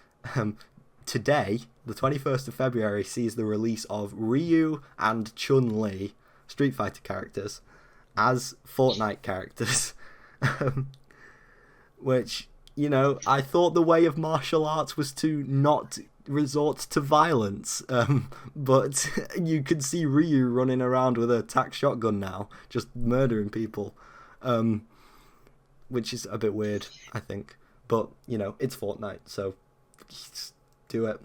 today the 21st of February sees the release of Ryu and Chun-Li, Street Fighter characters, as Fortnite characters. Which, you know, I thought the way of martial arts was to not resort to violence. But you can see Ryu running around with a tac shotgun now, just murdering people. Which is a bit weird, I think. But, you know, it's Fortnite, so do it.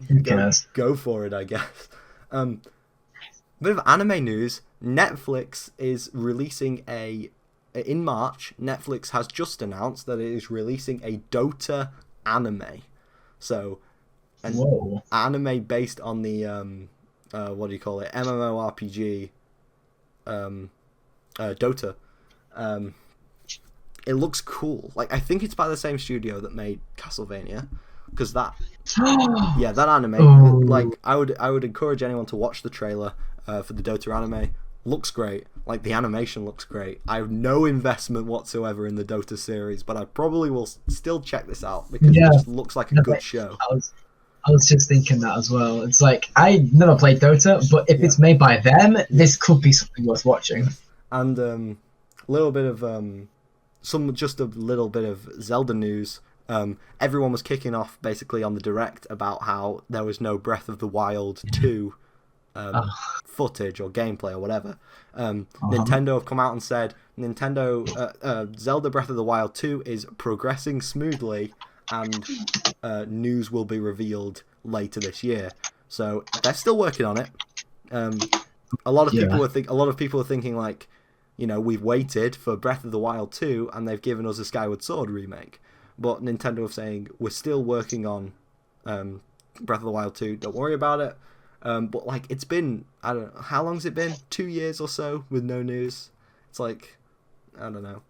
Go for it, I guess. Bit of anime news. Netflix is releasing in March, Netflix has just announced that it is releasing a Dota anime. So, an anime based on the, what do you call it, MMORPG, Dota. It looks cool. Like, I think it's by the same studio that made Castlevania. Because that anime, like, I would encourage anyone to watch the trailer for the Dota anime. Looks great. Like, the animation looks great. I have no investment whatsoever in the Dota series, but I probably will still check this out because it just looks like a good show. I was just thinking that as well. It's like, I never played Dota, but if it's made by them, this could be something worth watching. And a little bit of just a little bit of Zelda news. Everyone was kicking off basically on the Direct about how there was no Breath of the Wild 2 footage or gameplay or whatever. Nintendo have come out and said Zelda Breath of the Wild 2 is progressing smoothly and news will be revealed later this year. So they're still working on it. A lot of people are thinking like, you know, we've waited for Breath of the Wild 2 and they've given us a Skyward Sword remake. But Nintendo are saying we're still working on Breath of the Wild 2. Don't worry about it. But like, it's been, I don't know, how long's it been? 2 years or so with no news. It's like, I don't know.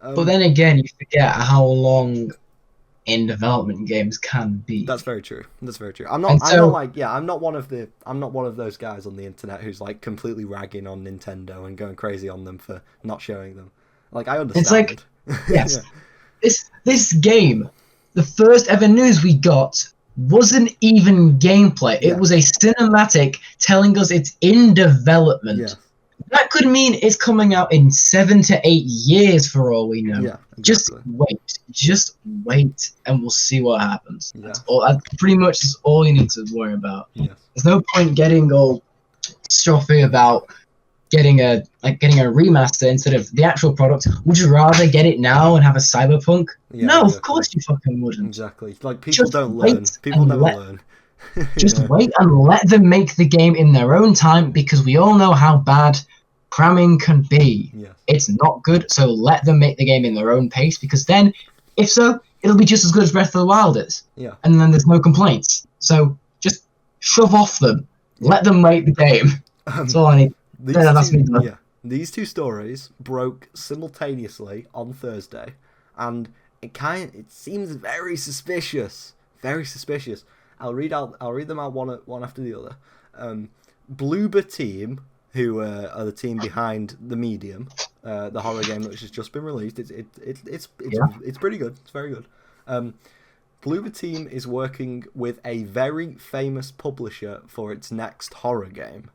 But then again, you forget how long in development games can be. That's very true. I'm not one of those guys on the internet who's like completely ragging on Nintendo and going crazy on them for not showing them. Like, I understand. It's like, yes, this game, the first ever news we got wasn't even gameplay. It was a cinematic telling us it's in development. Yeah. That could mean it's coming out in 7 to 8 years for all we know. Yeah, exactly. Just wait, and we'll see what happens. Yeah. That's pretty much all you need to worry about. Yeah. There's no point getting all stuffy about getting a remaster instead of the actual product. Would you rather get it now and have a cyberpunk? Yeah, no, exactly. Of course you fucking wouldn't. Exactly. Like, people don't learn. People never learn. Just wait and let them make the game in their own time, because we all know how bad cramming can be. Yes. It's not good, so let them make the game in their own pace, because then, if so, it'll be just as good as Breath of the Wild is. Yeah. And then there's no complaints. So just shove off them. Let them make the game. That's all I need. These two stories broke simultaneously on Thursday, and it seems very suspicious. Very suspicious. I'll read them out one after the other. Bloober Team, who are the team behind The Medium, the horror game which has just been released. It's pretty good. It's very good. Bloober Team is working with a very famous publisher for its next horror game.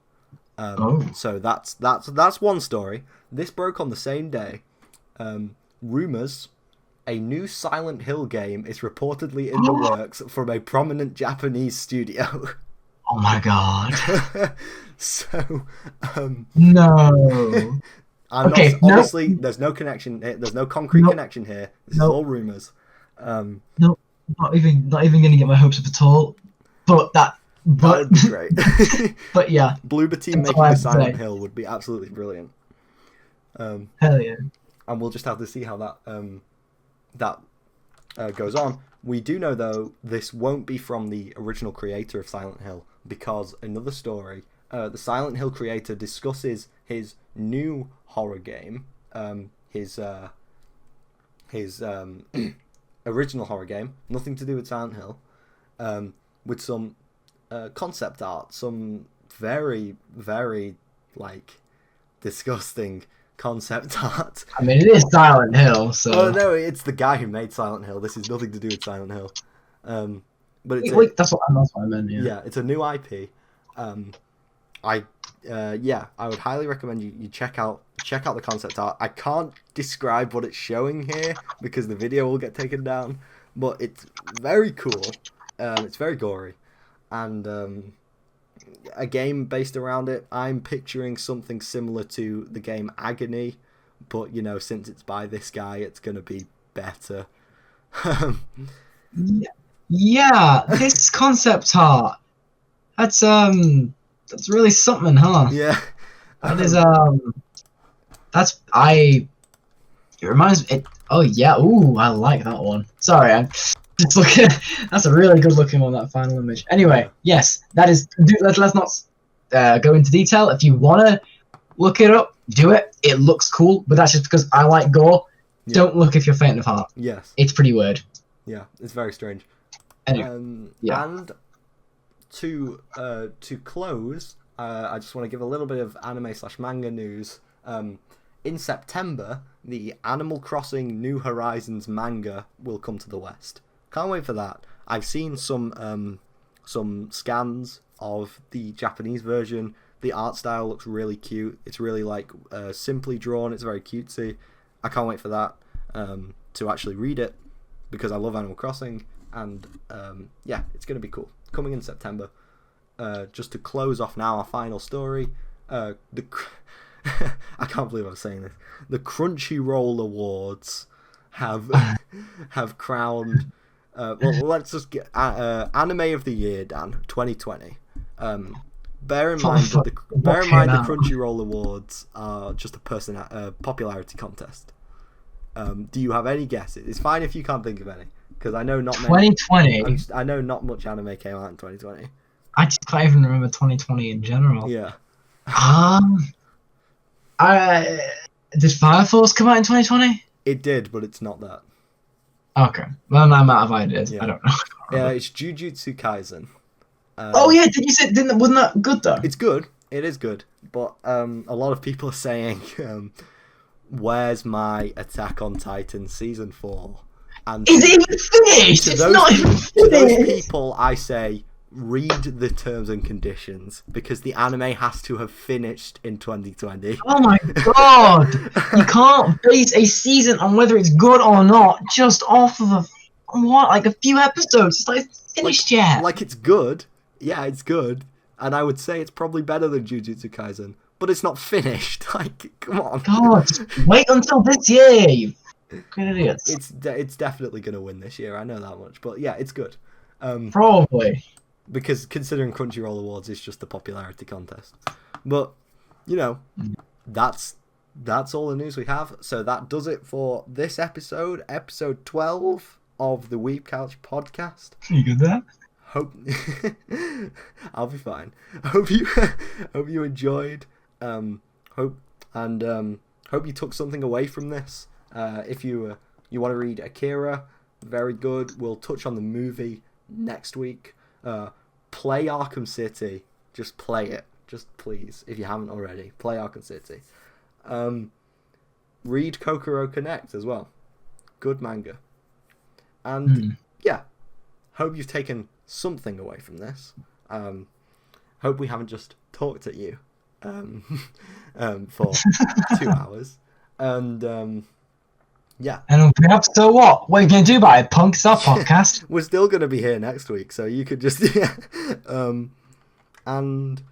So that's one story. This broke on the same day. Rumors: a new Silent Hill game is reportedly in the works from a prominent Japanese studio. Oh my god. So, no. Obviously, there's no connection. There's no concrete connection here. This is all rumors. No, not even gonna get my hopes up at all. That would be great. But yeah, Bloober Team making a Silent Hill would be absolutely brilliant. Hell yeah. And we'll just have to see how that goes on. We do know, though, this won't be from the original creator of Silent Hill, because another story, the Silent Hill creator discusses his new horror game, his original horror game, nothing to do with Silent Hill, with some concept art, some very, very, like, disgusting concept art. I mean, it is Silent Hill, so... Oh, no, it's the guy who made Silent Hill. This is nothing to do with Silent Hill. but it's Wait, that's what I meant. Yeah. it's a new IP. I would highly recommend you check out the concept art. I can't describe what it's showing here because the video will get taken down, but it's very cool. It's very gory, and a game based around it. I'm picturing something similar to the game Agony, but since it's by this guy, it's gonna be better. Yeah, this concept art. That's really something, huh? Yeah. That is it reminds me. Oh yeah, ooh, I like that one. Sorry, I'm just looking. That's a really good looking one. That final image. Anyway, yes, that is. Let's not go into detail. If you wanna look it up, do it. It looks cool, but that's just because I like gore. Yeah. Don't look if you're faint of heart. Yes. It's pretty weird. Yeah, it's very strange. Anyway, And to close, I just want to give a little bit of anime/manga news. In September, the Animal Crossing New Horizons manga will come to the West. Can't wait for that. I've seen some scans of the Japanese version. The art style looks really cute. It's really simply drawn. It's very cutesy. I can't wait for that to actually read it because I love Animal Crossing, and it's going to be cool. Coming in September. Just to close off now, our final story. I can't believe I'm saying this. The Crunchyroll Awards have crowned. Let's just get Anime of the Year, Dan, 2020. Bear in mind the Crunchyroll Awards are just a popularity contest. Do you have any guesses? It's fine if you can't think of any, because I know not many. 2020. I know not much anime came out in 2020. I just can't even remember 2020 in general. Yeah. Did Fire Force come out in 2020? It did, but it's not that. Okay. Well, I'm out of ideas. Yeah. I don't know. Yeah, it's Jujutsu Kaisen. Oh yeah, did you say wasn't that good though? It's good. It is good, but a lot of people are saying, "Where's my Attack on Titan season 4?" And is it even finished? It's not even finished. To those people, I say, read the terms and conditions, because the anime has to have finished in 2020. Oh my god! You can't base a season on whether it's good or not just off of a few episodes. It's like finished yet. Like it's good. Yeah, it's good. And I would say it's probably better than Jujutsu Kaisen, but it's not finished. Like, come on. God, wait until this year, you fucking idiots. It's definitely going to win this year, I know that much. But yeah, it's good. Probably. Because considering Crunchyroll Awards is just a popularity contest. But, that's all the news we have. So that does it for this episode 12 of the Weeb Couch podcast. You good there? I'll be fine. Hope you enjoyed. Hope you took something away from this. If you want to read Akira, very good. We'll touch on the movie next week. Play Arkham City. Just play it. Just please, if you haven't already, play Arkham City. Read Kokoro Connect as well. Good manga. And hope you've taken something away from this. Hope we haven't just talked at you for 2 hours. And And perhaps so what? What are you going to do about it, punk? It's our podcast. We're still going to be here next week, so you could just and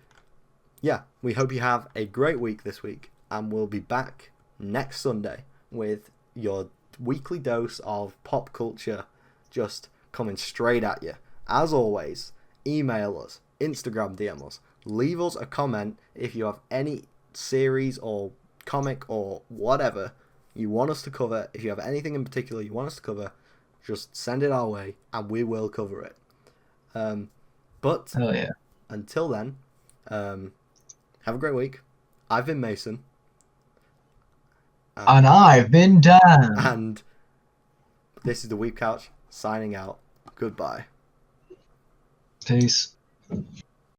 we hope you have a great week this week, and we'll be back next Sunday with your weekly dose of pop culture just coming straight at you. As always, email us, Instagram DM us, leave us a comment if you have any series or comic or whatever you want us to cover. If you have anything in particular you want us to cover, just send it our way and we will cover it. But until then, have a great week. I've been Mason. And I've been Dan. And this is the Weeb Couch signing out. Goodbye. Peace.